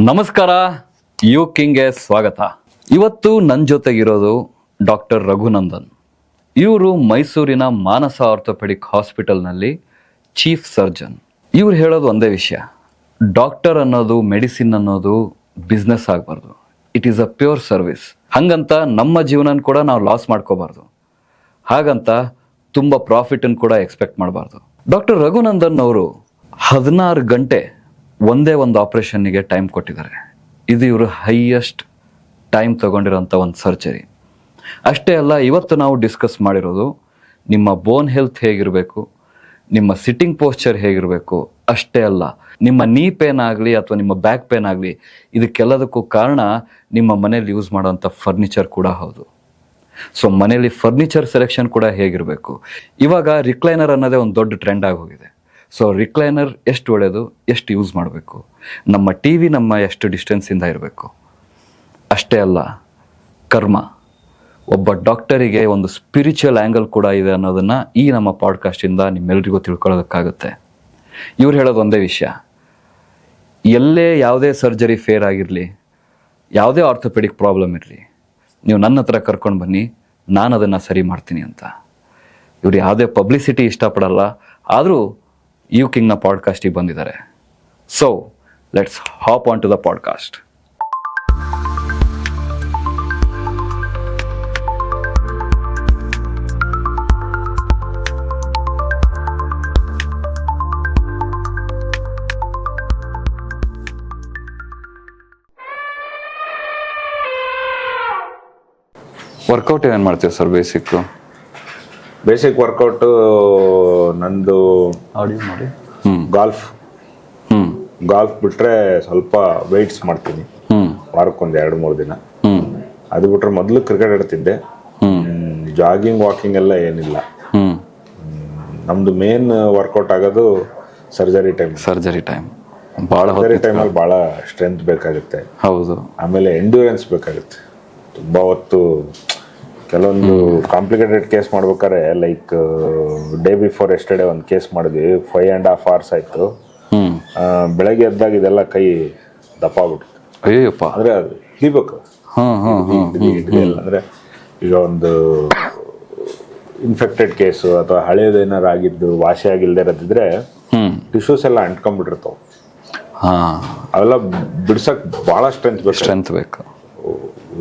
ನಮಸ್ಕಾರ, ಯು ಕಿಂಗ್ಗೆ ಸ್ವಾಗತ. ಇವತ್ತು ನನ್ನ ಜೊತೆಗಿರೋದು ಡಾಕ್ಟರ್ ರಘುನಂದನ್. ಇವರು ಮೈಸೂರಿನ ಮಾನಸ ಆರ್ಥೋಪೆಡಿಕ್ ಹಾಸ್ಪಿಟಲ್ನಲ್ಲಿ ಚೀಫ್ ಸರ್ಜನ್. ಇವ್ರು ಹೇಳೋದು ಒಂದೇ ವಿಷಯ, ಡಾಕ್ಟರ್ ಅನ್ನೋದು, ಮೆಡಿಸಿನ್ ಅನ್ನೋದು ಬಿಸ್ನೆಸ್ ಆಗಬಾರ್ದು. It is a pure service. ಹಾಗಂತ ನಮ್ಮ ಜೀವನ ಕೂಡ ನಾವು ಲಾಸ್ ಮಾಡ್ಕೋಬಾರ್ದು. ಹಾಗಂತ ತುಂಬ ಪ್ರಾಫಿಟನ್ನು ಕೂಡ ಎಕ್ಸ್ಪೆಕ್ಟ್ ಮಾಡಬಾರ್ದು. ಡಾಕ್ಟರ್ ರಘುನಂದನ್ ಅವರು 16 ಗಂಟೆ ಒಂದೇ ಒಂದು ಆಪರೇಷನ್ನಿಗೆ ಟೈಮ್ ಕೊಟ್ಟಿದ್ದಾರೆ. ಇದು ಇವರು ಹೈಯೆಸ್ಟ್ ಟೈಮ್ ತಗೊಂಡಿರೋಂಥ ಒಂದು ಸರ್ಜರಿ. ಅಷ್ಟೇ ಅಲ್ಲ, ಇವತ್ತು ನಾವು ಡಿಸ್ಕಸ್ ಮಾಡಿರೋದು ನಿಮ್ಮ ಬೋನ್ ಹೆಲ್ತ್ ಹೇಗಿರಬೇಕು, ನಿಮ್ಮ ಸಿಟ್ಟಿಂಗ್ ಪೋಸ್ಚರ್ ಹೇಗಿರಬೇಕು. ಅಷ್ಟೇ ಅಲ್ಲ, ನಿಮ್ಮ ನೀ ಪೇನ್ ಆಗಲಿ ಅಥವಾ ನಿಮ್ಮ ಬ್ಯಾಕ್ ಪೇನ್ ಆಗಲಿ, ಇದಕ್ಕೆಲ್ಲದಕ್ಕೂ ಕಾರಣ ನಿಮ್ಮ ಮನೇಲಿ ಯೂಸ್ ಮಾಡೋಂಥ ಫರ್ನಿಚರ್ ಕೂಡ ಹೌದು. ಸೊ ಮನೇಲಿ ಫರ್ನಿಚರ್ ಸೆಲೆಕ್ಷನ್ ಕೂಡ ಹೇಗಿರಬೇಕು. ಇವಾಗ ರಿಕ್ಲೈನರ್ ಅನ್ನೋದೇ ಒಂದು ದೊಡ್ಡ ಟ್ರೆಂಡ್ ಆಗಿ ಹೋಗಿದೆ. ಸೊ ರಿಕ್ಲೈನರ್ ಎಷ್ಟು ಒಳ್ಳೆಯದು, ಎಷ್ಟು ಯೂಸ್ ಮಾಡಬೇಕು, ನಮ್ಮ ಟಿ ವಿ ನಮ್ಮ ಎಷ್ಟು ಡಿಸ್ಟೆನ್ಸಿಂದ ಇರಬೇಕು. ಅಷ್ಟೇ ಅಲ್ಲ, ಕರ್ಮ, ಒಬ್ಬ ಡಾಕ್ಟರಿಗೆ ಒಂದು ಸ್ಪಿರಿಚುವಲ್ ಆ್ಯಂಗಲ್ ಕೂಡ ಇದೆ ಅನ್ನೋದನ್ನು ಈ ನಮ್ಮ ಪಾಡ್ಕಾಸ್ಟಿಂದ ನಿಮ್ಮೆಲ್ಲರಿಗೂ ತಿಳ್ಕೊಳ್ಳೋದಕ್ಕಾಗುತ್ತೆ. ಇವ್ರು ಹೇಳೋದು ಒಂದೇ ವಿಷಯ, ಎಲ್ಲೇ ಯಾವುದೇ ಸರ್ಜರಿ ಫೇರ್ ಆಗಿರಲಿ, ಯಾವುದೇ ಆರ್ಥೋಪೆಡಿಕ್ ಪ್ರಾಬ್ಲಮ್ ಇರಲಿ, ನೀವು ನನ್ನ ಹತ್ರ ಕರ್ಕೊಂಡು ಬನ್ನಿ, ನಾನು ಅದನ್ನು ಸರಿ ಮಾಡ್ತೀನಿ ಅಂತ. ಇವ್ರು ಯಾವುದೇ ಪಬ್ಲಿಸಿಟಿ ಇಷ್ಟಪಡಲ್ಲ, ಆದರೂ ಯು ಕಿಂಗ್ನ ಪಾಡ್ಕಾಸ್ಟಿಗೆ ಬಂದಿದ್ದಾರೆ. So let's hop on to the podcast. Workout ಏನೇನು ಮಾಡ್ತೀವಿ ಸರ್? ಬೇಸಿಕ್ ವರ್ಕೌಟು ನಂದು ಆಡಿಯೋ ಮಾಡಿ ಗಾಲ್ಫ್ ಬಿಟ್ರೆ ಸ್ವಲ್ಪ ವೆಯ್ಟ್ಸ್ ಮಾಡ್ತೀನಿ ವಾರಕ್ಕೊಂದು 2-3 ದಿನ. ಅದು ಬಿಟ್ರೆ ಮೊದಲು ಕ್ರಿಕೆಟ್ ಆಡ್ತಿದ್ದೆ. ಜಾಗಿಂಗ್ ವಾಕಿಂಗ್ ಎಲ್ಲ ಏನಿಲ್ಲ. ನಮ್ದು ಮೇನ್ ವರ್ಕೌಟ್ ಆಗೋದು ಸರ್ಜರಿ ಟೈಮ್. ಸರ್ಜರಿ ಟೈಮಲ್ಲಿ ಭಾಳ ಸ್ಟ್ರೆಂತ್ ಬೇಕಾಗುತ್ತೆ. ಹೌದು. ಆಮೇಲೆ ಎಂಡ್ಯೂರೆನ್ಸ್ ಬೇಕಾಗುತ್ತೆ. ತುಂಬ ಹೊತ್ತು ಕೆಲವೊಂದು ಕಾಂಪ್ಲಿಕೇಟೆಡ್ ಕೇಸ್ ಮಾಡ್ಬೇಕಾದ್ರೆ, ಲೈಕ್ ಡೇ ಬಿಫೋರ್ ಎಸ್ಟರ್ಡೇ ಒಂದು ಕೇಸ್ ಮಾಡಿದ್ವಿ, 5.5 hours ಆಯಿತು. ಬೆಳಗ್ಗೆ ಎದ್ದಾಗ ಇದೆಲ್ಲ ಕೈ ದಪ್ಪ ಆಗ್ಬಿಟ್ಟು, ಅಯ್ಯಪ್ಪ, ಅಂದರೆ ಅದು ಹಿಡಿಬೇಕು. ಅಂದರೆ ಈಗ ಒಂದು ಇನ್ಫೆಕ್ಟೆಡ್ ಕೇಸು ಅಥವಾ ಹಳೇದೇನಾರು ಆಗಿದ್ದು ವಾಸಿ ಆಗಿಲ್ಲದೆ ಇರೋದಿದ್ರೆ ಟಿಶ್ಯೂಸ್ ಎಲ್ಲ ಅಂಟ್ಕೊಂಡ್ಬಿಟ್ಟಿರ್ತಾವೆ. ಅವೆಲ್ಲ ಬಿಡ್ಸಕ್ ಭಾಳ ಸ್ಟ್ರೆಂತ್ ಬೇಕು.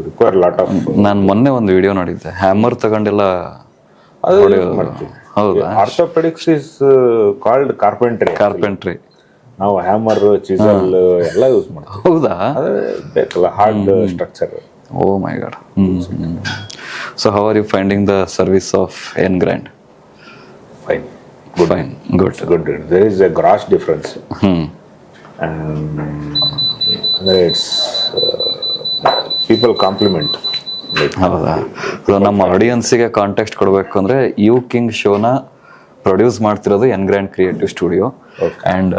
Require lot of. ನಾನು ಮೊನ್ನೆ ಒಂದು ವಿಡಿಯೋ ನೋಡಿದ್ದೆ, ಹ್ಯಾಮರ್ ತಗೊಂಡೆಲ್ಲ. ಹೌದಾ? Orthopaedics is called carpentry. ನಾವು ಹ್ಯಾಮರ್, ಚಿಸಲ್ ಎಲ್ಲ ಯೂಸ್ ಮಾಡ್ತೀವಿ. ಹೌದಾ? ಬೇಕಲ್ಲ hard structure. Oh my god. So how are you finding the service of Engrand? Fine. Good. There is a gross difference. ಅಂದರೆ ಇಟ್ಸ್ ಪೀಪಲ್ ಕಾಂಪ್ಲಿಮೆಂಟ್. ಹೌದಾ? So ನಮ್ಮ ಆಡಿಯನ್ಸಿಗೆ context ಕೊಡಬೇಕು ಅಂದರೆ, ಯು ಕಿಂಗ್ ಶೋನ ಪ್ರೊಡ್ಯೂಸ್ ಮಾಡ್ತಿರೋದು Engrand creative studio. And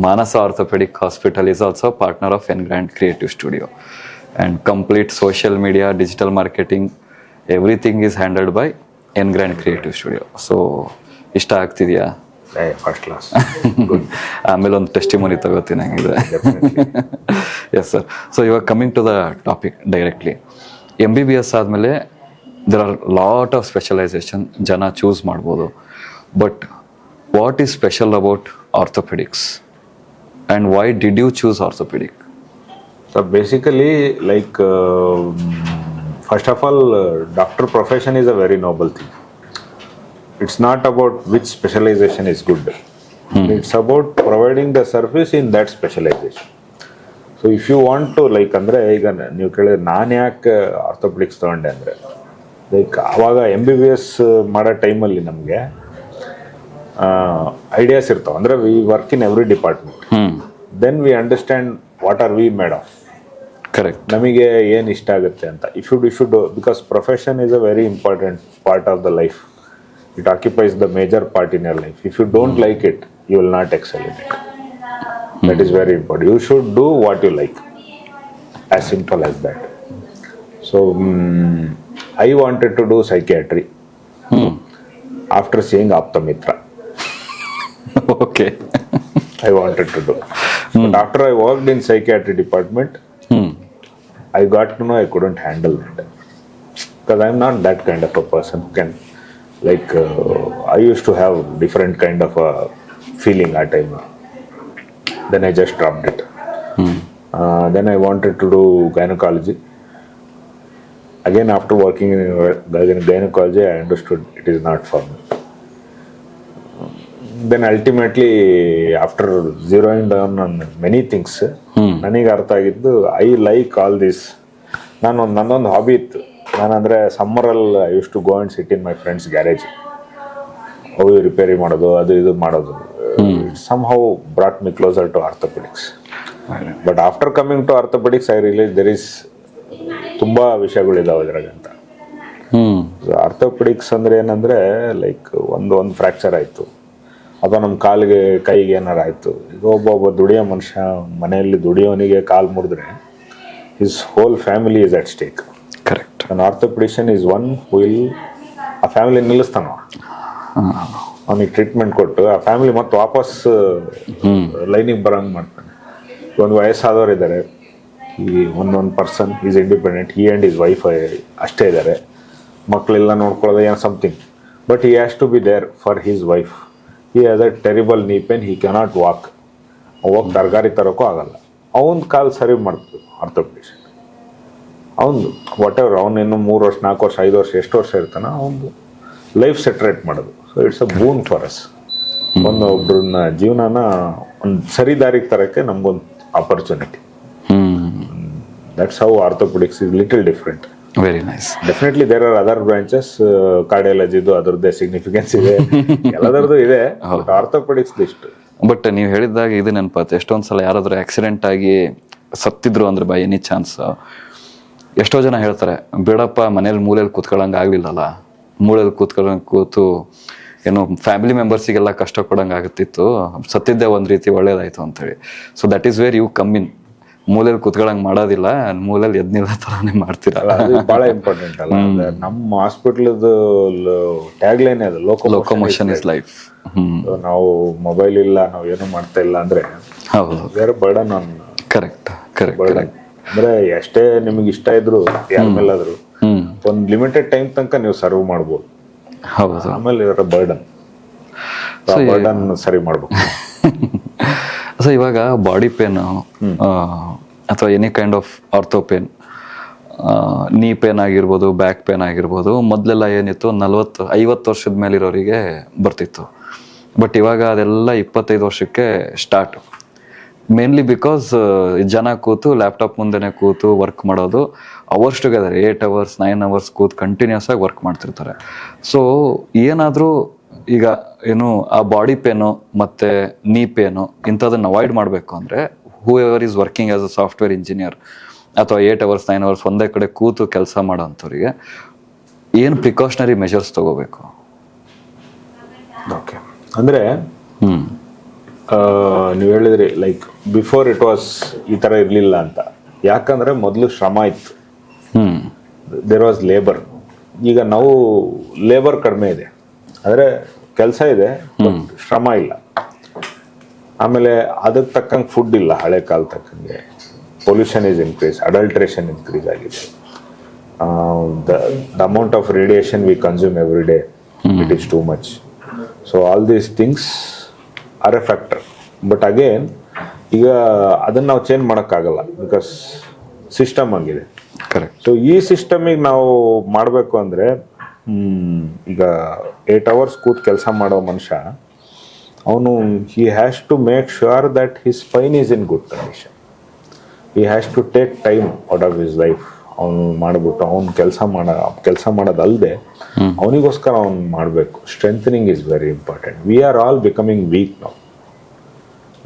Manasa orthopaedic hospital is also partner of Engrand creative studio. And complete social media, digital marketing, everything is handled by Engrand creative studio. So ಇಷ್ಟ ಆಗ್ತಿದೆಯಾ? First class. ಆಮೇಲೆ ಒಂದು testimony ತಗೋತೀನಿ ಹಂಗಿದ್ರೆ. Yes sir. So ಇವಾಗ coming to the topic directly, MBBS ಆದಮೇಲೆ there are lot of specialisation ಜನ choose ಮಾಡ್ಬೋದು. But what is special about orthopaedics and why did you choose orthopaedic? So basically, like first of all, doctor profession is a very noble thing. It's not about which specialization is good. It's about providing the service in that specialization. So if you want to, like, ಅಂದರೆ ಈಗ ನೀವು ಕೇಳಿದ್ರೆ ನಾನು ಯಾಕೆ orthopaedics ತೊಗೊಂಡೆ ಅಂದರೆ, like ಆವಾಗ MBBS ಮಾಡೋ ಟೈಮಲ್ಲಿ ನಮಗೆ ಐಡಿಯಾಸ್ ಇರ್ತಾವೆ. ಅಂದರೆ we work in every department. Then we understand what are we made of. Correct. ನಮಗೆ ಏನು ಇಷ್ಟ ಆಗುತ್ತೆ ಅಂತ. If you do, because profession is a very important part of the life. It occupies the major part in your life. If you don't like it, you will not excel in it. That is very important. You should do what you like. As simple as that. So, I wanted to do psychiatry after seeing Aptamitra. Okay. I wanted to do. But after I worked in psychiatry department, I got to know I couldn't handle that. Because I'm not that kind of a person who can, like, I used to have different kind of a feeling at time. Then I just dropped it. Then I wanted to do gynecology. Again, after working in gynecology, I understood it is not for me. Then ultimately, after zeroing down on many things, ನನಗೆ ಅರ್ಥ ಆಗಿದ್ದು I like all this. ನನ್ನೊಂದು hobby ಇತ್ತು. ನಾನಂದರೆ ಸಮ್ಮರಲ್ಲಿ I used to go and sit in my friend's garage, ಅವು ರಿಪೇರಿ ಮಾಡೋದು, ಅದು ಇದು ಮಾಡೋದು. Somehow brought me closer to orthopaedics. But after coming to orthopaedics I realise there is ತುಂಬ ವಿಷಯಗಳಿದಾವೆ ಅದ್ರಾಗಂತ. ಆರ್ಥೋಪೆಡಿಕ್ಸ್ ಅಂದರೆ ಏನಂದರೆ ಲೈಕ್ ಒಂದು ಫ್ರ್ಯಾಕ್ಚರ್ ಆಯಿತು ಅಥವಾ ನಮ್ಮ ಕಾಲಿಗೆ ಕೈಗೆ ಏನಾರು ಆಯಿತು. ಈಗ ಒಬ್ಬ ದುಡಿಯೋ ಮನುಷ್ಯ ಮನೆಯಲ್ಲಿ ದುಡಿಯೋನಿಗೆ ಕಾಲು ಮುರಿದ್ರೆ his whole family is at stake. Correct. An orthopaedician is one will ಆ ಫ್ಯಾಮಿಲಿ ನಿಲ್ಲಿಸ್ತಾನ, ಅವನಿಗೆ ಟ್ರೀಟ್ಮೆಂಟ್ ಕೊಟ್ಟು ಆ ಫ್ಯಾಮಿಲಿ ಮತ್ತೆ ವಾಪಸ್ ಲೈನಿಗೆ ಬರೋಂಗೆ ಮಾಡ್ತಾನೆ. ಒಂದು ವಯಸ್ಸಾದವರು ಇದ್ದಾರೆ, ಈ ಒಂದೊಂದು person is independent, he and his wife ಅಷ್ಟೇ ಇದ್ದಾರೆ, ಮಕ್ಕಳೆಲ್ಲ ನೋಡ್ಕೊಳ್ಳೋದು ಏನೋ something. But he has to be there for his wife. He has a terrible knee pain, he cannot walk. ಹೋಗಿ ತರಕಾರಿ ತರೋಕ್ಕೂ ಆಗಲ್ಲ. ಅವನ ಕಾಲು ಸರಿ ಮಾಡ್ತದೆ ಆರ್ಥೋಪೆಡಿಷನ್. ಅವನು ವಾಟ್ ಎವರ್ ಅವನೇನು 3 ವರ್ಷ 4 ವರ್ಷ 5 ವರ್ಷ ಎಷ್ಟು ವರ್ಷ ಇರ್ತಾನೆ, ಅವನು ಲೈಫ್ ಸೆಟ್ರೇಟ್ ಮಾಡೋದು. So it's a boon for us. ಒಬ್ಬರನ್ನ ಜೀವನನ ಒಂದು ಸರಿ ದಾರಿಗೆ ತರೋಕ್ಕೆ ನಮಗೊಂದು opportunity. That's how orthopaedics is little different. Very nice. Definitely there are other branches. ಕಾರ್ಡಿಯಾಲಜಿದು ಅದರದ್ದೇ ಸಿಗ್ನಿಫಿಕೆನ್ಸ್ ಇದೆ, ಎಲ್ಲದರದ್ದು ಇದೆ. ಆರ್ಥೋಪೆಡಿಕ್ಸ್ ಇಷ್ಟು. ಬಟ್ ನೀವು ಹೇಳಿದಾಗ ಇದು ನೆನಪಾತು, ಎಷ್ಟೊಂದು ಸಲ ಯಾರಾದರೂ ಆಕ್ಸಿಡೆಂಟ್ ಆಗಿ ಸತ್ತಿದ್ರು ಅಂದ್ರೆ ಬೈ ಎನಿ ಚಾನ್ಸ್ ಎಷ್ಟೋ ಜನ ಹೇಳ್ತಾರೆ, ಬೇಡಪ್ಪ ಮನೇಲಿ ಮೂಲೆಯಲ್ಲಿ ಕೂತ್ಕೊಳ್ಳಂಗೆ ಆಗಲಿಲ್ಲಲ್ಲ, ಮೂಲೆಯಲ್ಲಿ ಕೂತು ಏನು ಫ್ಯಾಮಿಲಿ ಮೆಂಬರ್ಸಿಗೆಲ್ಲ ಕಷ್ಟ ಕೊಡಂಗೆ ಆಗುತ್ತಿತ್ತು, ಸತ್ತಿದ್ದೆ ಒಂದು ರೀತಿ ಒಳ್ಳೇದಾಯ್ತು ಅಂತೇಳಿ. So that is where you come in. ಮೂಲೆಯಲ್ಲಿ ಕೂತ್ಕೊಳ್ಳಂಗೆ ಮಾಡೋದಿಲ್ಲ, ಮೂಲೆಯಲ್ಲಿ ಎದ್ನಿಲ್ಲ ಥರನೇ ಮಾಡ್ತೀರಲ್ಲ, ಅದು ಭಾಳ ಇಂಪಾರ್ಟೆಂಟ್ ಅಲ್ಲ. ನಮ್ಮ ಹಾಸ್ಪಿಟ್ಲದು ಟ್ಯಾಗ್ ಲೈನ್ ಅದು, ಲೋಕೋಮೋಷನ್ ಇಸ್ ಲೈಫ್. ನಾವು ಮೊಬೈಲ್ ಇಲ್ಲ, ನಾವು ಏನು ಮಾಡ್ತಾ ಇಲ್ಲ ಅಂದ್ರೆ ಹೌದು, ಬೇರೆ ಬರ್ಡನ್ ಆನ್. Correct correct. ಅಂದ್ರೆ ಎಷ್ಟೇ ನಿಮಗೆ ಇಷ್ಟ ಇದ್ರು ಯಾರ ಮೇಲಾದ್ರು ಒಂದು ಲಿಮಿಟೆಡ್ ಟೈಮ್ ತನಕ ನೀವು ಸರ್ವ್ ಮಾಡ್ಬೋದು. ಹೌದು. ಆಮೇಲೆ ಇವರ ಬರ್ಡನ್ ಸರಿ ಮಾಡ್ಬೇಕು. ಸೊ ಇವಾಗ ಬಾಡಿ ಪೇನ್ ಅಥವಾ any kind of ortho pain, ನೀ ಪೇನ್ ಆಗಿರ್ಬೋದು, ಬ್ಯಾಕ್ ಪೇನ್ ಆಗಿರ್ಬೋದು, ಮೊದಲೆಲ್ಲ ಏನಿತ್ತು 40-50 ವರ್ಷದ ಮೇಲಿರೋರಿಗೆ ಬರ್ತಿತ್ತು. ಬಟ್ ಇವಾಗ ಅದೆಲ್ಲ 25 ವರ್ಷಕ್ಕೆ ಸ್ಟಾರ್ಟ್. ಮೇನ್ಲಿ ಬಿಕಾಸ್ ಜನ ಕೂತು ಲ್ಯಾಪ್ಟಾಪ್ ಮುಂದೆನೆ ಕೂತು ವರ್ಕ್ ಮಾಡೋದು, ಅವರ್ಸ್ ಟುಗೆದರ್ 8 hours 9 hours ಕೂತು ಕಂಟಿನ್ಯೂಸ್ ಆಗಿ ವರ್ಕ್ ಮಾಡ್ತಿರ್ತಾರೆ. ಸೊ ಏನಾದರೂ ಈಗ ಏನು ಆ ಬಾಡಿ ಪೇನು ಮತ್ತು ನೀ ಪೇನು ಇಂಥದನ್ನು ಅವಾಯ್ಡ್ ಮಾಡಬೇಕು ಅಂದರೆ whoever is working as a software engineer ಅಥವಾ 8 hours 9 hours ಒಂದೇ ಕಡೆ ಕೂತು ಕೆಲಸ ಮಾಡೋ ಅಂಥವ್ರಿಗೆ ಏನು ಪ್ರಿಕಾಷನರಿ ಮೆಷರ್ಸ್ ತಗೋಬೇಕು? ಓಕೆ, ಅಂದರೆ ನೀವು ಹೇಳಿದ್ರಿ ಲೈಕ್ ಬಿಫೋರ್ ಇಟ್ ವಾಸ್ ಈ ಥರ ಇರಲಿಲ್ಲ ಅಂತ. ಯಾಕಂದರೆ ಮೊದಲು ಶ್ರಮ ಇತ್ತು, ದೇರ್ ವಾಸ್ ಲೇಬರ್. ಈಗ ನಾವು ಲೇಬರ್ ಕಡಿಮೆ ಇದೆ, ಆದರೆ ಕೆಲಸ ಇದೆ, ಶ್ರಮ ಇಲ್ಲ. ಆಮೇಲೆ ಅದಕ್ಕೆ ತಕ್ಕಂಗೆ ಫುಡ್ ಇಲ್ಲ, ಹಳೆ ಕಾಲ ತಕ್ಕಂಗೆ. Pollution is increase, adulteration increase ಆಗಿದೆ. The amount of radiation we consume every day, it is too much. So all these things are a factor. But again ಈಗ ಅದನ್ನು ನಾವು ಚೇಂಜ್ ಮಾಡೋಕ್ಕಾಗಲ್ಲ, ಬಿಕಾಸ್ ಸಿಸ್ಟಮ್ ಆಗಿದೆ. ಕರೆಕ್ಟ್. ಸೊ ಈ ಸಿಸ್ಟಮಿಗೆ ನಾವು ಮಾಡಬೇಕು ಅಂದರೆ ಈಗ 8 hours ಕೂತು ಕೆಲಸ ಮಾಡೋ ಮನುಷ್ಯ, ಅವನು he has to make sure that his spine is in good condition. He has to take time out of his life. ಅವನು ಮಾಡಿಬಿಟ್ಟು ಅವ್ನು ಕೆಲಸ ಮಾಡೋದಲ್ಲದೆ ಅವನಿಗೋಸ್ಕರ ಅವ್ನು ಮಾಡಬೇಕು. Strengthening is very important. We are all becoming weak ನಾವು.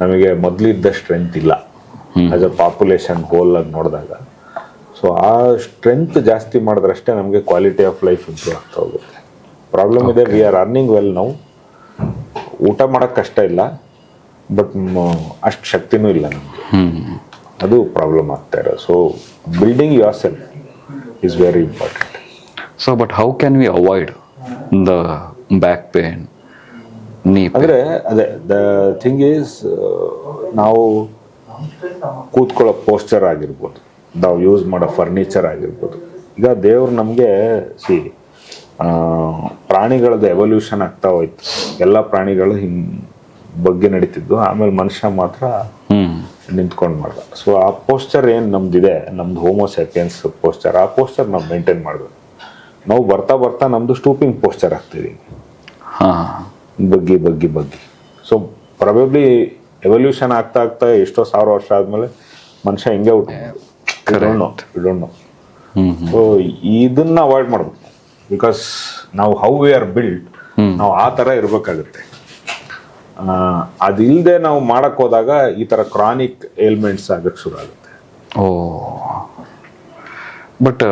ನಮಗೆ ಮೊದಲಿದ್ದ ಸ್ಟ್ರೆಂತ್ ಇಲ್ಲ ಆಸ್ ಅ ಪಾಪ್ಯುಲೇಷನ್ ಹೋಲ್ ಆಗಿ ನೋಡಿದಾಗ. ಸೊ ಆ ಸ್ಟ್ರೆಂತ್ ಜಾಸ್ತಿ ಮಾಡಿದ್ರಷ್ಟೇ ನಮಗೆ ಕ್ವಾಲಿಟಿ ಆಫ್ ಲೈಫ್ ಇಂಪ್ರೂವ್ ಆಗ್ತಾ ಹೋಗುತ್ತೆ. ಪ್ರಾಬ್ಲಮ್ ಇದೆ, ವಿ ಆರ್ ಅರ್ನಿಂಗ್ ವೆಲ್ ನಾವು, ಊಟ ಮಾಡೋಕ್ಕೆ ಕಷ್ಟ ಇಲ್ಲ, ಬಟ್ ಅಷ್ಟು ಶಕ್ತಿನೂ ಇಲ್ಲ ನಮಗೆ. ಅದು ಪ್ರಾಬ್ಲಮ್ ಆಗ್ತಾ ಇರೋದು. So building your self is very important. So but how can V avoid the back pain, ನೀ ಪೇನ್? ಅಂದರೆ ಅದೇ ದ ಥಿಂಗ್ ಈಸ್, ನಾವು ಕೂತ್ಕೊಳ್ಳೋ ಪೋಸ್ಚರ್ ಆಗಿರ್ಬೋದು, ನಾವು ಯೂಸ್ ಮಾಡೋ ಫರ್ನಿಚರ್ ಆಗಿರ್ಬೋದು. ಈಗ ದೇವ್ರು ನಮಗೆ ಪ್ರಾಣಿಗಳದ್ದು ಎವಲ್ಯೂಷನ್ ಆಗ್ತಾ ಹೋಯ್ತು. ಎಲ್ಲ ಪ್ರಾಣಿಗಳು ಬಗ್ಗೆ ನಡೀತಿದ್ದು, ಆಮೇಲೆ ಮನುಷ್ಯ ಮಾತ್ರ ನಿಂತ್ಕೊಂಡು ಮಾಡ್ದ. ಸೊ ಆ ಪೋಸ್ಚರ್ ಏನು ನಮ್ದಿದೆ, ನಮ್ದು ಹೋಮೋಸೆಪಿಯನ್ಸ್ ಪೋಸ್ಚರ್, ಆ ಪೋಸ್ಚರ್ ನಾವು ಮೇಂಟೈನ್ ಮಾಡಬೇಕು. ನಾವು ಬರ್ತಾ ಬರ್ತಾ ನಮ್ದು ಸ್ಟೂಪಿಂಗ್ ಪೋಸ್ಚರ್ ಆಗ್ತೀವಿ, ಬಗ್ಗಿ. ಸೊ ಪ್ರಾಬಬ್ಲಿ ಎವಲ್ಯೂಷನ್ ಆಗ್ತಾ ಆಗ್ತಾ ಎಷ್ಟೋ ಸಾವಿರ ವರ್ಷ ಆದ್ಮೇಲೆ ಮನುಷ್ಯ ಹಿಂಗೆ ಇಡೋಣ. ಸೊ ಇದನ್ನ ಅವಾಯ್ಡ್ ಮಾಡ್ಬೇಕು. ಬಿಕಾಸ್ ನಾವು ಹೌ ವಿ ಆರ್ ಬಿಲ್ಡ್, ನಾವು ಆ ಥರ ಇರಬೇಕಾಗುತ್ತೆ. ಅದಿಲ್ಲದೆ ನಾವು ಮಾಡಕ್ ಹೋದಾಗ ಈ ಥರ ಕ್ರಾನಿಕ್ ಏಲ್ಮೆಂಟ್ಸ್ ಆಗಕ್ಕೆ ಶುರು ಆಗುತ್ತೆ. ಬಟ್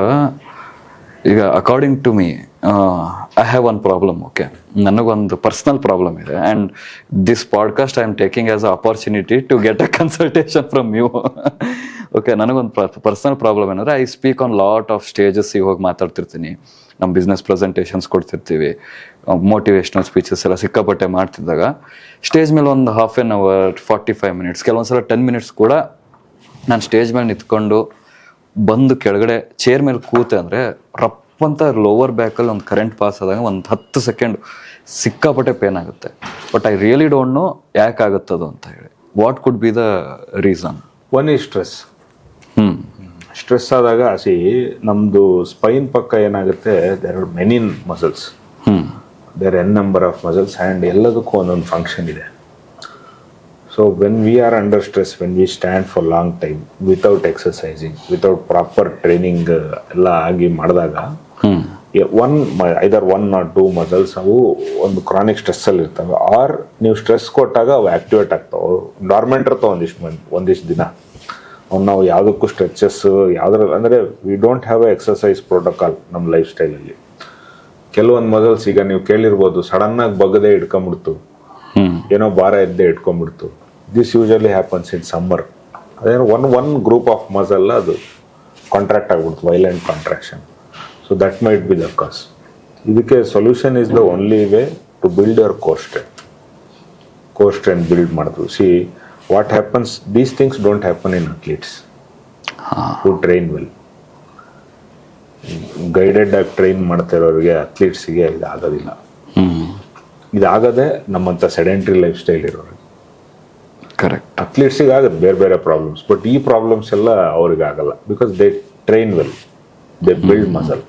ಈಗ according to me I have one problem. Okay, ನನಗೊಂದು ಪರ್ಸ್ನಲ್ ಪ್ರಾಬ್ಲಮ್ ಇದೆ, and this podcast I am taking as a opportunity to get a consultation from you. Okay, ನನಗೊಂದು ಪರ್ಸ್ನಲ್ ಪ್ರಾಬ್ಲಮ್ ಏನಂದರೆ, I speak on lot of ಸ್ಟೇಜಸ್ಸಿಗೆ ಹೋಗಿ ಮಾತಾಡ್ತಿರ್ತೀನಿ, ನಮ್ಮ business presentations ಕೊಡ್ತಿರ್ತೀವಿ, motivational speeches ಎಲ್ಲ ಸಿಕ್ಕಾಪಟ್ಟೆ ಮಾಡ್ತಿದ್ದಾಗ ಸ್ಟೇಜ್ ಮೇಲೆ ಒಂದು ಹಾಫ್ ಆನ್ ಅವರ್ 45 minutes, ಕೆಲವೊಂದ್ಸಲ 10 minutes ಕೂಡ ನಾನು ಸ್ಟೇಜ್ ಮೇಲೆ ನಿಂತ್ಕೊಂಡು ಬಂದು ಕೆಳಗಡೆ ಚೇರ್ ಮೇಲೆ ಕೂತೆ ಅಂದರೆ ರಪ್ಪಂತ ಲೋವರ್ ಬ್ಯಾಕಲ್ಲಿ ಒಂದು ಕರೆಂಟ್ ಪಾಸ್ ಆದಾಗ ಒಂದು 10 ಸೆಕೆಂಡ್ ಸಿಕ್ಕಾಪಟ್ಟೆ ಪೇನ್ ಆಗುತ್ತೆ. But I really don't know ಯಾಕಾಗುತ್ತದು ಅಂತ ಹೇಳಿ. What could be the reason? One ಈ ಸ್ಟ್ರೆಸ್. ಸ್ಟ್ರೆಸ್ ಆದಾಗ ನಮ್ಮದು ಸ್ಪೈನ್ ಪಕ್ಕ ಏನಾಗುತ್ತೆ, there are many muscles, there N number of muscles, and ಎಲ್ಲದಕ್ಕೂ ಒಂದೊಂದು ಫಂಕ್ಷನ್ ಇದೆ. So when we are under stress, when we stand for long time without exercising, without proper training ಎಲ್ಲ ಆಗಿ ಮಾಡಿದಾಗ ಐದರ್ 1 or 2 ಮಸಲ್ಸ್ ಅವು ಒಂದು ಕ್ರಾನಿಕ್ ಸ್ಟ್ರೆಸ್ಸಲ್ಲಿ ಇರ್ತವೆ. R ನೀವು ಸ್ಟ್ರೆಸ್ ಕೊಟ್ಟಾಗ ಅವು ಆ್ಯಕ್ಟಿವೇಟ್ ಆಗ್ತಾವೆ, ಡಾರ್ಮೆಂಟ್ ಇರ್ತಾವೆ ಒಂದಿಷ್ಟು ದಿನ. ಅವ್ನು ನಾವು ಯಾವುದಕ್ಕೂ ಸ್ಟ್ರೆಚಸ್ ಯಾವುದ್ರಲ್ಲಿ ಅಂದರೆ we don't have A exercise protocol ನಮ್ಮ ಲೈಫ್ ಸ್ಟೈಲಲ್ಲಿ. ಕೆಲವೊಂದು ಮಸಲ್ಸ್ ಈಗ ನೀವು ಕೇಳಿರ್ಬೋದು, ಸಡನ್ನಾಗಿ ಬಗ್ಗದೆ ಇಟ್ಕೊಂಡ್ಬಿಡ್ತು, ಏನೋ ಭಾರ ಎದ್ದೆ ಇಟ್ಕೊಂಡ್ಬಿಡ್ತು. This usually happens in summer. ಅದೇನೋ ಒನ್ ಗ್ರೂಪ್ ಆಫ್ ಮಸಲ್ ಅದು ಕಾಂಟ್ರಾಕ್ಟ್ ಆಗ್ಬಿಡ್ತು, violent contraction. So that might be the cause. ಇದಕ್ಕೆ solution is the only way to build your core strength build ಮಾಡಿದ್ರು. what happens, these things don't happen in athletes who train well. Guided ಆಗಿ train ಮಾಡ್ತಾ ಇರೋರಿಗೆ, ಅಥ್ಲೀಟ್ಸಿಗೆ ಇದು ಆಗೋದಿಲ್ಲ. ಇದಾಗದೆ ನಮ್ಮಂಥ sedentary life style ಇರೋರಿಗೆ. Correct. ಅಥ್ಲೀಟ್ಸಿಗೆ ಆಗುತ್ತೆ ಬೇರೆ ಬೇರೆ ಪ್ರಾಬ್ಲಮ್ಸ್, ಬಟ್ ಈ ಪ್ರಾಬ್ಲಮ್ಸ್ ಎಲ್ಲ ಅವ್ರಿಗೆ ಆಗಲ್ಲ. Because they train well, they build muscle.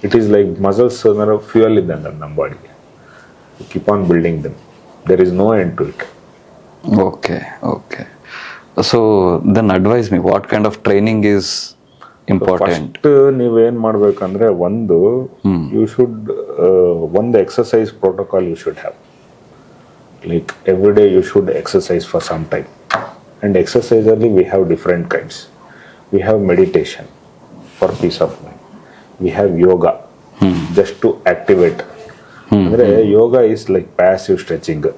It is like muscles ಅನ್ನೋ ಫ್ಯೂಯಲ್ ಇದ್ದಂಗೆ ನಮ್ಮ ಬಾಡಿಗೆ. Keep on building them, there is no end to it. Okay. So then advise me, what kind of training is important? First ನೀವೇನ್ ಮಾಡ್ಬೇಕಂದ್ರೆ, ಒಂದು you should ಒಂದು exercise protocol you should have. Like every day you should exercise for some time. And ಎಕ್ಸಸೈಸಲ್ಲಿ we have different kinds. We have meditation for peace of mind. We have yoga just to activate. ಅಂದರೆ yoga is like passive stretching.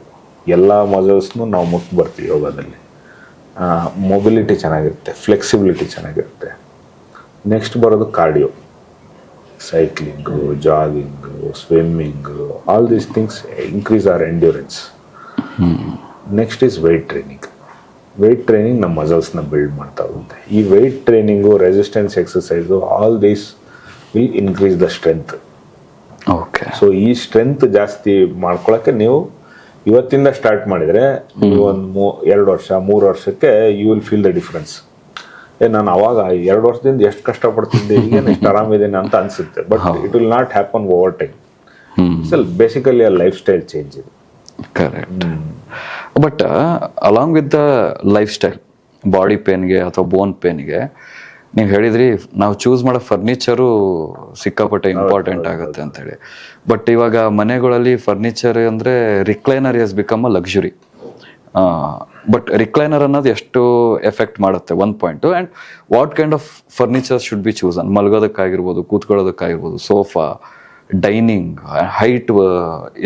ಎಲ್ಲ ಮಸಲ್ಸ್ನು ನಾವು ಮುಟ್ಟು ಬರ್ತೀವಿ ಯೋಗದಲ್ಲಿ. Mobility ಚೆನ್ನಾಗಿರುತ್ತೆ, flexibility ಚೆನ್ನಾಗಿರುತ್ತೆ. ನೆಕ್ಸ್ಟ್ ಬರೋದು cardio, cycling, jogging, swimming, all these things increase our endurance. Next is weight training. Weight training ನಮ್ಮ ಮಸಲ್ಸ್ನ ಬಿಲ್ಡ್ ಮಾಡ್ತಾ ಹೋಗುತ್ತೆ. ಈ weight training, resistance exercise, all these will increase the strength. Okay. So ಈ strength ಜಾಸ್ತಿ ಮಾಡ್ಕೊಳಕ್ಕೆ ನೀವು ಇವತ್ತಿಂದ ಸ್ಟಾರ್ಟ್ ಮಾಡಿದರೆ ನೀವು ಒಂದು 2 ವರ್ಷ 3 ವರ್ಷಕ್ಕೆ you will feel the difference. ನಾನು ಅವಾಗ 2 ವರ್ಷದಿಂದ ಎಷ್ಟು ಕಷ್ಟಪಡ್ತಿದ್ದೆ, ಈಗೇನು ಎಷ್ಟು ಆರಾಮಿದ್ದೇನೆ ಅಂತ ಅನ್ಸುತ್ತೆ. But it will not happen over time. Basically a lifestyle change ಇದೆ. Correct. But along with the lifestyle, body ಪೇನ್ಗೆ ಅಥವಾ ಬೋನ್ ಪೇನ್ಗೆ ನೀವು ಹೇಳಿದ್ರಿ ನಾವು ಚೂಸ್ ಮಾಡೋ ಫರ್ನಿಚರು ಸಿಕ್ಕಾಪಟ್ಟೆ ಇಂಪಾರ್ಟೆಂಟ್ ಆಗುತ್ತೆ ಅಂತೇಳಿ. ಬಟ್ ಇವಾಗ ಮನೆಗಳಲ್ಲಿ ಫರ್ನಿಚರ್ ಅಂದರೆ recliner has become a luxury. But recliner ಅನ್ನೋದು ಎಷ್ಟು ಎಫೆಕ್ಟ್ ಮಾಡುತ್ತೆ, ಒಂದು point. And what kind of furniture should be choose? ಮಲಗೋದಕ್ಕಾಗಿರ್ಬೋದು, ಕೂತ್ಕೊಳ್ಳೋದಕ್ಕಾಗಿರ್ಬೋದು, ಸೋಫಾ, ಡೈನಿಂಗ್, ಹೈಟ್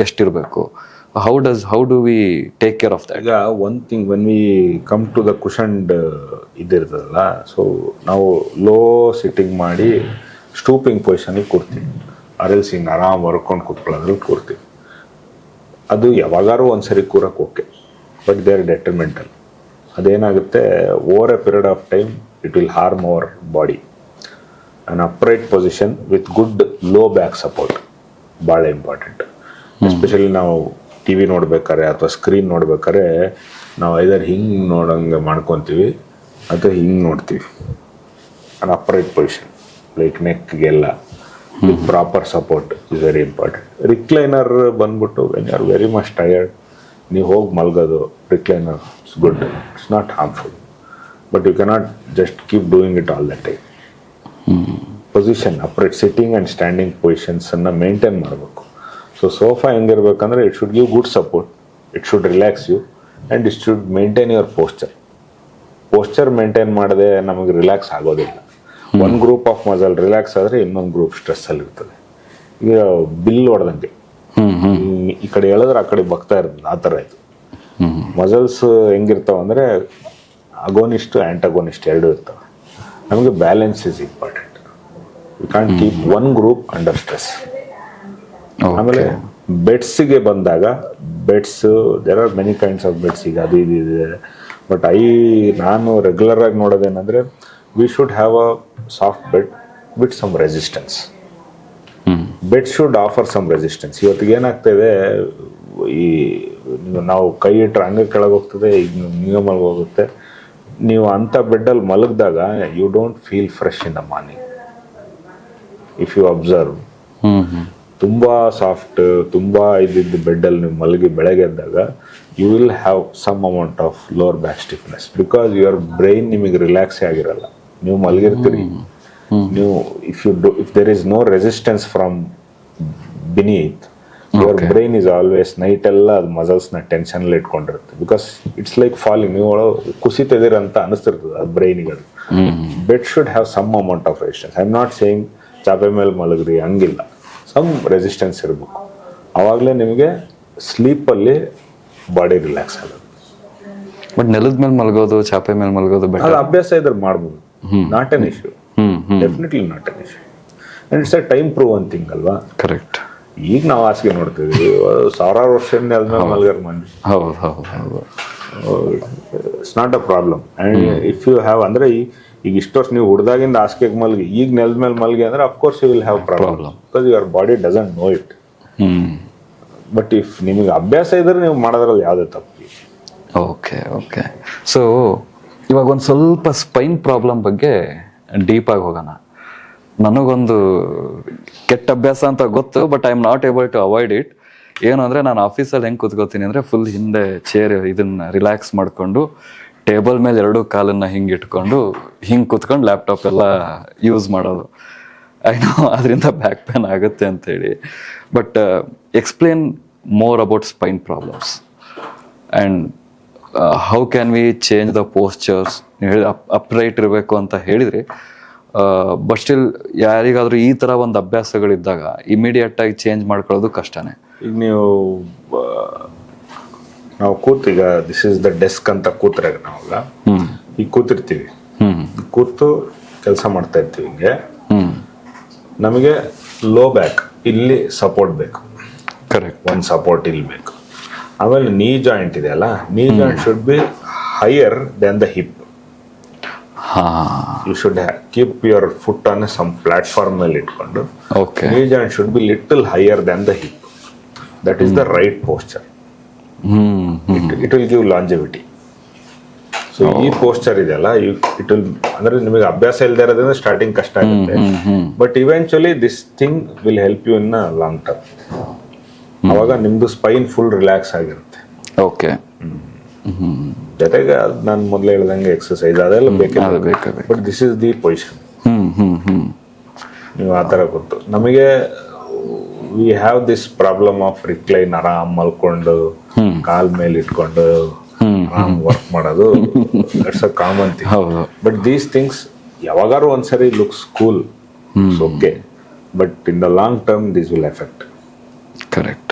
ಎಷ್ಟಿರಬೇಕು, how do we take care of that? ಈಗ one thing, when we come to the cushioned ಇದಿರ್ತದಲ್ಲ, so ನಾವು ಲೋ ಸಿಟ್ಟಿಂಗ್ ಮಾಡಿ stooping ಪೊಸಿಷನಿಗೆ ಕೂರ್ತೀವಿ. ಆರೆಲ್ಸ್ ಹಿಂಗೆ ಆರಾಮ್ ವರ್ಕೊಂಡು ಕೂತ್ಕೊಳ್ಳೋದ್ರಲ್ಲಿ ಕೂರ್ತೀವಿ. ಅದು ಯಾವಾಗಾರು ಒಂದ್ಸರಿ ಕೂರಕ್ಕೆ okay, but they are detrimental. ಅದೇನಾಗುತ್ತೆ, over a period of time it will harm our body. An upright position with good low back support ಭಾಳ important. Especially ನಾವು ಟಿ ವಿ ನೋಡ್ಬೇಕಾದ್ರೆ ಅಥವಾ ಸ್ಕ್ರೀನ್ ನೋಡ್ಬೇಕಾದ್ರೆ ನಾವು ಐದರ್ ಹಿಂಗೆ ನೋಡೋಂಗೆ ಮಾಡ್ಕೊತೀವಿ ಅಥವಾ ಹಿಂಗೆ ನೋಡ್ತೀವಿ. ಅನ್ ಅಪ್ರೈಟ್ ಪೊಸಿಷನ್ ಲೈಕ್ ನೆಕ್ಗೆಲ್ಲ with proper support is very important. Recliner ಬಂದ್ಬಿಟ್ಟು when you are very much tired ನೀವು ಹೋಗಿ ಮಲ್ಗೋದು, recliner it's good, it's not harmful. But you cannot just keep doing it all the time. Position upright sitting and standing ಪೊಸಿಷನ್ಸನ್ನು maintain ಮಾಡಬೇಕು. So sofa ಹೆಂಗಿರ್ಬೇಕಂದ್ರೆ it should give good support, it should relax you and it should maintain your posture maintain ಮಾಡದೆ ನಮಗೆ relax ಆಗೋದಿಲ್ಲ. ಒಂದು group of muscle relax ಆದರೆ ಇನ್ನೊಂದು group ಸ್ಟ್ರೆಸ್ಸಲ್ಲಿ ಇರ್ತದೆ. ಈಗ ಬಿಲ್ ಹೊಡೆದಂಗೆ ಈ ಕಡೆ ಎಳೆದ್ರೆ ಆ ಕಡೆ ಬಗ್ತಾ ಇರ್ತದೆ, ಆ ಥರ ಆಯಿತು. ಮಸಲ್ಸ್ ಹೆಂಗಿರ್ತಾವೆ ಅಂದರೆ ಅಗೋನಿಸ್ಟ್ ಆ್ಯಂಟಗೋನಿಸ್ಟ್ ಎರಡೂ ಇರ್ತವೆ. ನಮಗೆ balance is important. You can keep one group under stress. ಆಮೇಲೆ ಬೆಡ್ಸಿಗೆ ಬಂದಾಗ beds there are many kinds of beds. ಈಗ ಅದು ಇದು ಇದೆ. ಬಟ್ ನಾನು ರೆಗ್ಯುಲರ್ ಆಗಿ ನೋಡೋದೇನೆಂದರೆ we should have a soft bed with some resistance. Bed should offer some resistance. ಇವತ್ತಿಗೆ ಏನಾಗ್ತಾ ಇದೆ, ಈ ನಾವು ಕೈ ಇಟ್ಟರೆ ಹಂಗೆ ಕೆಳಗೆ ಹೋಗ್ತದೆ, ಈಗ ನೀವೇ ಮಲಗೋಗುತ್ತೆ. ನೀವು ಅಂಥ ಬೆಡ್ಡಲ್ಲಿ ಮಲಗಿದಾಗ you don't feel fresh in the morning. If you observe, ತುಂಬ ಸಾಫ್ಟ್ ತುಂಬ ಇದ್ದಿದ್ದು ಬೆಡ್ಡಲ್ಲಿ ನೀವು ಮಲಗಿ ಬೆಳಗ್ಗೆ ಎದ್ದಾಗ you will have some amount of lower back stiffness because your brain ನಿಮಗೆ ರಿಲ್ಯಾಕ್ಸೇ ಆಗಿರಲ್ಲ. ನೀವು ಮಲಗಿರ್ತೀರಿ, ನೀವು if there is no resistance from beneath, your brain is always night ಎಲ್ಲ ಅದು ಮಸಲ್ಸ್ನ ಟೆನ್ಷನಲ್ಲಿ ಇಟ್ಕೊಂಡಿರುತ್ತೆ. ಬಿಕಾಸ್ ಇಟ್ಸ್ ಲೈಕ್ ಫಾಲಿಂಗ್, ನೀವು ಕುಸಿತಿದ್ದೀರ ಅಂತ ಅನಿಸ್ತಿರ್ತದೆ ಅದು ಬ್ರೈನಿಗೆ. ಅದು bed should have some amount of resistance. I am not saying ಚಾಪೆ ಮೇಲೆ ಮಲಗ್ರಿ, ಹಂಗಿಲ್ಲ. ಸಮ್ ರೆಸಿಸ್ಟೆನ್ಸ್ ಇರಬೇಕು. ಆವಾಗಲೇ ನಿಮಗೆ ಸ್ಲೀಪಲ್ಲಿ ಬಾಡಿ ರಿಲ್ಯಾಕ್ಸ್ ಆಗೋದು. ಬಟ್ ನೆಲದ ಮೇಲೆ ಮಲಗೋದು, ಚಾಪೆ ಮೇಲೆ ಮಲಗೋದು ಅದು ಅಭ್ಯಾಸ ಇದ್ರೆ ಮಾಡ್ಬೋದು. Not an issue, definitely not an issue. And it's a time prove one thing ಅಲ್ವಾ. ಕರೆಕ್ಟ್. ಈಗ ನಾವು ಹಾಸಿಗೆ ನೋಡ್ತೀವಿ, ಸಾವಿರಾರು ವರ್ಷ ನೆಲದ ಮೇಲೆ ಮಲಗಾರ ಮಂದಿ. ಹೌದು ಹೌದು ಹೌದು. It's not a problem. And if you have ಅಂದರೆ ಈಗ ಇಷ್ಟು ವರ್ಷ ನೀವು ಹುಡ್ದಾಗಿಂದ ಹಾಸಿಗೆಗೆ ಮಲಗಿ ಈಗ ನೆಲದ ಮೇಲೆ ಮಲಗಿ ಅಂದರೆ of course you will have problem because your body doesn't know it. But if ನಿಮಗೆ ಅಭ್ಯಾಸ ಇದ್ರೆ ನೀವು ಮಾಡೋದ್ರಲ್ಲಿ ಯಾವುದೇ ತಪ್ಪು. Okay okay. ಸೊ ಇವಾಗ ಒಂದು ಸ್ವಲ್ಪ ಸ್ಪೈನ್ ಪ್ರಾಬ್ಲಮ್ ಬಗ್ಗೆ ಡೀಪಾಗಿ ಹೋಗೋಣ. ನನಗೊಂದು ಕೆಟ್ಟ ಅಭ್ಯಾಸ ಅಂತ ಗೊತ್ತು, but I am not able to avoid it. ಏನು ಅಂದರೆ ನಾನು ಆಫೀಸಲ್ಲಿ ಹೆಂಗೆ ಕೂತ್ಕೋತೀನಿ ಅಂದರೆ ಫುಲ್ ಹಿಂದೆ ಚೇರ್ ಇದನ್ನು ರಿಲ್ಯಾಕ್ಸ್ ಮಾಡಿಕೊಂಡು ಟೇಬಲ್ ಮೇಲೆ ಎರಡೂ ಕಾಲನ್ನು ಹಿಂಗೆ ಇಟ್ಕೊಂಡು ಹಿಂಗೆ ಕೂತ್ಕೊಂಡು ಲ್ಯಾಪ್ಟಾಪ್ ಎಲ್ಲ ಯೂಸ್ ಮಾಡೋದು. ಐನೋ ಅದರಿಂದ ಬ್ಯಾಕ್ ಪೇನ್ ಆಗುತ್ತೆ ಅಂತೇಳಿ. But explain more about spine problems and how can we change the postures. ನೀವು ಹೇಳಿ ಅಪ್ರೈಟ್ ಇರಬೇಕು ಅಂತ ಹೇಳಿದ್ರಿ. ಬಟ್ ಸ್ಟಿಲ್ ಯಾರಿಗಾದರೂ ಈ ಥರ ಒಂದು ಅಭ್ಯಾಸಗಳಿದ್ದಾಗ ಇಮಿಡಿಯೇಟಾಗಿ ಚೇಂಜ್ ಮಾಡ್ಕೊಳ್ಳೋದು ಕಷ್ಟನೇ. ಈಗ ನಾವು ಕೂತೀಗ ದಿಸ್ ಇಸ್ ದ ಡೆಸ್ಕ್ ಅಂತ ಕೂತ್ರೆ ನಾವಾಗ ಈಗ ಕೂತಿರ್ತೀವಿ, ಕೂತು ಕೆಲಸ ಮಾಡ್ತಾ ಇರ್ತೀವಿ. ಹಿಂಗೆ ನಮಗೆ ಲೋ ಬ್ಯಾಕ್ ಇಲ್ಲಿ ಸಪೋರ್ಟ್ ಬೇಕು. ಕರೆಕ್ಟ್. ಒಂದು ಸಪೋರ್ಟ್ ಇಲ್ಲಿ ಬೇಕು. ಆಮೇಲೆ ನೀ ಜಾಯಿಂಟ್ ಇದೆಯಲ್ಲ, knee joint should be higher than the hip. You should keep your foot on some platform ಮೇಲೆ ಇಟ್ಕೊಂಡು knee joint should be little higher than the hip. That is the right posture. It will give longevity. So ಈ posture ಇದೆಯಲ್ಲ, it will ಅಂದ್ರೆ ನಿಮಗೆ ಅಭ್ಯಾಸ ಇಲ್ಲದೆ ಇರೋದ್ರಿಂದ starting ಕಷ್ಟ ಆಗುತ್ತೆ. But eventually this thing will help you in long term. ಅವಾಗ ನಿಮ್ದು ಸ್ಪೈನ್ ಫುಲ್ ರಿಲ್ಯಾಕ್ಸ್ ಆಗಿರುತ್ತೆ. ಓಕೆ. ಜೊತೆಗೆ ನಾನು ಮೊದಲೇ ಹೇಳ್ದಂಗೆ ಎಕ್ಸರ್ಸೈಸ್ ಅದೆಲ್ಲ ಬೇಕಾಗುತ್ತೆ. But this is the position. ನೀವು ಆ ಥರ ಗೊತ್ತು. ನಮಗೆ we have this problem of recline, ಆರಾಮ್ ಮಲ್ಕೊಂಡು ಕಾಲ್ ಮೇಲೆ ಇಟ್ಕೊಂಡು ಆರಾಮ್ ವರ್ಕ್ ಮಾಡೋದು. That's a common thing. But these things ಯಾವಾಗಾರು ಒಂದ್ಸರಿ looks cool, okay, but in the long term this will effect. Correct.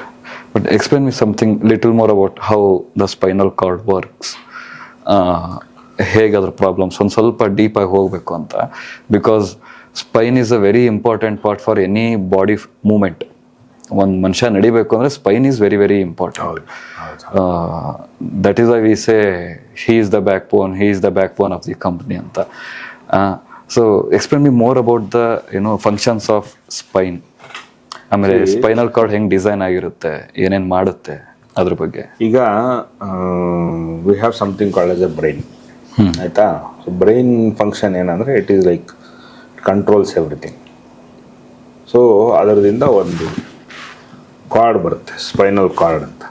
But explain me something little more about how the spinal cord works. ಹೇಗಾದ್ರೂ problems ಒಂದು ಸ್ವಲ್ಪ ಡೀಪಾಗಿ ಹೋಗಬೇಕು ಅಂತ. Because spine is a very important part for any body movement. ಒಂದು ಮನುಷ್ಯ ನಡಿಬೇಕು ಅಂದರೆ spine is very very important. That is I we say he is the backbone of the company ಅಂತ. So explain me more about the functions of spine, ಆಮೇಲೆ spinal cord ಹೆಂಗೆ design ಆಗಿರುತ್ತೆ, ಏನೇನು ಮಾಡುತ್ತೆ ಅದ್ರ ಬಗ್ಗೆ. ಈಗ we have something called as A brain, ಆಯಿತಾ. ಸೊ ಬ್ರೈನ್ ಫಂಕ್ಷನ್ ಏನಂದರೆ it is like controls everything. So ಅದರದಿಂದ ಒಂದು ಕಾರ್ಡ್ ಬರುತ್ತೆ, ಸ್ಪೈನಲ್ ಕಾರ್ಡ್ ಅಂತ,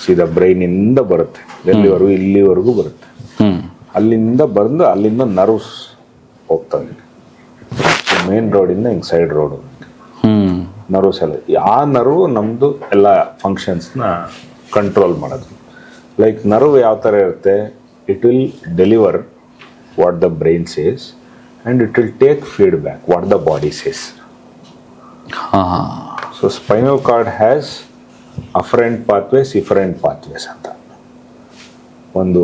ಸೀದಾ ಬ್ರೈನಿಂದ ಬರುತ್ತೆ ಎಲ್ಲಿವರೆಗೂ, ಇಲ್ಲಿವರೆಗೂ ಬರುತ್ತೆ. ಅಲ್ಲಿಂದ ಬಂದು ಅಲ್ಲಿಂದ ನರ್ವ್ಸ್ ಹೋಗ್ತವೆ, ಮೇನ್ ರೋಡಿಂದ ಹಿಂಗೆ ಸೈಡ್ ರೋಡು ನರ್ವ್ಸ್ ಎಲ್ಲ. ಆ ನರ್ವ್ ನಮ್ಮದು ಎಲ್ಲ ಫಂಕ್ಷನ್ಸ್ನ ಕಂಟ್ರೋಲ್ ಮಾಡೋದು. ಲೈಕ್ ನರ್ವ್ ಯಾವ ಥರ ಇರುತ್ತೆ, it will deliver what the brain says and it will take feedback what the body says. So spinal cord has ಅಫರೆಂಟ್ pathways ಅಂತ. ಒಂದು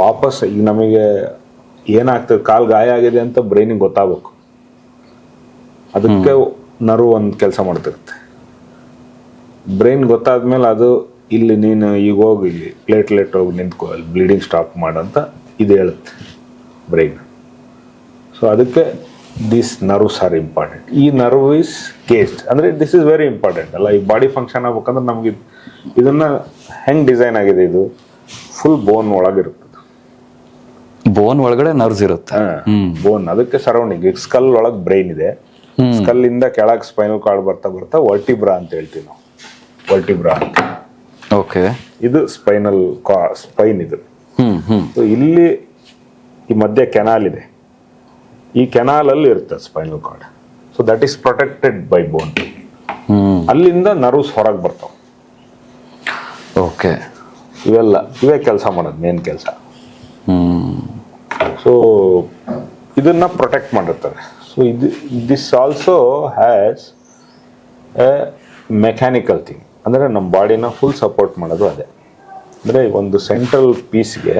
ವಾಪಸ್ ಈಗ ನಮಗೆ ಏನಾಗ್ತದೆ, ಕಾಲು ಗಾಯ ಆಗಿದೆ ಅಂತ ಬ್ರೈನಿಗೆ ಗೊತ್ತಾಗಬೇಕು, ಅದಕ್ಕೆ ನರ್ವ್ ಒಂದು ಕೆಲಸ ಮಾಡ್ತಿರುತ್ತೆ. ಬ್ರೈನ್ ಗೊತ್ತಾದ್ಮೇಲೆ ಅದು ಇಲ್ಲಿ ನೀನು ಈಗ ಹೋಗಿ ಇಲ್ಲಿ ಪ್ಲೇಟ್ಲೆಟ್ ಹೋಗಿ ನಿಂತ್ಕೋ, ಅಲ್ಲಿ ಬ್ಲೀಡಿಂಗ್ ಸ್ಟಾಪ್ ಮಾಡಂತ ಇದು ಹೇಳುತ್ತೆ ಬ್ರೈನ್. ಸೊ ಅದಕ್ಕೆ ದಿಸ್ ನರ್ವ್ಸ್ ಆರ್ ಇಂಪಾರ್ಟೆಂಟ್. ಈ ನರ್ವ್ ಈಸ್ ಕೇಸ್ಡ್ ಅಂದರೆ ದಿಸ್ ಇಸ್ ವೆರಿ ಇಂಪಾರ್ಟೆಂಟ್ ಅಲ್ಲ. ಈ ಬಾಡಿ ಫಂಕ್ಷನ್ ಆಗ್ಬೇಕಂದ್ರೆ ನಮಗೆ ಇದನ್ನ ಹೆಂಗೆ ಡಿಸೈನ್ ಆಗಿದೆ, ಇದು ಫುಲ್ ಬೋನ್ ಒಳಗಿರುತ್ತೆ. ಬೋನ್ ಒಳಗಡೆ ನರ್ವ್ಸ್ ಇರುತ್ತೆ. ಬೋನ್ ಅದಕ್ಕೆ ಸರೌಂಡಿಂಗ್. ಈಗ ಸ್ಕಲ್ ಒಳಗೆ ಬ್ರೈನ್ ಇದೆ, ಸ್ಕಲ್ ಇಂದ ಕೆಳಗೆ ಸ್ಪೈನಲ್ ಕಾರ್ಡ್ ಬರ್ತಾ ವರ್ಟಿಬ್ರಾ ಅಂತ ಹೇಳ್ತೀವಿ ನಾವು, ವರ್ಟಿಬ್ರಾ ಅಂತ. ಓಕೆ, ಇದು ಸ್ಪೈನ್ ಇದು. ಸೊ ಇಲ್ಲಿ ಈ ಮಧ್ಯೆ ಕೆನಾಲ್ ಇದೆ, ಈ ಕೆನಾಲ್ ಅಲ್ಲಿ ಇರುತ್ತೆ spinal cord. So that is protected by bone. ಅಲ್ಲಿಂದ ನರ್ವ್ಸ್ ಹೊರಗೆ ಬರ್ತಾವೆ. ಓಕೆ, ಇವೇ ಕೆಲಸ ಮಾಡೋದು, ಮೇನ್ ಕೆಲಸ. ಸೊ ಇದನ್ನ ಪ್ರೊಟೆಕ್ಟ್ ಮಾಡಿರ್ತಾರೆ. So this also has A mechanical thing, ಅಂದರೆ ನಮ್ಮ ಬಾಡಿನ ಫುಲ್ ಸಪೋರ್ಟ್ ಮಾಡೋದು ಅದೇ. ಅಂದರೆ ಒಂದು ಸೆಂಟ್ರಲ್ ಪೀಸ್ಗೆ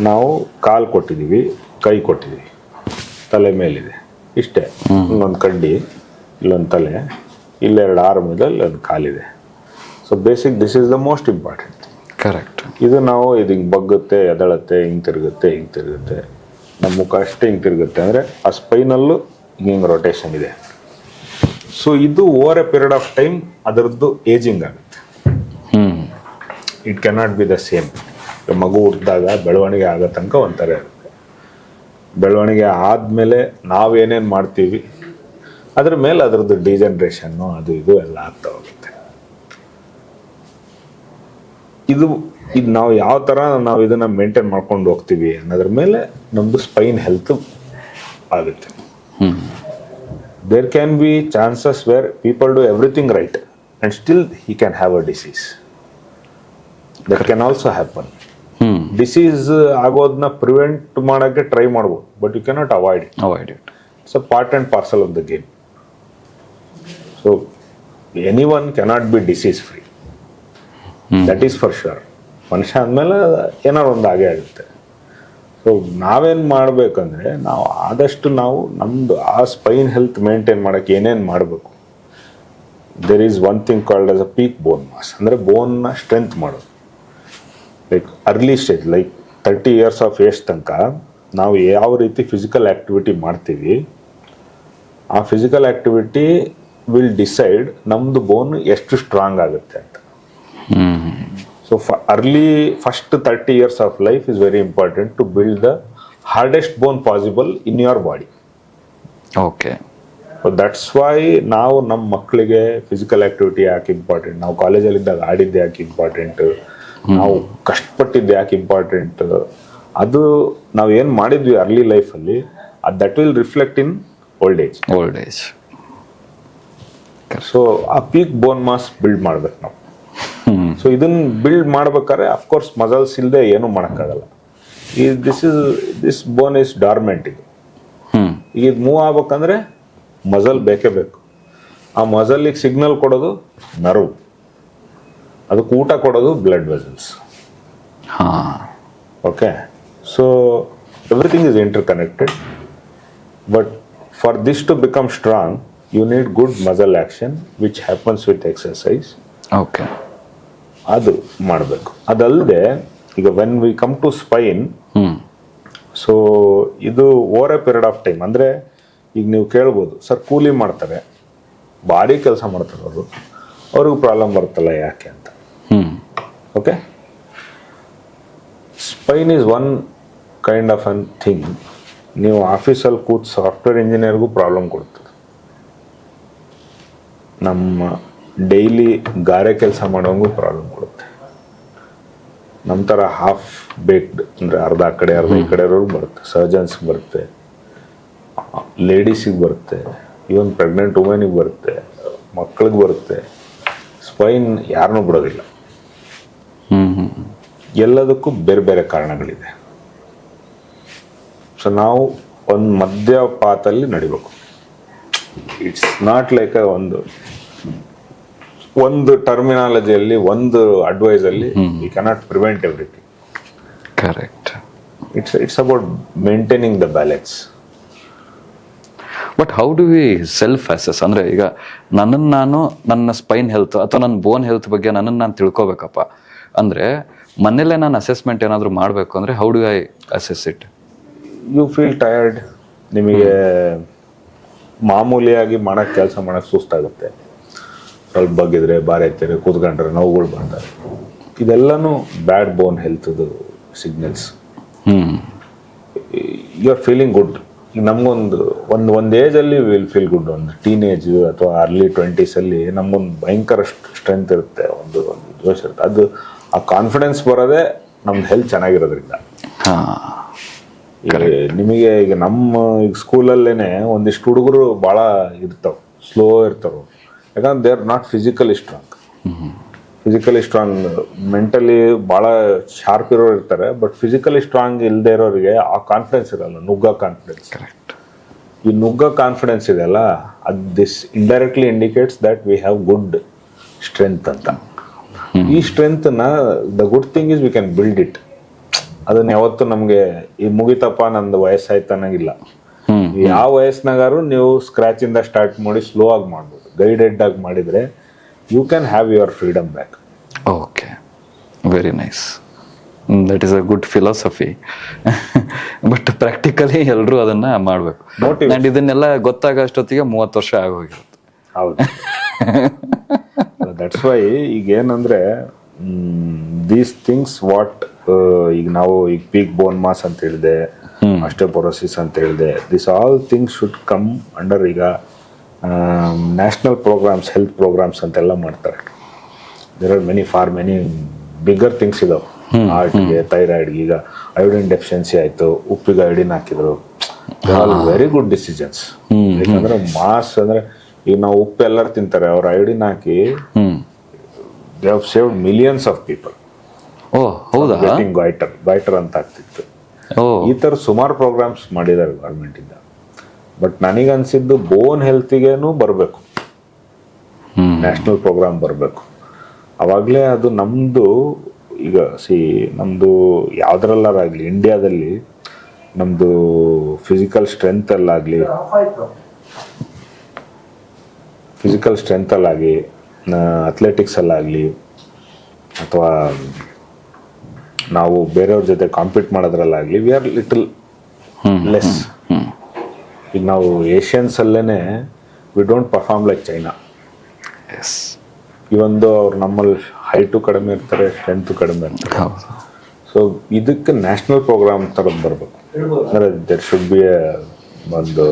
ನಾವು ಕಾಲು ಕೊಟ್ಟಿದ್ದೀವಿ, ಕೈ ಕೊಟ್ಟಿದ್ದೀವಿ, ತಲೆ ಮೇಲಿದೆ, ಇಷ್ಟೇ. ಇಲ್ಲೊಂದು ಕಡ್ಡಿ, ಇಲ್ಲೊಂದು ತಲೆ, ಇಲ್ಲೆರಡು ಆರ್ಮ್ ಇದೆ, ಇಲ್ಲೊಂದು ಕಾಲಿದೆ. So basic this is the most important. Correct. ಇದು ನಾವು ಇದು ಹಿಂಗೆ ಬಗ್ಗುತ್ತೆ, ಎದಳತ್ತೆ, ಹಿಂಗೆ ತಿರುಗುತ್ತೆ, ನಮ್ಮ ಮುಖ ಅಷ್ಟೇ ಹಿಂಗೆ ತಿರುಗುತ್ತೆ. ಅಂದರೆ ಆ ಸ್ಪೈನಲ್ಲೂ ಹಿಂಗೆ ರೊಟೇಷನ್ ಇದೆ. ಸೊ ಇದು over a period of time ಅದರದ್ದು ಏಜಿಂಗ್ ಆಗುತ್ತೆ. It cannot be the same. ಮಗು ಹುಟ್ಟಿದಾಗ ಬೆಳವಣಿಗೆ ಆಗೋ ತನಕ ಒಂಥರ ಇರುತ್ತೆ. ಬೆಳವಣಿಗೆ ಆದಮೇಲೆ ನಾವೇನೇನು ಮಾಡ್ತೀವಿ ಅದ್ರ ಮೇಲೆ ಅದರದ್ದು ಡಿಜನ್ರೇಷನ್ನು ಅದು ಇದು ಎಲ್ಲ ಆಗ್ತಾ ಹೋಗುತ್ತೆ. ಇದು ನಾವು ಯಾವ ಥರ ನಾವು ಇದನ್ನು ಮೇಂಟೈನ್ ಮಾಡ್ಕೊಂಡು ಹೋಗ್ತೀವಿ ಅನ್ನೋದ್ರ ಮೇಲೆ ನಮ್ಮದು ಸ್ಪೈನ್ ಹೆಲ್ತ್ ಆಗುತ್ತೆ. There can be chances where people do everything right and still he can have a disease. That can also happen. Disease ಆಗೋದನ್ನ ಪ್ರಿವೆಂಟ್ ಮಾಡೋಕ್ಕೆ ಟ್ರೈ ಮಾಡ್ಬೋದು, but you cannot avoid it. It's a part and parcel of the game. So anyone cannot be disease free, that is for sure. ಮನುಷ್ಯ ಅಂದಮೇಲೆ ಏನಾರು ಒಂದು ಹಾಗೆ ಆಗುತ್ತೆ. So ನಾವೇನು ಮಾಡಬೇಕಂದ್ರೆ ನಾವು ಆದಷ್ಟು ನಾವು ನಮ್ಮದು ಆ ಸ್ಪೈನ್ ಹೆಲ್ತ್ ಮೇಂಟೈನ್ ಮಾಡೋಕ್ಕೆ ಏನೇನು ಮಾಡಬೇಕು. There is one thing called as a peak bone mass, ಅಂದರೆ ಬೋನ್ನ ಸ್ಟ್ರೆಂತ್ ಮಾಡೋದು. Like early stage, like 30 years of age ತನಕ ನಾವು ಯಾವ ರೀತಿ ಫಿಸಿಕಲ್ ಆ್ಯಕ್ಟಿವಿಟಿ ಮಾಡ್ತೀವಿ, ಆ ಫಿಸಿಕಲ್ ಆ್ಯಕ್ಟಿವಿಟಿ ವಿಲ್ ಡಿಸೈಡ್ ನಮ್ಮದು ಬೋನ್ ಎಷ್ಟು ಸ್ಟ್ರಾಂಗ್ ಆಗುತ್ತೆ ಅಂತ. So first 30 years of life is very important to build the hardest bone possible in your body. Okay. So that's why ನಾವು ನಮ್ಮ ಮಕ್ಕಳಿಗೆ ಫಿಸಿಕಲ್ ಆ್ಯಕ್ಟಿವಿಟಿ ಯಾಕೆ ಇಂಪಾರ್ಟೆಂಟ್, ನಾವು ಕಾಲೇಜಲ್ಲಿದ್ದಾಗ ಆಡಿದ್ದು ಯಾಕೆ ಇಂಪಾರ್ಟೆಂಟ್, ನಾವು ಕಷ್ಟಪಟ್ಟಿದ್ದು ಯಾಕೆ ಇಂಪಾರ್ಟೆಂಟ್, ಅದು ನಾವು ಏನು ಮಾಡಿದ್ವಿ ಅರ್ಲಿ ಲೈಫಲ್ಲಿ, that will reflect in old age. So ಆ ಪೀಕ್ ಬೋನ್ ಮಾಸ್ ಬಿಲ್ಡ್ ಮಾಡ್ಬೇಕು ನಾವು. ಸೊ ಇದನ್ನ ಬಿಲ್ಡ್ ಮಾಡ್ಬೇಕಾದ್ರೆ ಅಫ್ಕೋರ್ಸ್ ಮಸಲ್ಸ್ ಇಲ್ಲದೆ ಏನೂ ಮಾಡೋಕ್ಕಾಗಲ್ಲ. This bone is dormant. ಈಗ ಇದು ಮೂವ್ ಆಗ್ಬೇಕಂದ್ರೆ ಮಸಲ್ ಬೇಕೇ ಬೇಕು. ಆ ಮಸಲಿಗೆ ಸಿಗ್ನಲ್ ಕೊಡೋದು ನರ್ವ್, ಅದಕ್ಕೆ ಊಟ ಕೊಡೋದು blood vessels. Okay, so everything is interconnected. But for this to become strong you need good muscle action which happens with exercise. Okay. ಅದು ಮಾಡಬೇಕು. ಅದಲ್ಲದೆ ಈಗ when we come to spine, so ಇದು over a period of time. ಅಂದರೆ ಈಗ ನೀವು ಕೇಳ್ಬೋದು, sir ಕೂಲಿ ಮಾಡ್ತಾರೆ, ಭಾರಿ ಕೆಲಸ ಮಾಡ್ತಾರೆ ಅವರು, ಅವ್ರಿಗೂ ಪ್ರಾಬ್ಲಮ್ ಬರುತ್ತಲ್ಲ ಯಾಕೆ ಅಂತ. Okay, spine is one kind of an thing. ನೀವು ಆಫೀಸಲ್ಲಿ ಕೂತ್ ಸಾಫ್ಟ್ವೇರ್ ಇಂಜಿನಿಯರ್ಗೂ ಪ್ರಾಬ್ಲಮ್ ಕೊಡ್ತದೆ. ನಮ್ಮ ಡೈಲಿ ಗಾರೆ ಕೆಲಸ ಮಾಡೋಂಗೂ ಪ್ರಾಬ್ಲಮ್ ಕೊಡುತ್ತೆ. ನಮ್ಮ ಥರ ಹಾಫ್ ಬೇಕ್ಡ್ ಅಂದರೆ ಅರ್ಧ ಆ ಕಡೆ ಅರ್ಧ ಈ ಕಡೆ ಇರೋರ್ಗೂ ಬರುತ್ತೆ. ಸರ್ಜನ್ಸ್ಗೆ ಬರುತ್ತೆ, ಲೇಡೀಸಿಗೆ ಬರುತ್ತೆ, ಈವನ್ ಪ್ರೆಗ್ನೆಂಟ್ ವುಮೆನಿಗೆ ಬರುತ್ತೆ, ಮಕ್ಕಳಿಗೆ ಬರುತ್ತೆ. ಸ್ಪೈನ್ ಯಾರನ್ನೂ ಬಿಡೋದಿಲ್ಲ. ಎಲ್ಲದಕ್ಕೂ ಬೇರೆ ಬೇರೆ ಕಾರಣಗಳಿದೆ. ಸೊ ನಾವು ಒಂದು ಮಧ್ಯಪಾತಲ್ಲಿ ನಡಿಬೇಕು. ಇಟ್ಸ್ ನಾಟ್ ಲೈಕ್ ಒಂದು ಟರ್ಮಿನಾಲಜಿಯಲ್ಲಿ, ಒಂದು ಅಡ್ವೈಸಲ್ಲಿ we cannot prevent everything. Correct. It's about maintaining the balance. But how do we self assess? ಅಂದರೆ ಈಗ ನನ್ನ ಸ್ಪೈನ್ ಹೆಲ್ತ್ ಅಥವಾ ನನ್ನ ಬೋನ್ ಹೆಲ್ತ್ ಬಗ್ಗೆ ನಾನು ತಿಳ್ಕೊಬೇಕಪ್ಪ ಅಂದರೆ ಮನೇಲೆ ನಾನು ಅಸೆಸ್ಮೆಂಟ್ ಏನಾದರೂ ಮಾಡಬೇಕು ಅಂದರೆ how do I assess it? You feel tired, ನಿಮಗೆ ಮಾಮೂಲಿಯಾಗಿ ಮಾಡೋಕ್ಕೆ ಕೆಲಸ ಮಾಡೋಕ್ಕೆ ಸುಸ್ತಾಗುತ್ತೆ. ಸ್ವಲ್ಪ ಬಗ್ಗಿದ್ರೆ, ಭಾರ ಎತ್ತಿದ್ರೆ, ಕೂತ್ಕೊಂಡ್ರೆ ನೋವುಗಳು ಬರ್ತವೆ. ಇದೆಲ್ಲನೂ ಬ್ಯಾಡ್ ಬೋನ್ ಹೆಲ್ತ್ದು signals. You are feeling good. ಈಗ ನಮಗೊಂದು ಏಜಲ್ಲಿ ವಿಲ್ ಫೀಲ್ ಗುಡ್. ಒಂದು ಟೀನೇಜ್ ಅಥವಾ ಅರ್ಲಿ 20s ನಮಗೊಂದು ಭಯಂಕರ ಸ್ಟ್ರೆಂತ್ ಇರುತ್ತೆ, ಒಂದು ಜೋಶ್ ಇರುತ್ತೆ. ಅದು ಆ ಕಾನ್ಫಿಡೆನ್ಸ್ ಬರೋದೇ ನಮ್ದು ಹೆಲ್ತ್ ಚೆನ್ನಾಗಿರೋದ್ರಿಂದ. ನಿಮಗೆ ಈಗ ಈಗ ಸ್ಕೂಲಲ್ಲೇನೆ ಒಂದಿಷ್ಟು ಹುಡುಗರು ಭಾಳ ಇರ್ತಾವೆ, ಸ್ಲೋ ಇರ್ತಾವೆ. ಯಾಕಂದ್ರೆ they are not physically strong. Physically strong, mentally ಭಾಳ ಶಾರ್ಪ್ ಇರೋರು ಇರ್ತಾರೆ. ಬಟ್ ಫಿಸಿಕಲಿ ಸ್ಟ್ರಾಂಗ್ ಇಲ್ಲದೆ ಇರೋರಿಗೆ ಆ ಕಾನ್ಫಿಡೆನ್ಸ್ ಇರಲ್ಲ, ನುಗ್ಗೋ ಕಾನ್ಫಿಡೆನ್ಸ್. ಕರೆಕ್ಟ್. ಈ ನುಗ್ಗೋ ಕಾನ್ಫಿಡೆನ್ಸ್ ಇದೆಯಲ್ಲ, ಅದು this indirectly indicates that we have good strength ಅಂತ. ಈ ಸ್ಟ್ರೆಂತ್ನ the good thing is we can build it. ಅದನ್ನ ಯಾವತ್ತು ನಮಗೆ ಈ ಮುಗಿತಪ್ಪ ನಂದು ವಯಸ್ಸಾಯ್ತು ಅನ್ನಂಗಿಲ್ಲ. ಯಾವ ವಯಸ್ಸಿನಾಗಾರು ನೀವು ಸ್ಕ್ರಾಚ್ ಇಂದ ಸ್ಟಾರ್ಟ್ ಮಾಡಿ ಸ್ಲೋ ಆಗಿ ಮಾಡ್ಬೋದು. ಗೈಡೆಡ್ ಆಗಿ ಮಾಡಿದ್ರೆ you can have your freedom back. Okay, very nice. That is a good philosophy. But practically ಎಲ್ಲರೂ ಅದನ್ನ ಮಾಡಬೇಕು. ಆ್ಯಂಡ್ ಇದನ್ನೆಲ್ಲ ಗೊತ್ತಾಗೋ ಅಷ್ಟೊತ್ತಿಗೆ 30 ವರ್ಷ ಆಗೋಗಿರುತ್ತೆ. ಹೌದು. ದಟ್ಸ್ ವೈ ಈಗ ಏನಂದ್ರೆ ದೀಸ್ ಥಿಂಗ್ಸ್ ವಾಟ್ ಈಗ ನಾವು ಈಗ ಪೀಕ್ ಬೋನ್ ಮಾಸ್ ಅಂತ ಹೇಳಿದೆ, ಆಸ್ಟಿಯೋಪೊರೋಸಿಸ್ ಅಂತ ಹೇಳಿದೆ. This all things should come under. ಈಗ ನ್ಯಾಷನಲ್ ಪ್ರೋಗ್ರಾಮ್ಸ್, ಹೆಲ್ತ್ ಪ್ರೋಗ್ರಾಮ್ಸ್ ಅಂತೆಲ್ಲ ಮಾಡ್ತಾರೆ. There are many bigger things ಇದಾವೆ. ಹಾರ್ಟ್ಗೆ, ಥೈರಾಯ್ಡ್ಗೆ. ಈಗ ಅಯೋಡಿನ್ ಡೆಫಿಷಿಯನ್ಸಿ ಆಯಿತು, ಉಪ್ಪಿಗೆ ಅಯೋಡಿನ್ ಹಾಕಿದ್ರು. All very good decisions. ಯಾಕಂದ್ರೆ ಮಾಸ್ ಅಂದ್ರೆ ಈಗ ನಾವು ಉಪ್ಪು ಎಲ್ಲರೂ ತಿಂತಾರೆ, ಅವ್ರು ಅಯೋಡಿನ್ ಹಾಕಿ they have saved millions of people. ಹೌದಾ? ಗಾಯ್ಟರ್ ಅಂತ ಆಗ್ತಿತ್ತು. ಈ ಥರ ಸುಮಾರು ಪ್ರೋಗ್ರಾಮ್ಸ್ ಮಾಡಿದ್ದಾರೆ ಗೌರ್ಮೆಂಟ್ ಇಂದ. ಬಟ್ ನನಗನ್ಸಿದ್ದು ಬೋನ್ ಹೆಲ್ತಿಗೇನು ಬರಬೇಕು, ನ್ಯಾಷನಲ್ ಪ್ರೋಗ್ರಾಮ್ ಬರಬೇಕು. ಅವಾಗಲೇ ಅದು ನಮ್ಮದು. ಈಗ ನಮ್ಮದು ಯಾವುದ್ರಲ್ಲಾಗಲಿ ಇಂಡಿಯಾದಲ್ಲಿ ನಮ್ಮದು ಫಿಸಿಕಲ್ ಸ್ಟ್ರೆಂತಲ್ಲಾಗಿ ಅಥ್ಲೆಟಿಕ್ಸಲ್ಲಾಗಲಿ ಅಥವಾ ನಾವು ಬೇರೆಯವ್ರ ಜೊತೆ ಕಾಂಪೀಟ್ ಮಾಡೋದ್ರಲ್ಲಾಗಲಿ ವಿ ಆರ್ ಲಿಟಲ್ ಲೆಸ್. ಈಗ ನಾವು ಏಷ್ಯನ್ಸಲ್ಲೇ we don't perform like China. ಇವೊಂದು ಅವ್ರು ನಮ್ಮಲ್ಲಿ ಹೈಟು ಕಡಿಮೆ ಇರ್ತಾರೆ, ಸ್ಟ್ರೆಂತು ಕಡಿಮೆ ಇರ್ತಾರೆ. ಸೊ ಇದಕ್ಕೆ ನ್ಯಾಷನಲ್ ಪ್ರೋಗ್ರಾಮ್ ಥರದ್ದು ಬರಬೇಕು. ಅಂದರೆ ದೇರ್ ಶುಡ್ ಬಿ ಒಂದು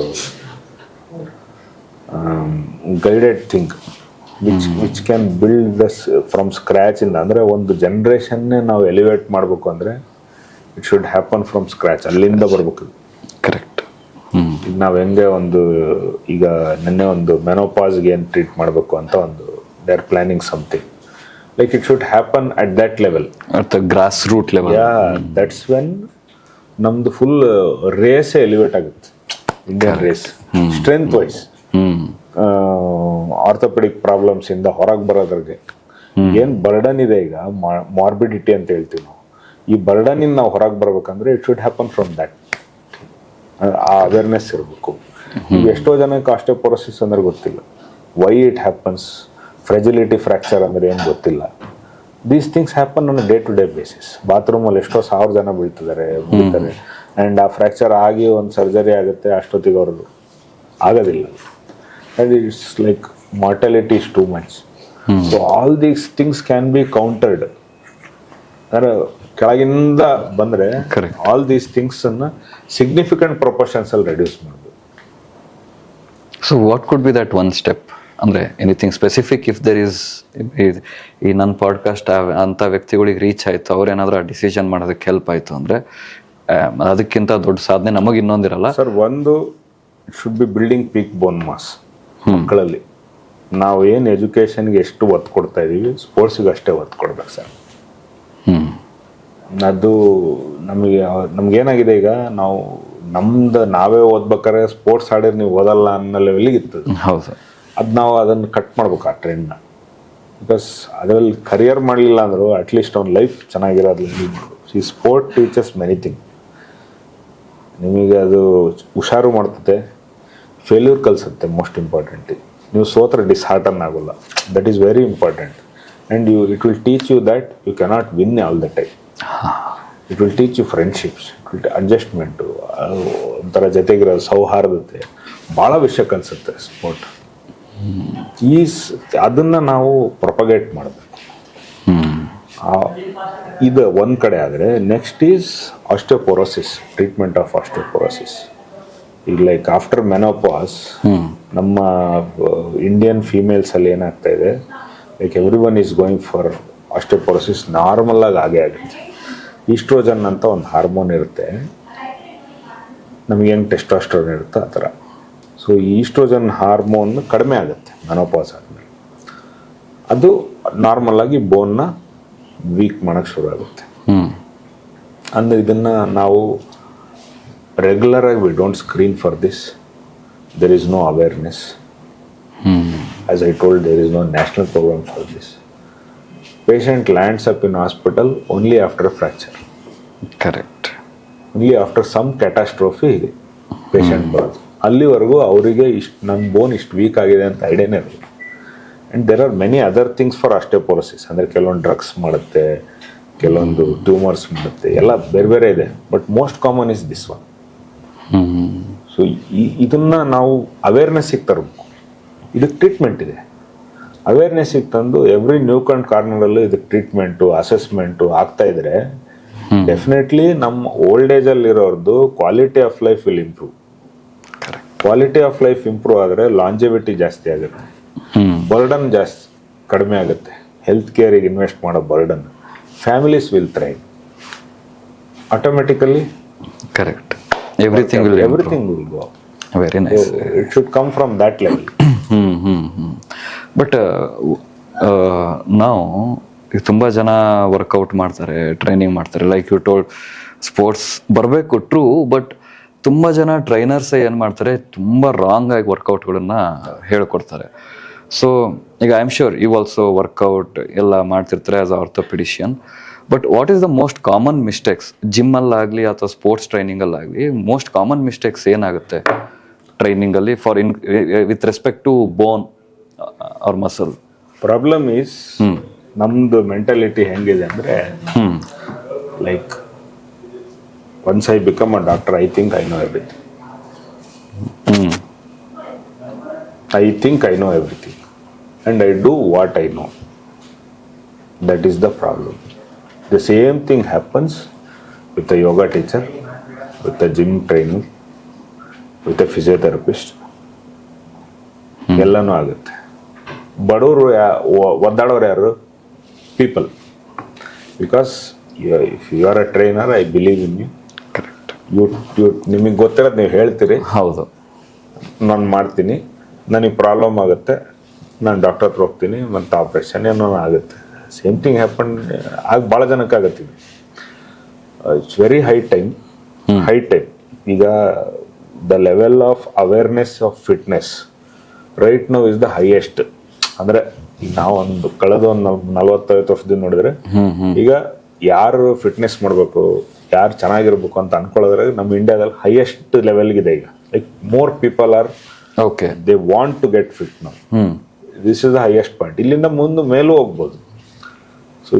guided thing which can build thus from scratch ಇಂದ. ಅಂದರೆ ಒಂದು ಜನ್ರೇಷನ್ನೇ ನಾವು ಎಲಿವೇಟ್ ಮಾಡಬೇಕು ಅಂದರೆ it should happen from scratch. ಅಲ್ಲಿಂದ ಬರಬೇಕು. ಕರೆಕ್ಟ್. ಈಗ ನಾವು ಹೆಂಗೆ ಈಗ ನಿನ್ನೆ ಒಂದು ಮೆನೋಪಾಸ್ಗೆ ಏನು ಟ್ರೀಟ್ ಮಾಡಬೇಕು ಅಂತ they are planning something like it should happen at that level, at the grass root level. That's when ನಮ್ದು ಫುಲ್ ರೇಸೇ ಎಲಿವೇಟ್ ಆಗುತ್ತೆ. Indian race strength wise. Orthopaedic problems ಇಂದ ಹೊರಗೆ ಬರೋದ್ರಿಗೆ ಏನು ಬರ್ಡನ್ ಇದೆ, ಈಗ ಮಾರ್ಬಿಡಿಟಿ ಅಂತ ಹೇಳ್ತೀವಿ ನಾವು. ಈ ಬರ್ಡನ್ ಇಂದ ನಾವು ಹೊರಗೆ ಬರ್ಬೇಕಂದ್ರೆ it should happen from that. ಆ ಅವೇರ್ನೆಸ್ ಇರಬೇಕು. ಈಗ ಎಷ್ಟೋ ಜನಕ್ಕೆ ಆಸ್ಟಿಯೋಪೊರೋಸಿಸ್ ಅಂದ್ರೆ ಗೊತ್ತಿಲ್ಲ, why it happens, fragility fracture ಅಂದ್ರೆ ಏನು ಗೊತ್ತಿಲ್ಲ. These things happen on day to day basis. ಬಾತ್ರೂಮಲ್ಲಿ ಎಷ್ಟೋ 1000 ಜನ ಬೀಳ್ತಾರೆ ಆ್ಯಂಡ್ ಆ ಫ್ರ್ಯಾಕ್ಚರ್ ಆಗಿ ಒಂದು ಸರ್ಜರಿ ಆಗುತ್ತೆ, ಅಷ್ಟೊತ್ತಿಗೆ ಅವರು ಆಗೋದಿಲ್ಲ. And it's like mortality is too much. So all these things can be countered. ಅಂದರೆ ಕೆಳಗಿಂದ ಬಂದರೆ ಆಲ್ ದೀಸ್ ಥಿಂಗ್ಸನ್ನು ಸಿಗ್ನಿಫಿಕೆಂಟ್ ಪ್ರೊಪೋರ್ಷನ್ಸಲ್ಲಿ ರೆಡ್ಯೂಸ್ ಮಾಡಬೇಕು. So what could be that one step? ಅಂದರೆ anything specific if there is, ಈ ನನ್ನ ಪಾಡ್ಕಾಸ್ಟ್ ಅಂಥ ವ್ಯಕ್ತಿಗಳಿಗೆ ರೀಚ್ ಆಯಿತು, ಅವ್ರೇನಾದರೂ ಆ ಡಿಸಿಷನ್ ಮಾಡೋದಕ್ಕೆ ಹೆಲ್ಪ್ ಆಯಿತು ಅಂದರೆ ಅದಕ್ಕಿಂತ ದೊಡ್ಡ ಸಾಧನೆ ನಮಗೆ ಇನ್ನೊಂದಿರಲ್ಲ ಸರ್. ಒಂದು it should be building peak bone mass. ಮಕ್ಕಳಲ್ಲಿ ನಾವು ಏನು ಎಜುಕೇಷನ್ಗೆ ಎಷ್ಟು ಒತ್ತು ಕೊಡ್ತಾ ಇದ್ದೀವಿ, ಸ್ಪೋರ್ಟ್ಸಿಗೆ ಅಷ್ಟೇ ಒತ್ತು ಕೊಡ್ಬೇಕು ಸರ್. ಅದು ನಮಗೇನಾಗಿದೆ ಈಗ, ನಾವು ನಾವೇ ಓದ್ಬೇಕಾದ್ರೆ ಸ್ಪೋರ್ಟ್ಸ್ ಆಡಿದ್ರೆ ನೀವು ಓದಲ್ಲ ಅನ್ನೋ ಲೆವೆಲಿಗೆ ಇತ್ತು. ಹೌದು, ಅದು ನಾವು ಅದನ್ನು ಕಟ್ ಮಾಡ್ಬೇಕು ಆ ಟ್ರೆಂಡ್ನ. ಬಿಕಾಸ್ ಅದರಲ್ಲಿ ಕರಿಯರ್ ಮಾಡಲಿಲ್ಲ ಅಂದರೂ ಅಟ್ಲೀಸ್ಟ್ ಅವ್ನ ಲೈಫ್ ಚೆನ್ನಾಗಿರೋದು ಲೀಡ್ ಮಾಡಬೇಕು. ಈ ಸ್ಪೋರ್ಟ್ ಟೀಚರ್ಸ್ ಮೆನಿ ಥಿಂಗ್. ನಿಮಗೆ ಅದು ಹುಷಾರು ಮಾಡ್ತದೆ, ಫೇಲ್ಯೂರ್ ಕಲಿಸುತ್ತೆ. ಮೋಸ್ಟ್ ಇಂಪಾರ್ಟೆಂಟ್, ನೀವು ಸೋತ್ರೆ ಡಿಸ್ಹಾರ್ಟನ್ ಆಗೋಲ್ಲ. That is very important. And it will teach you that you cannot win all the time. It will teach you friendships, it will adjustment, ಒಂಥರ ಜೊತೆಗಿರೋ ಸೌಹಾರ್ದತೆ, ಭಾಳ ವಿಷಯ ಕಲಿಸುತ್ತೆ ಸ್ಪೋರ್ಟ್. ಅದನ್ನು ನಾವು ಪ್ರೊಪಗೇಟ್ ಮಾಡಬೇಕು. ಇದು ಒಂದು ಕಡೆ. ಆದರೆ next is osteoporosis, treatment of osteoporosis. ಈಗ ಲೈಕ್ ಆಫ್ಟರ್ ಮೆನೋಪಾಸ್ ನಮ್ಮ ಇಂಡಿಯನ್ ಫೀಮೇಲ್ಸಲ್ಲಿ ಏನಾಗ್ತಾ ಇದೆ, like every one is going for osteoporosis. ನಾರ್ಮಲಾಗಿ ಆಗೇ ಆಗುತ್ತೆ. ಈಸ್ಟ್ರೋಜನ್ ಅಂತ ಒಂದು ಹಾರ್ಮೋನ್ ಇರುತ್ತೆ, ನಮಗೇನು ಟೆಸ್ಟೋಸ್ಟೆರೋನ್ ಇರುತ್ತೆ ಆ ಥರ. ಸೊ ಈಸ್ಟ್ರೋಜನ್ ಹಾರ್ಮೋನ್ ಕಡಿಮೆ ಆಗುತ್ತೆ ಮೆನೋಪಾಸ್ ಆದಮೇಲೆ. ಅದು ನಾರ್ಮಲಾಗಿ ಬೋನ್ನ ವೀಕ್ ಮಾಡೋಕ್ಕೆ ಶುರು ಆಗುತ್ತೆ. ಅಂದರೆ ಇದನ್ನು ನಾವು ರೆಗ್ಯುಲರಾಗಿ we don't screen for this. There is no awareness. As I told, there is no national program for this. Patient lands up in hospital only after a fracture. Correct. Only after some catastrophe patient ಬರೋದು. ಅಲ್ಲಿವರೆಗೂ ಅವರಿಗೆ ನನ್ನ ಬೋನ್ ಇಷ್ಟು weak ಆಗಿದೆ ಅಂತ ಐಡಿಯಾನೇ ಇರಲ್ಲ. And there are many other things for osteoporosis. ಅಂದರೆ ಕೆಲವೊಂದು ಡ್ರಗ್ಸ್ ಮಾಡುತ್ತೆ, ಕೆಲವೊಂದು ಟ್ಯೂಮರ್ಸ್ ಮಾಡುತ್ತೆ, ಎಲ್ಲ ಬೇರೆ ಬೇರೆ ಇದೆ. But most common is this one. So ಇದನ್ನು ನಾವು ಅವೇರ್ನೆಸ್ಸಿಗೆ ತರಬೇಕು. ಇದಕ್ಕೆ ಟ್ರೀಟ್ಮೆಂಟ್ ಇದೆ. ಅವೇರ್ನೆಸ್ಸಿಗೆ ತಂದು ಎವ್ರಿ ನ್ಯೂ ಕಂಡ್ ಕಾರ್ನರಲ್ಲೂ ಇದಕ್ಕೆ ಟ್ರೀಟ್ಮೆಂಟು, ಅಸೆಸ್ಮೆಂಟು ಆಗ್ತಾ ಇದ್ರೆ ಡೆಫಿನೆಟ್ಲಿ ನಮ್ಮ ಓಲ್ಡ್ ಏಜಲ್ಲಿರೋರ್ದು quality of life will improve. Quality of life improve ಆದರೆ ಲಾಂಜೆವಿಟಿ ಜಾಸ್ತಿ ಆಗುತ್ತೆ, ಬರ್ಡನ್ ಜಾಸ್ತಿ ಕಡಿಮೆ ಆಗುತ್ತೆ. ಹೆಲ್ತ್ ಕೇರಿಗೆ ಇನ್ವೆಸ್ಟ್ ಮಾಡೋ burden, families will thrive automatically. Correct. Everything will go. Very nice. It should come from that level. But ನಾವು ತುಂಬ ಜನ ವರ್ಕೌಟ್ ಮಾಡ್ತಾರೆ, ಟ್ರೈನಿಂಗ್ ಮಾಡ್ತಾರೆ, ಲೈಕ್ ಯು ಟೋಲ್ಡ್ ಸ್ಪೋರ್ಟ್ಸ್ ಬರಬೇಕು ಟ್ರೂ. ಬಟ್ ತುಂಬ ಜನ ಟ್ರೈನರ್ಸೇ ಏನು ಮಾಡ್ತಾರೆ, ತುಂಬ ರಾಂಗ್ ಆಗಿ ವರ್ಕೌಟ್ಗಳನ್ನು ಹೇಳ್ಕೊಡ್ತಾರೆ. ಸೊ ಈಗ I am sure you also workout ಎಲ್ಲ ಮಾಡ್ತಿರ್ತಾರೆ as a orthopedician. But what is the most common mistakes ಜಿಮ್ಮಲ್ಲಾಗಲಿ ಅಥವಾ ಸ್ಪೋರ್ಟ್ಸ್ ಟ್ರೈನಿಂಗಲ್ಲಾಗಲಿ? ಮೋಸ್ಟ್ ಕಾಮನ್ ಮಿಸ್ಟೇಕ್ಸ್ ಏನಾಗುತ್ತೆ ಟ್ರೈನಿಂಗಲ್ಲಿ for with respect to bone or muscle? Problem is ನಮ್ದು ಮೆಂಟಾಲಿಟಿ ಹೆಂಗಿದೆ ಅಂದರೆ, like once I become a doctor I think I know everything. I think I know everything and I do what I know. That is the problem. The same thing happens with a yoga teacher, with a gym trainer, with a physiotherapist. ಎಲ್ಲನೂ ಆಗುತ್ತೆ. ಬಡವರು ಒದ್ದಾಡೋರು ಯಾರು? People. Because if you are a trainer, I believe in you. Correct. You ನಿಮಗೆ ಗೊತ್ತಿರೋದು ನೀವು ಹೇಳ್ತೀರಿ, ಹೌದು ನಾನು ಮಾಡ್ತೀನಿ, ನನಗೆ ಪ್ರಾಬ್ಲಮ್ ಆಗುತ್ತೆ, ನಾನು ಡಾಕ್ಟರ್ ಹತ್ರ ಹೋಗ್ತೀನಿ, ಮತ್ತು ಆಪ್ರೇಷನ್ ಏನೋ ಆಗುತ್ತೆ. ಸೇಮ್ ಥಿಂಗ್ ಹ್ಯಾಪನ್ ಆಗ ಭಾಳ ಜನಕ್ಕೆ ಆಗುತ್ತೆ. It's very high time. ಈಗ the level of awareness of fitness right now is the highest. ಅಂದರೆ ಈಗ ನಾವು ಕಳೆದ ಒಂದು 40-50 ವರ್ಷದಿಂದ ನೋಡಿದ್ರೆ ಈಗ ಯಾರು ಫಿಟ್ನೆಸ್ ಮಾಡಬೇಕು, ಯಾರು ಚೆನ್ನಾಗಿರ್ಬೇಕು ಅಂತ ಅನ್ಕೊಳ್ಳೋದ್ರೆ ನಮ್ಮ ಇಂಡಿಯಾದಲ್ಲಿ ಹೈಯೆಸ್ಟ್ ಲೆವೆಲ್ಗಿದೆ ಈಗ. Like more people are okay. They want to get fit ನಾವು. This is the highest point. ಇಲ್ಲಿಂದ ಮುಂದೆ ಮೇಲೂ ಹೋಗ್ಬೋದು. So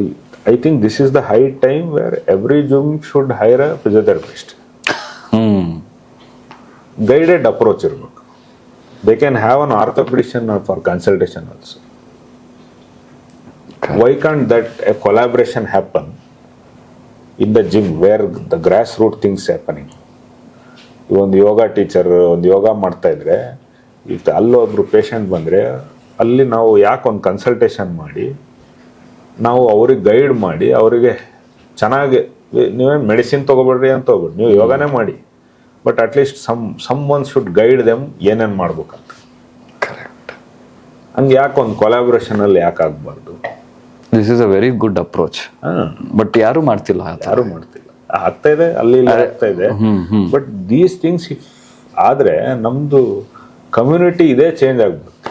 I think this is the high time where every gym should hire a physiotherapist. Guided approach ಇರಬೇಕು. They can have an orthopedician for consultation also. Why can't that a collaboration happen in the gym where the grassroots things happening? ಒಂದು ಯೋಗ teacher ಒಂದು ಯೋಗ ಮಾಡ್ತಾ ಇದ್ರೆ ಈಗ ಅಲ್ಲೊಬ್ರು patient ಬಂದರೆ ಅಲ್ಲಿ ನಾವು ಯಾಕೆ ಒಂದು ಕನ್ಸಲ್ಟೇಷನ್ ಮಾಡಿ ನಾವು ಅವ್ರಿಗೆ ಗೈಡ್ ಮಾಡಿ ಅವರಿಗೆ ಚೆನ್ನಾಗಿ ನೀವೇನು ಮೆಡಿಸಿನ್ ತೊಗೊಬೇಡ್ರಿ ಅಂತ ಹೋಗ್ಬಿಟ್ಟು ನೀವು ಯೋಗನೇ ಮಾಡಿ, but at least someone should guide them ಏನೇನು ಮಾಡ್ಬೇಕಂತ. ಕರೆಕ್ಟ್. ಹಂಗೆ ಯಾಕೆ ಒಂದು ಕೊಲಾಬ್ರೇಷನಲ್ಲಿ ಯಾಕೆ ಆಗಬಾರ್ದು? This is a very good approach. But ಯಾರು ಮಾಡ್ತಿಲ್ಲ. ಆಗ್ತಾ ಇದೆ, ಅಲ್ಲಿ ಆಗ್ತಾ ಇದೆ. ಬಟ್ ದೀಸ್ ಥಿಂಗ್ಸ್ ಆದ್ರೆ ನಮ್ದು ಕಮ್ಯುನಿಟಿ ಇದೇ ಚೇಂಜ್ ಆಗ್ಬಿಡುತ್ತೆ.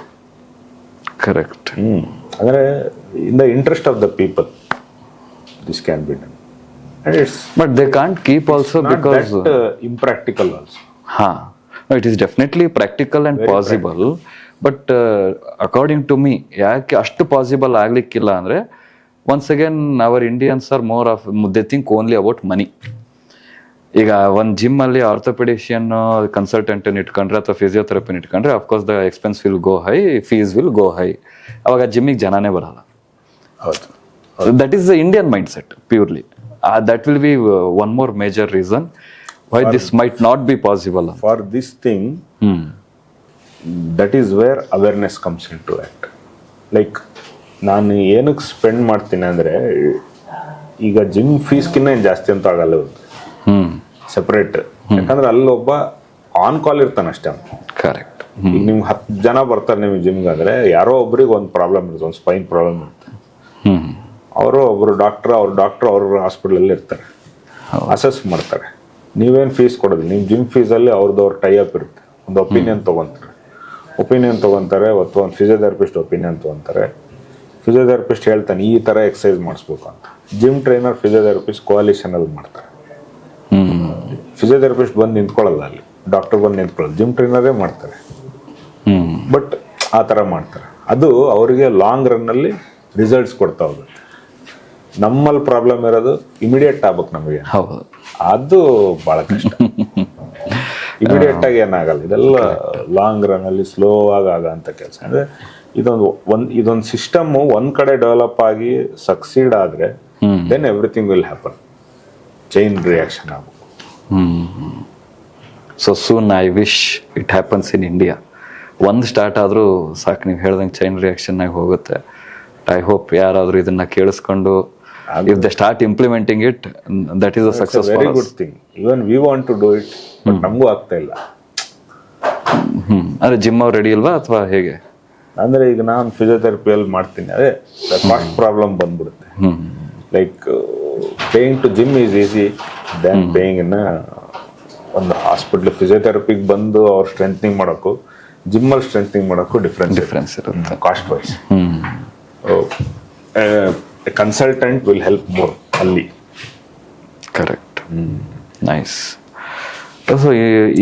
ಕರೆಕ್ಟ್. ಅಂದ್ರೆ in the interest of the people this can be done. But they can't keep also because impractical also. It is definitely practical and possible. But according to me ಯಾಕೆ ಅಷ್ಟು possible ಆಗ್ಲಿಕ್ಕಿಲ್ಲ ಅಂದರೆ once again our Indians are more of they think only about money. ಈಗ ಒಂದು ಜಿಮ್ಮಲ್ಲಿ ಆರ್ಥೋಪೆಡಿಷಿಯನ್ ಕನ್ಸಲ್ಟೆಂಟನ್ನು ಇಟ್ಕೊಂಡ್ರೆ ಅಥವಾ ಫಿಸಿಯೋಥೆರಪಿನ ಇಟ್ಕೊಂಡ್ರೆ of course the expense will go high, fees will go high. ಅವಾಗ ಜಿಮ್ಮಿಗೆ ಜನನೇ ಬರಲ್ಲ. ಹೌದು. That is the Indian mindset purely. That will be one more major reason why this might not be possible. For this thing that is where awareness comes in to act. Like ನಾನು ಏನಕ್ಕೆ spend ಮಾಡ್ತೀನಿ ಅಂದರೆ ಈಗ gym ಫೀಸ್ಗಿನ್ನ ಏನು ಜಾಸ್ತಿ ಅಂತ ಆಗಲ್ಲ separate. ಯಾಕಂದ್ರೆ ಅಲ್ಲೊಬ್ಬ ಆನ್ ಕಾಲ್ ಇರ್ತಾನೆ ಅಷ್ಟೇ. ಕರೆಕ್ಟ್. ಈಗ ನಿಮ್ಗೆ 10 ಜನ ಬರ್ತಾರೆ ನಿಮ್ಗೆ ಜಿಮ್ಗೆ ಅಂದರೆ ಯಾರೋ ಒಬ್ರಿಗೆ ಒಂದು ಪ್ರಾಬ್ಲಮ್ ಇರುತ್ತೆ, ಒಂದು ಸ್ಪೈನ್ ಪ್ರಾಬ್ಲಮ್ ಇರುತ್ತೆ. ಅವರು ಒಬ್ಬರು ಅವ್ರ ಹಾಸ್ಪಿಟಲಲ್ಲಿ ಇರ್ತಾರೆ, ಅಸೆಸ್ ಮಾಡ್ತಾರೆ. ನೀವೇನು ಫೀಸ್ ಕೊಡೋದು, ನಿಮ್ಮ ಜಿಮ್ ಫೀಸಲ್ಲಿ ಅವ್ರದ್ದು ಟೈ ಅಪ್ ಇರುತ್ತೆ. ಒಂದು ಒಪಿನಿಯನ್ ತೊಗೊತಾರೆ ಅಥವಾ ಒಂದು ಫಿಸಿಯೋಥೆರಪಿಸ್ಟ್ ಒಪಿನಿಯನ್ ತೊಗೊತಾರೆ. ಫಿಸಿಯೋಥೆರಪಿಸ್ಟ್ ಹೇಳ್ತಾನೆ ಈ ಥರ ಎಕ್ಸಸೈಸ್ ಮಾಡಿಸ್ಬೇಕು ಅಂತ. ಜಿಮ್ ಟ್ರೈನರ್ ಫಿಸಿಯೋಥೆರಪಿಸ್ಟ್ ಕೋalitionನಲ್ಲಿ ಮಾಡ್ತಾರೆ. ಫಿಸಿಯೋಥೆರಪಿಸ್ಟ್ ಬಂದು ನಿಂತ್ಕೊಳ್ಳಲ್ಲ, ಅಲ್ಲಿ ಡಾಕ್ಟರ್ ಬಂದು ನಿಂತ್ಕೊಳ್ಳೋದು, ಜಿಮ್ ಟ್ರೈನರೇ ಮಾಡ್ತಾರೆ. ಬಟ್ ಆ ಥರ ಮಾಡ್ತಾರೆ. ಅದು ಅವರಿಗೆ ಲಾಂಗ್ ರನ್ನಲ್ಲಿ ರಿಸಲ್ಟ್ಸ್ ಕೊಡ್ತಾ ಹೋಗುತ್ತೆ. ನಮ್ಮಲ್ಲಿ ಪ್ರಾಬ್ಲಮ್ ಇರೋದು ಇಮಿಡಿಯೇಟ್ ಆಗ್ಬೇಕು ನಮಗೆ. ಅದು ಭಾಳ ಕಷ್ಟ. ಇಮಿಡಿಯೇಟ್ ಆಗಿ ಏನಾಗಲ್ಲ, ಇದೆಲ್ಲ ಲಾಂಗ್ ರನ್ ಅಲ್ಲಿ ಸ್ಲೋ ಆಗಂತ ಕೆಲಸ. ಅಂದ್ರೆ ಇದೊಂದು ಸಿಸ್ಟಮ್ ಒಂದ್ ಕಡೆ ಡೆವಲಪ್ ಆಗಿ ಸಕ್ಸೀಡ್ ಆದ್ರೆ then everything will happen. Chain reaction ಆಗಬೇಕು. So soon I wish it happens in India. ಒಂದು ಸ್ಟಾರ್ಟ್ ಆದ್ರೂ ಸಾಕು, ನೀವು ಹೇಳ್ದಂಗೆ ಚೈನ್ ರಿಯಾಕ್ಷನ್ ಆಗಿ ಹೋಗುತ್ತೆ. ಐ ಹೋಪ್ ಯಾರಾದ್ರೂ ಇದನ್ನ ಕೇಳಿಸ್ಕೊಂಡು if they start implementing it, that is a success for us. Very good thing. Even we want to do it, but ನಮಗೂ ಆಗ್ತಾ ಇಲ್ಲ. ಅಂದ್ರೆ ಜಿಮ್ ಅವ್ರು ರೆಡಿ ಇಲ್ವಾ ಅಥವಾ ಹೇಗೆ? ಅಂದ್ರೆ ಈಗ ನಾನು ಫಿಸಿಯೋಥೆರಪಿಯಲ್ಲಿ ಮಾಡ್ತೀನಿ, ಅದೇ ಕಾಸ್ಟ್ ಪ್ರಾಬ್ಲಮ್ ಬಂದ್ಬಿಡುತ್ತೆ. Like paying to gym is easy then paying in ಒಂದು ಹಾಸ್ಪಿಟ್ಲ್. ಫಿಸಿಯೋಥೆರಪಿಗೆ ಬಂದು ಅವ್ರು ಸ್ಟ್ರೆಂಥನಿಂಗ್ ಮಾಡೋಕ್ಕೂ ಜಿಮ್ಮಲ್ಲಿ ಸ್ಟ್ರೆಂಥನಿಂಗ್ ಮಾಡೋಕ್ಕೂ ಡಿಫ್ರೆನ್ಸ್ ಇರುತ್ತೆ cost wise. Consultant will help more ಅಲ್ಲಿ. ಕರೆಕ್ಟ್. ನೈಸ್. ಸೊ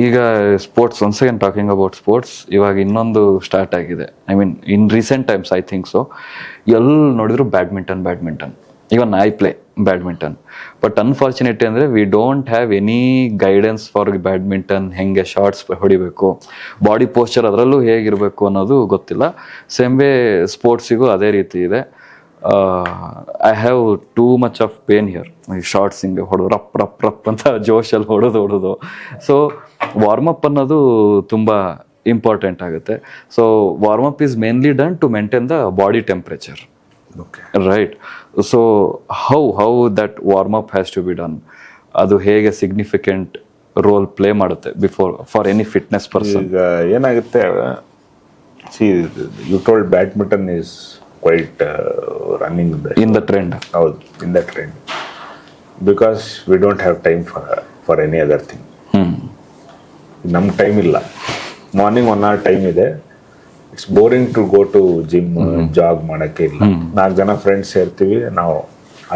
ಈಗ sports, once again talking about sports, ಇವಾಗ ಇನ್ನೊಂದು ಸ್ಟಾರ್ಟ್ ಆಗಿದೆ. I mean in recent times I think so. ಎಲ್ಲಿ ನೋಡಿದ್ರು badminton. Even I play badminton. But unfortunate ಅಂದರೆ we don't have any guidance for badminton. ಹೆಂಗೆ shorts ಹೊಡಿಬೇಕು, body posture ಅದರಲ್ಲೂ ಹೇಗಿರಬೇಕು ಅನ್ನೋದು ಗೊತ್ತಿಲ್ಲ. ಸೇಮ್ ವೇ ಸ್ಪೋರ್ಟ್ಸಿಗೂ ಅದೇ ರೀತಿ ಇದೆ. I have too much of pain here. ಈ ಶಾರ್ಟ್ಸ್ ಹಿಂಗೆ ಹೊಡೋದು ರಪ್ ಅಂತ ಜೋಶಲ್ಲಿ ಹೊಡೋದು. ಸೊ ವಾರ್ಮಪ್ ಅನ್ನೋದು ತುಂಬ ಇಂಪಾರ್ಟೆಂಟ್ ಆಗುತ್ತೆ. So warm up is mainly done to maintain the body temperature, right? So how that warm up has to be done, ಅದು ಹೇಗೆ ಸಿಗ್ನಿಫಿಕೆಂಟ್ ರೋಲ್ ಪ್ಲೇ ಮಾಡುತ್ತೆ before for any fitness person? ಈಗ ಏನಾಗುತ್ತೆ, you told badminton is quite running in the trend. ಹೌದು, in the trend, because we don't have time for any other thing. ನಮ್ಮ time ಇಲ್ಲ. Morning 1 hour time ಇದೆ. It's boring to go to gym, jog ಮಾಡೋಕ್ಕೆ ಇಲ್ಲ. 4 ಜನ friends ಸೇರ್ತೀವಿ, ನಾವು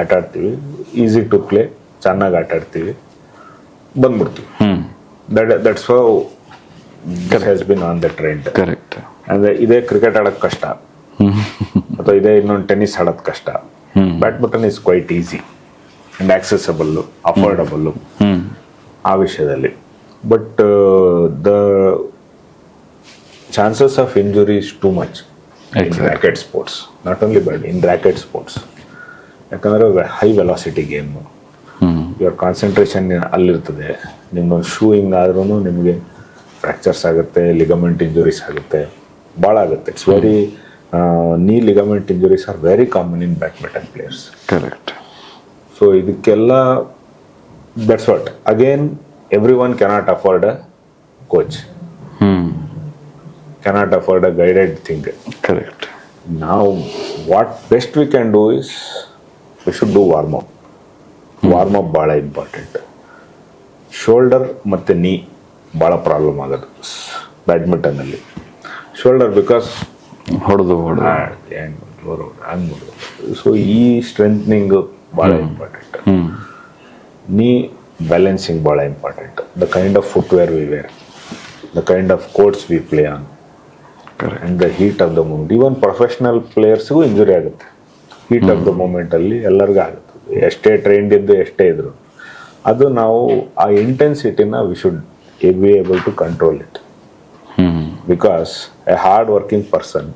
ಆಟ ಆಡ್ತೀವಿ, ಈಸಿ ಟು ಪ್ಲೇ, ಚೆನ್ನಾಗಿ ಆಟ ಆಡ್ತೀವಿ, ಬಂದ್ಬಿಡ್ತೀವಿ. Hmm that's how has been on the trend. Correct. ಅಂದ್ರೆ ಇದೇ ಕ್ರಿಕೆಟ್ ಆಡೋದು ಕಷ್ಟ, ಅಥವಾ ಇದೇ ಇನ್ನೊಂದು ಟೆನ್ನಿಸ್ ಆಡೋದು ಕಷ್ಟ. Badminton is quite easy and accessible, affordable ಆ ವಿಷಯದಲ್ಲಿ. But the chances of injury is too much in racket sports, not only bad, in racket sports. ಯಾಕಂದರೆ high velocity game, your concentration ಅಲ್ಲಿರ್ತದೆ. ನಿಮ್ಮೊಂದು ಶೂ ಹಿಂಗಾದ್ರೂ ನಿಮಗೆ fractures ಆಗುತ್ತೆ, ligament injuries ಆಗುತ್ತೆ, ಭಾಳ ಆಗುತ್ತೆ. It's very knee ligament injuries are very common in badminton players. Correct. So ಇದಕ್ಕೆಲ್ಲ that's what again everyone cannot afford a coach, cannot afford a guided thing. Correct. ನಾವು what best we can do is we should do warm up. Warm up ಭಾಳ important. Shoulder ಮತ್ತು knee ಭಾಳ problem ಆಗೋದು ಬ್ಯಾಡ್ಮಿಂಟನಲ್ಲಿ. Shoulder because ಹೊಡೆದು ಹಂಗೆ. So ಈ ಸ್ಟ್ರೆಂತ್ನಿಂಗು ಭಾಳ important. Knee balancing ಭಾಳ important. The kind of footwear we wear, the kind of courts we play on, and the heat of the moment. Even professional ಪ್ಲೇಯರ್ಸ್ಗೂ injury ಆಗುತ್ತೆ heat of the ಮೂಮೆಂಟಲ್ಲಿ, ಎಲ್ಲರಿಗೂ ಆಗುತ್ತೆ. ಎಷ್ಟೇ ಟ್ರೈನ್ಡ್ ಇದ್ದು ಎಷ್ಟೇ ಇದ್ರು ಅದು ನಾವು ಆ ಇಂಟೆನ್ಸಿಟಿನ we should be able to control it. Because a hard working person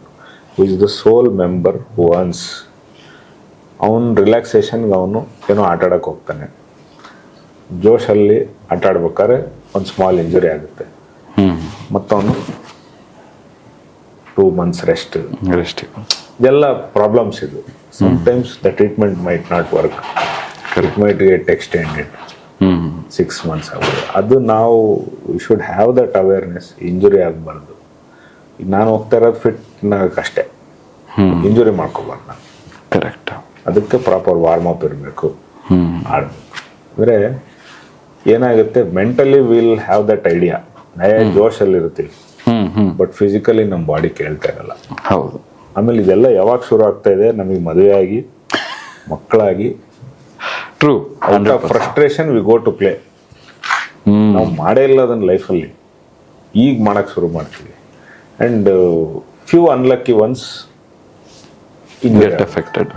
who is the sole member who earns, ಅವನು ರಿಲ್ಯಾಕ್ಸೇಷನ್ಗೆ ಅವನು ಏನೋ ಆಟ ಆಡೋಕ್ಕೆ ಹೋಗ್ತಾನೆ, ಜೋಶಲ್ಲಿ ಆಟ ಆಡ್ಬೇಕಾದ್ರೆ ಒಂದು ಸ್ಮಾಲ್ ಇಂಜುರಿ ಆಗುತ್ತೆ, ಮತ್ತವನು 2 months ರೆಸ್ಟ್. ಇದೆಲ್ಲ ಪ್ರಾಬ್ಲಮ್ಸ್ ಇದು. Sometimes the treatment might not work, it might get extended 6 months ಆಗೋದು. ಅದು ನಾವು V should have that awareness. Injury ಆಗಬಾರ್ದು. ಈಗ ನಾನು ಹೋಗ್ತಾ ಇರೋದು ಫಿಟ್ನಾಗಕ್ಕಷ್ಟೇ, ಇಂಜುರಿ ಮಾಡ್ಕೋಬಾರ್ದು ನಾನು. ಕರೆಕ್ಟ್. ಅದಕ್ಕೆ ಪ್ರಾಪರ್ ವಾರ್ಮ್ ಅಪ್ ಇರಬೇಕು, ಆಡಬೇಕು. ಅಂದರೆ ಏನಾಗುತ್ತೆ, mentally will have that idea, ಜೋಶಲ್ಲಿ ಇರ್ತೀವಿ, ಬಟ್ ಫಿಸಿಕಲಿ ನಮ್ಮ ಬಾಡಿ ಕೇಳ್ತಾ ಇರಲ್ಲ. ಹೌದು. ಆಮೇಲೆ ಇದೆಲ್ಲ ಯಾವಾಗ ಶುರು ಆಗ್ತಾ ಇದೆ, ನಮಗೆ ಮದುವೆ ಆಗಿ ಮಕ್ಕಳಾಗಿ, true, out of frustration we go to play. ನಾವು ಮಾಡೇ ಇಲ್ಲ ಅದನ್ನು ಲೈಫಲ್ಲಿ, ಈಗ ಮಾಡಕ್ಕೆ ಶುರು ಮಾಡ್ತೀವಿ. And few unlucky ones injury affected.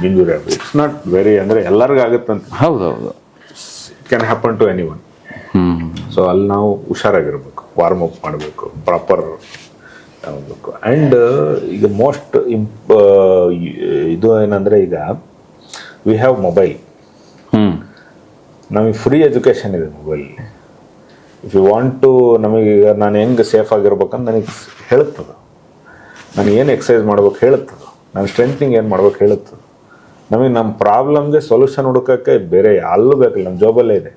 Injury ಆಗುತ್ತೆ. ಇಟ್ಸ್ ನಾಟ್ ವೆರಿ, ಅಂದರೆ ಎಲ್ಲರಿಗೂ ಆಗುತ್ತಂತ. ಹೌದೌದು. It can happen to anyone. So ಅಲ್ಲಿ ನಾವು ಹುಷಾರಾಗಿರ್ಬೇಕು, ವಾರ್ಮ್ ಅಪ್ ಮಾಡಬೇಕು, ಪ್ರಾಪರ್ ಆಗಬೇಕು. ಆ್ಯಂಡ್ ಈಗ ಮೋಸ್ಟ್ ಇದು ಏನಂದರೆ, ಈಗ ವಿ ಹ್ಯಾವ್ ಮೊಬೈಲ್, ನಮಗೆ ಫ್ರೀ ಎಜುಕೇಷನ್ ಇದೆ ಮೊಬೈಲಲ್ಲಿ. ಇಫ್ ಯು ವಾಂಟ್ ಟು, ನಮಗೀಗ ನಾನು ಹೆಂಗೆ ಸೇಫ್ ಆಗಿರ್ಬೇಕಂತ ನನಗೆ ಹೇಳುತ್ತದು, ನಾನು ಏನು ಎಕ್ಸಸೈಸ್ ಮಾಡ್ಬೇಕು ಹೇಳುತ್ತದು, ನಾನು ಸ್ಟ್ರೆಂತ್ನಿಂಗ್ ಏನು ಮಾಡ್ಬೇಕು ಹೇಳುತ್ತದು. ನಮಗೆ ನಮ್ಮ ಪ್ರಾಬ್ಲಮ್ಗೆ ಸೊಲ್ಯೂಷನ್ ಹುಡುಕೋಕ್ಕೆ ಬೇರೆ ಅಲ್ಲೂ ಬೇಕಿಲ್ಲ, ನಮ್ಮ ಜಾಬಲ್ಲೇ ಇದೆ.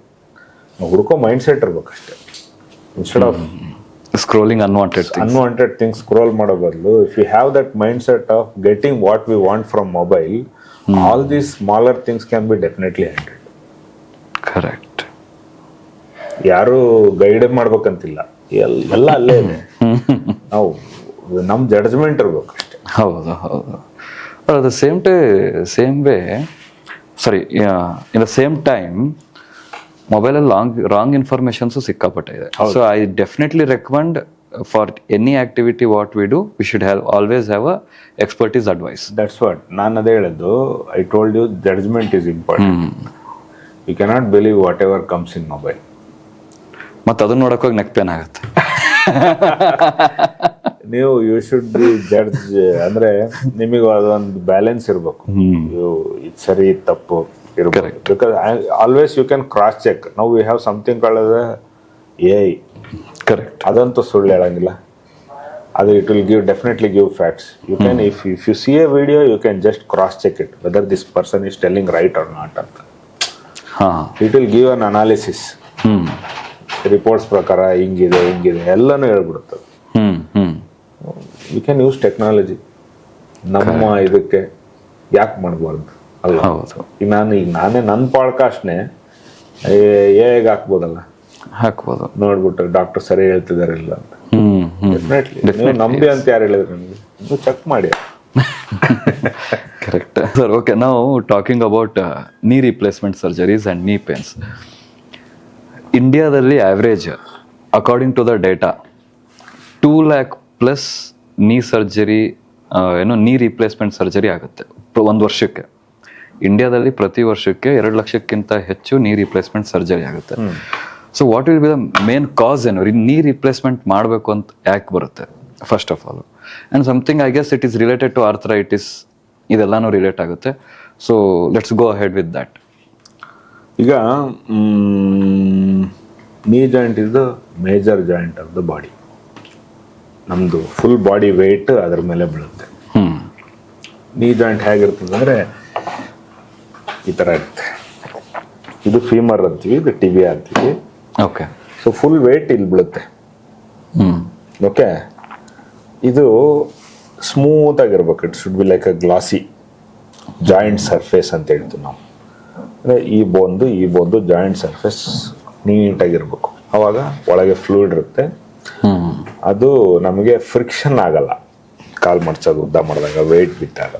ನಾವು ಹುಡುಕೋ ಮೈಂಡ್ ಸೆಟ್ ಇರ್ಬೇಕಷ್ಟೆ. Instead of scrolling unwanted things scroll ಮಾಡೋ ಬದಲು, if you have that mindset of getting what we want from mobile, all these smaller things can be definitely handled. Correct. ಯಾರು ಗೈಡ್ ಮಾಡ್ಬೇಕಂತಿಲ್ಲ, ಎಲ್ಲ ಅಲ್ಲೇ ಇದೆ. ನಾವು ನಮ್ಮ ಜಡ್ಜ್ಮೆಂಟ್ ಇರ್ಬೇಕು ಅಷ್ಟೇ. ಹೌದು ಹೌದು. At the same way in the same time ಮೊಬೈಲಲ್ಲಿ ರಾಂಗ್ ಇನ್ಫಾರ್ಮೇಶನ್ಸು ಸಿಕ್ಕಾಪಟ್ಟೆ ಇದೆ. So I definitely recommend for any activity what we do, we should always have a expertise advice. That's what ನಾನು ಅದೇ ಹೇಳಿದ್ದು. I told you judgement is important. You cannot believe whatever comes in mobile. ಮತ್ತೆ ಅದನ್ನ ನೋಡೋಕೆ neck pain ಆಗುತ್ತೆ. ನೀವು you should be judge, ಅಂದ್ರೆ ನಿಮಗೆ ಅದೊಂದು ಬ್ಯಾಲೆನ್ಸ್ ಇರಬೇಕು. ಇದು ಸರಿ ತಪ್ಪು ಇರಬೇಕು. Because always you can cross check. ನಾವು we have something called AI. Correct. ಅದಂತೂ ಸುಳ್ಳು ಹೇಳಂಗಿಲ್ಲ. ಅದು it will definitely give facts. You can if you see a video, you can just cross check it whether this person is telling right or not ಅಂತ. It will give an analysis. Reports ಪ್ರಕಾರ ಹಿಂಗಿದೆ ಎಲ್ಲನೂ ಹೇಳ್ಬಿಡುತ್ತದೆ. You can use technology ನಮ್ಮ ಇದಕ್ಕೆ, ಯಾಕೆ ಮಾಡಬಾರ್ದು ಅಲ್ಲ? ಈಗ ನಾನೇ ನನ್ನ ಪಾಡ್ಕಾಸ್ಟ್ನೇ ಹೇಗೆ ಹಾಕ್ಬೋದಲ್ಲ, ನೋಡ್ಬಿಟ್ಟು ಡಾಕ್ಟರ್ ಸರಿ ಹೇಳ್ತಿದಾರೆ ಇಲ್ಲ ಅಂತ. ಡೆಫಿನೆಟ್ಲಿ ನೀವು ನಂಬಿ ಅಂತ ಯಾರು ಹೇಳಿದ್ರು? ನನಗೆ ನೀವು ಚೆಕ್ ಮಾಡಿ. Correct sir. ಓಕೆ, ನಾವು talking about knee replacement surgeries and knee pains. ಇಂಡಿಯಾದಲ್ಲಿ average according to the data 2 lakh plus knee surgery, knee replacement surgery ಆಗುತ್ತೆ ಒಂದು ವರ್ಷಕ್ಕೆ. ಇಂಡಿಯಾದಲ್ಲಿ ಪ್ರತಿ ವರ್ಷಕ್ಕೆ 2 ಲಕ್ಷಕ್ಕಿಂತ ಹೆಚ್ಚು ನೀ ರಿಪ್ಲೇಸ್ಮೆಂಟ್ ಸರ್ಜರಿ ಆಗುತ್ತೆ. So what will be the main cause ಏನು ನೀ ರಿಪ್ಲೇಸ್ಮೆಂಟ್ ಮಾಡಬೇಕು ಅಂತ ಯಾಕೆ ಬರುತ್ತೆ first of all? And something I guess it is related to arthritis, ಇದೆಲ್ಲಾನು ರಿಲೇಟ್ ಆಗುತ್ತೆ. So let's go ahead with that. ಈಗ knee joint is the major joint of the body. ನಮ್ಮದು full body weight ಅದ್ರ ಮೇಲೆ ಬೀಳುತ್ತೆ. ನೀ joint ಹೇಗಿರ್ತದೆ ಅಂದರೆ ಈ ಥರ ಇರುತ್ತೆ. ಇದು ಫೀಮರ್ ಅಂತೀವಿ, ಇದು ಟಿಬಿಯಾ ಅಂತೀವಿ. ಓಕೆ. ಸೊ ಫುಲ್ ವೆಯ್ಟ್ ಇಲ್ಲಿ ಬೀಳುತ್ತೆ. ಓಕೆ. ಇದು ಸ್ಮೂತ್ ಆಗಿರ್ಬೇಕು. It should be like a glossy joint surface ಅಂತ ಹೇಳ್ತೀವಿ ನಾವು. ಅಂದರೆ ಈ ಬೋನ್ದು ಜಾಯಿಂಟ್ ಸರ್ಫೇಸ್ ನೀಟಾಗಿರ್ಬೇಕು. ಅವಾಗ ಒಳಗೆ ಫ್ಲೂಯಿಡ್ ಇರುತ್ತೆ. ಅದು ನಮಗೆ ಫ್ರಿಕ್ಷನ್ ಆಗಲ್ಲ ಕಾಲು ಮಡ್ಚೋದು, ಉದ್ದ ಮಾಡಿದಾಗ, ವೆಯ್ಟ್ ಬಿಟ್ಟಾಗ.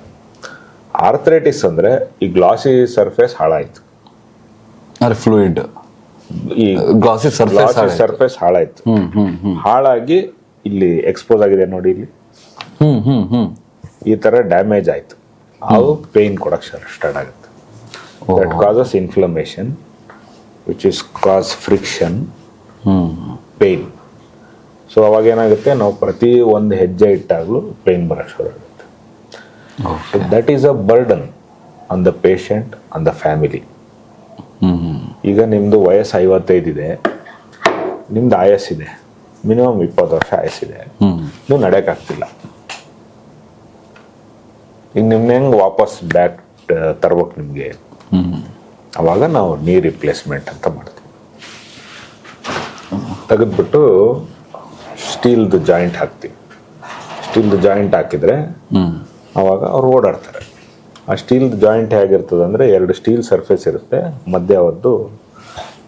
ಆರ್ಥರೈಟಿಸ್ ಅಂದರೆ ಈ ಗ್ಲಾಸಿ ಸರ್ಫೇಸ್ ಹಾಳಾಯ್ತು, ಫ್ಲೂಯಿಡ್ ಈ ಗ್ಲಾಸಿ ಸರ್ಫೇಸ್ ಹಾಳಾಯ್ತು. ಹಾಳಾಗಿ ಇಲ್ಲಿ ಎಕ್ಸ್ಪೋಸ್ ಆಗಿದೆ ನೋಡಿ, ಇಲ್ಲಿ ಈ ತರ ಡ್ಯಾಮೇಜ್ ಆಯ್ತು. ಅವು ಪೇನ್ ಕೊಡಕ್ ಸ್ಟಾರ್ಟ್ ಆಗುತ್ತೆ. That causes inflammation which is cause friction, pain. So ಅವಾಗ ಏನಾಗುತ್ತೆ, ನಾವು ಪ್ರತಿ ಒಂದು ಹೆಜ್ಜೆ ಇಟ್ಟಾಗಲೂ ಪೇನ್ ಬರೋಕ್ಕೆ ಶುರು ಆಗುತ್ತೆ. So that is a burden on the patient, on the family. ಈಗ ನಿಮ್ಮದು ವಯಸ್ಸು 55 ಇದೆ, ನಿಮ್ದು ಆಯಸ್ಸಿದೆ, ಮಿನಿಮಮ್ 20 ವರ್ಷ ಆಯಸ್ಸಿದೆ, ನೀವು ನಡೆಯೋಕ್ಕಾಗ್ತಿಲ್ಲ. ಈಗ ನಿಮ್ನ ಹೆಂಗೆ ವಾಪಸ್ ಬ್ಯಾಕ್ ತರ್ಬೇಕು ನಿಮಗೆ? ಅವಾಗ ನಾವು ನೀ ರಿಪ್ಲೇಸ್ಮೆಂಟ್ ಅಂತ ಮಾಡ್ತೀವಿ. ತೆಗೆದ್ಬಿಟ್ಟು ಸ್ಟೀಲ್ದು ಜಾಯಿಂಟ್ ಹಾಕ್ತೀವಿ. ಸ್ಟೀಲ್ದು ಜಾಯಿಂಟ್ ಹಾಕಿದ್ರೆ ಅವಾಗ ಅವ್ರು ಓಡಾಡ್ತಾರೆ. ಆ ಸ್ಟೀಲ್ದು ಜಾಯಿಂಟ್ ಹೇಗಿರ್ತದೆ ಅಂದರೆ 2 ಸ್ಟೀಲ್ ಸರ್ಫೇಸ್ ಇರುತ್ತೆ, ಮಧ್ಯೆ ಅವತ್ತು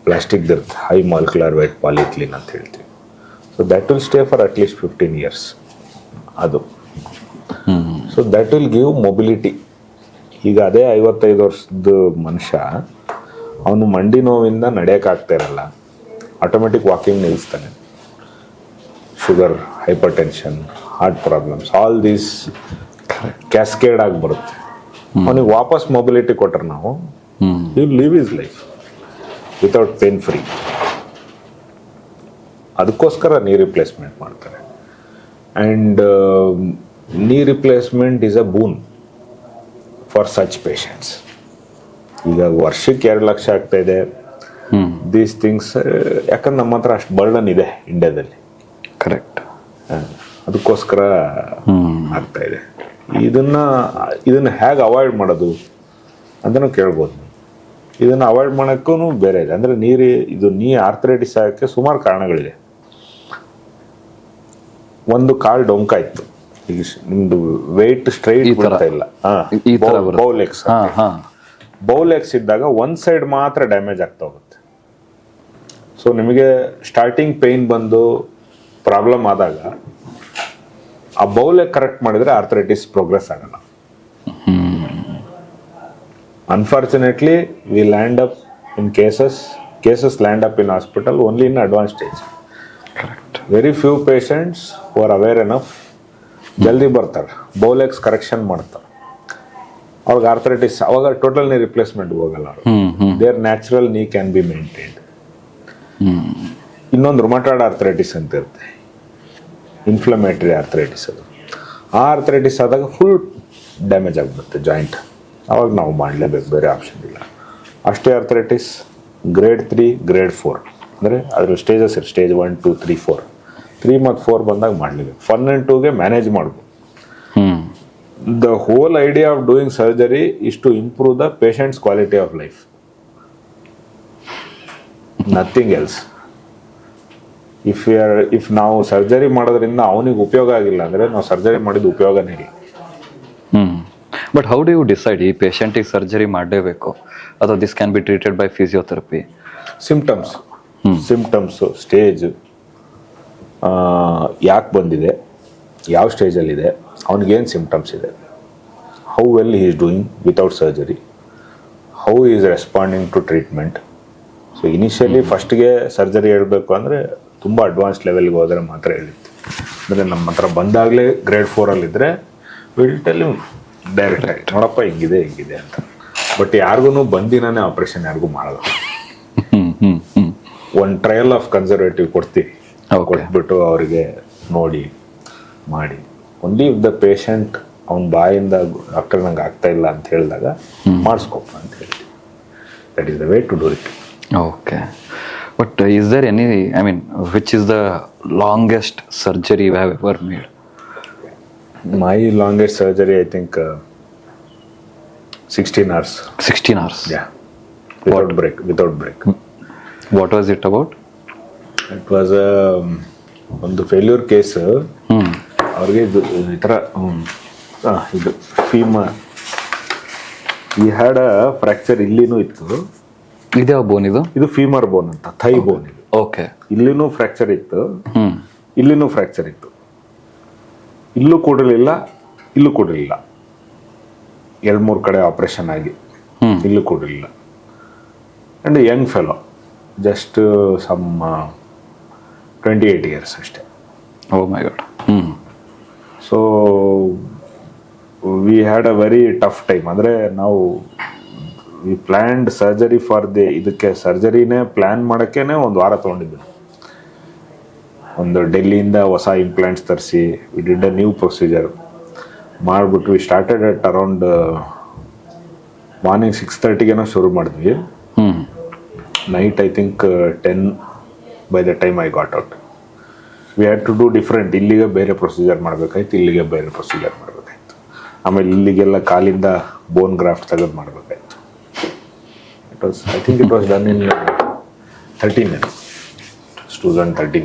ಪ್ಲಾಸ್ಟಿಕ್ದು ಇರುತ್ತೆ, ಹೈ ಮಾಲಿಕ್ಯುಲರ್ ವೇಟ್ ಪಾಲಿಥಿಲೀನ್ ಅಂತ ಹೇಳ್ತೀವಿ. So that will stay for at least 15 years ಅದು. So that will give mobility. ಈಗ ಅದೇ 55 ವರ್ಷದ ಮನುಷ್ಯ, ಅವನು ಮಂಡಿ ನೋವಿಂದ ನಡೆಯೋಕ್ಕಾಗ್ತಾ ಇರಲ್ಲ, ಆಟೋಮೆಟಿಕ್ ವಾಕಿಂಗ್ ನಿಲ್ಲಿಸ್ತಾನೆ. Sugar, hypertension, heart problems, all these cascade ಆಗಿ ಬರುತ್ತೆ. ಅವನಿಗೆ ವಾಪಸ್ ಮೊಬಿಲಿಟಿ ಕೊಟ್ಟರೆ ನಾವು you live is life without pain free. ಅದಕ್ಕೋಸ್ಕರ ನೀ ರಿಪ್ಲೇಸ್ಮೆಂಟ್ ಮಾಡ್ತಾರೆ. And knee replacement is a boon for such patients. ಈಗ ವರ್ಷಕ್ಕೆ 2 ಲಕ್ಷ ಆಗ್ತಾ ಇದೆ ದೀಸ್ ಥಿಂಗ್ಸ್. ಯಾಕಂದ್ರೆ ನಮ್ಮ ಹತ್ರ ಅಷ್ಟು ಬರ್ಡನ್ ಇದೆ ಇಂಡಿಯಾದಲ್ಲಿ. ಕರೆಕ್ಟ್. ಅದಕ್ಕೋಸ್ಕರ ಆಗ್ತಾ ಇದೆ. ಇದನ್ನ ಹೇಗೆ ಅವಾಯ್ಡ್ ಮಾಡೋದು ಅಂತಲೂ ಕೇಳ್ಬೋದು. ಇದನ್ನು ಅವಾಯ್ಡ್ ಮಾಡೋಕ್ಕೂ ಬೇರೆ ಇದೆ. ಅಂದರೆ ನೀ ಆರ್ಥರೈಟಿಸ್ ಆಗೋಕ್ಕೆ ಸುಮಾರು ಕಾರಣಗಳಿದೆ. ಒಂದು ಕಾಲು ಡೊಂಕಾಯ್ತು, ಈಗ ನಿಮ್ದು ವೆಯ್ಟ್ ಸ್ಟ್ರೈಟ್ ಬರ್ತಾ ಇಲ್ಲ, ಬೌಲೆಕ್ಸ್ ಇದ್ದಾಗ ಒಂದು ಸೈಡ್ ಮಾತ್ರ ಡ್ಯಾಮೇಜ್ ಆಗ್ತಾ ಹೋಗುತ್ತೆ. ಸೊ ನಿಮಗೆ ಸ್ಟಾರ್ಟಿಂಗ್ ಪೇಯ್ನ್ ಬಂದು ಪ್ರಾಬ್ಲಮ್ ಆದಾಗ ಆ ಬೌಲೆ ಕರೆಕ್ಟ್ ಮಾಡಿದ್ರೆ ಆರ್ಥರೈಟಿಸ್ ಪ್ರೋಗ್ರೆಸ್ ಆಗಲ್ಲ. Unfortunately we land up in cases land up in hospital only in advance stage. Very few patients who are aware enough ಜಲ್ದಿ ಬರ್ತಾರೆ, ಬೌಲೆಕ್ಸ್ ಕರೆಕ್ಷನ್ ಮಾಡ್ತಾರೆ, ಅವ್ರಿಗೆ ಆರ್ಥರೈಟಿಸ್ ಅವಾಗ ಟೋಟಲ್ ನೀ ರಿಪ್ಲೇಸ್ಮೆಂಟ್ ಹೋಗಲ್ಲ. ದೇರ್ ನ್ಯಾಚುರಲ್ ನೀ ಕ್ಯಾನ್ ಬಿ ಮೇಂಟೈನ್ಡ್. ಇನ್ನೊಂದು ರುಮಟಾಯ್ಡ್ ಆರ್ಥರೈಟಿಸ್ ಅಂತ ಇರುತ್ತೆ, ಇನ್ಫ್ಲಮೇಟರಿ ಆರ್ಥರೈಟಿಸ್. ಅದು ಆ ಆರ್ಥರೈಟಿಸ್ ಆದಾಗ ಫುಲ್ ಡ್ಯಾಮೇಜ್ ಆಗಿಬಿಡುತ್ತೆ ಜಾಯಿಂಟ್. ಅವಾಗ ನಾವು ಮಾಡಲೇಬೇಕು, ಬೇರೆ ಆಪ್ಷನ್ ಇಲ್ಲ. ಅಷ್ಟೇ ಆರ್ಥರೈಟಿಸ್ ಗ್ರೇಡ್ 3, ಗ್ರೇಡ್ 4 ಅಂದರೆ ಅದ್ರ ಸ್ಟೇಜಸ್ ಇರುತ್ತೆ, ಸ್ಟೇಜ್ 1, 2, 3, 4. 3 ಮತ್ತು 4 ಬಂದಾಗ ಮಾಡಲೇಬೇಕು. 1 and 2ಗೆ ಮ್ಯಾನೇಜ್ ಮಾಡ್ಬೋದು. The whole idea of doing surgery is to improve the patients quality of life, nothing else. If ನಾವು ಸರ್ಜರಿ ಮಾಡೋದ್ರಿಂದ ಅವನಿಗೆ ಉಪಯೋಗ ಆಗಿಲ್ಲ ಅಂದರೆ ನಾವು ಸರ್ಜರಿ ಮಾಡಿದ ಉಪಯೋಗನೇ ಇಲ್ಲ. But how do you decide ಈ ಪೇಷಂಟಿಗೆ ಸರ್ಜರಿ ಮಾಡಲೇಬೇಕು ಅಥವಾ this can be treated by physiotherapy? Symptoms, stage, ಯಾಕೆ ಬಂದಿದೆ, ಯಾವ ಸ್ಟೇಜಲ್ಲಿದೆ, ಅವನಿಗೇನು ಸಿಂಪ್ಟಮ್ಸ್ ಇದೆ, how well he is doing without surgery, how he is responding to treatment. So initially ಫಸ್ಟ್ಗೆ ಸರ್ಜರಿ ಹೇಳಬೇಕು ಅಂದರೆ ತುಂಬ ಅಡ್ವಾನ್ಸ್ ಲೆವೆಲ್ಗೆ ಹೋದರೆ ಮಾತ್ರ ಹೇಳಿತ್ತು. ಅಂದರೆ ನಮ್ಮ ಹತ್ರ ಬಂದಾಗಲೇ ಗ್ರೇಡ್ 4ಅಲ್ಲಿದ್ದರೆ ವಿಲ್ ಟೆಲ್ ಡೈರೆಕ್ಟಾಗಿ ನೋಡಪ್ಪ ಹಿಂಗಿದೆ ಅಂತ. ಬಟ್ ಯಾರಿಗೂ ಬಂದಿನೇ ಆಪ್ರೇಷನ್ ಯಾರಿಗೂ ಮಾಡಲ್ಲ. ಒಂದು ಟ್ರಯಲ್ ಆಫ್ ಕನ್ಸರ್ವೇಟಿವ್ ಕೊಡ್ತೀವಿ, ಕೊಟ್ಬಿಟ್ಟು ಅವರಿಗೆ ನೋಡಿ ಮಾಡಿ ಓನ್ಲಿ ಇಫ್ ದ ಪೇಷಂಟ್ ಅವ್ನ ಬಾಯಿಂದ ಡಾಕ್ಟರ್ ನಂಗೆ ಆಗ್ತಾ ಇಲ್ಲ ಅಂತ ಹೇಳಿದಾಗ ಮಾಡಿಸ್ಕೊಪ್ಪ ಅಂತ ಹೇಳ್ತೀವಿ. That is the way to do it. Okay. But is there any, I mean, which is the longest surgery you have ever made? My longest surgery, I think, 16 hours. 16 hours? Yeah. Without break. What was it about? It was ಒಂದು failure case. ಅವ್ರಿಗೆ ಈ ಥರ ಇದು femur, he had fracture ಇಲ್ಲಿನೂ ಇತ್ತು. ಇದ್ಯಾವ ಬೋನ್ ಇದು? ಇದು femur ಬೋನ್ ಅಂತ, ಥೈ ಬೋನ್ ಇದು. ಓಕೆ. ಇಲ್ಲಿನೂ ಫ್ರ್ಯಾಕ್ಚರ್ ಇತ್ತು, ಇಲ್ಲಿನೂ ಫ್ರ್ಯಾಕ್ಚರ್ ಇತ್ತು. ಇಲ್ಲೂ ಕೂಡಲಿಲ್ಲ, ಇಲ್ಲೂ ಕೂಡಲಿಲ್ಲ. 2-3 ಕಡೆ ಆಪರೇಷನ್ ಆಗಿ ಇಲ್ಲೂ ಕೂಡಲಿಲ್ಲ. And young fellow, just some 28 years ಅಷ್ಟೇ. Oh my god. So we had a very tough time. ಅಂದರೆ ನಾವು ವಿ ಪ್ಲ್ಯಾನ್ಡ್ ಸರ್ಜರಿ ಫಾರ್ ಇದಕ್ಕೆ ಸರ್ಜರಿನೇ ಪ್ಲ್ಯಾನ್ ಮಾಡೋಕ್ಕೇ 1 ವಾರ ತೊಗೊಂಡಿದ್ದು. ಒಂದು ಡೆಲ್ಲಿಯಿಂದ ಹೊಸ ಇಂಪ್ಲಾಂಟ್ಸ್ ತರಿಸಿ we did a new procedure ಮಾಡಿಬಿಟ್ಟು we started at around morning 6:30 ಶುರು ಮಾಡಿದ್ವಿ. Night I think 10 by the time I got out. We had to do different. ಇಲ್ಲಿಗೆ ಬೇರೆ ಪ್ರೊಸೀಜರ್ ಮಾಡಬೇಕಾಯ್ತು, ಇಲ್ಲಿಗೆ ಬೇರೆ ಪ್ರೊಸೀಜರ್ ಮಾಡಬೇಕಾಯ್ತು. ಆಮೇಲೆ ಇಲ್ಲಿಗೆಲ್ಲ ಕಾಲಿಂದ ಬೋನ್ ಗ್ರಾಫ್ಟ್ ತೆಗೆದು ಮಾಡಬೇಕಾಯ್ತು. I think it was done in 2013.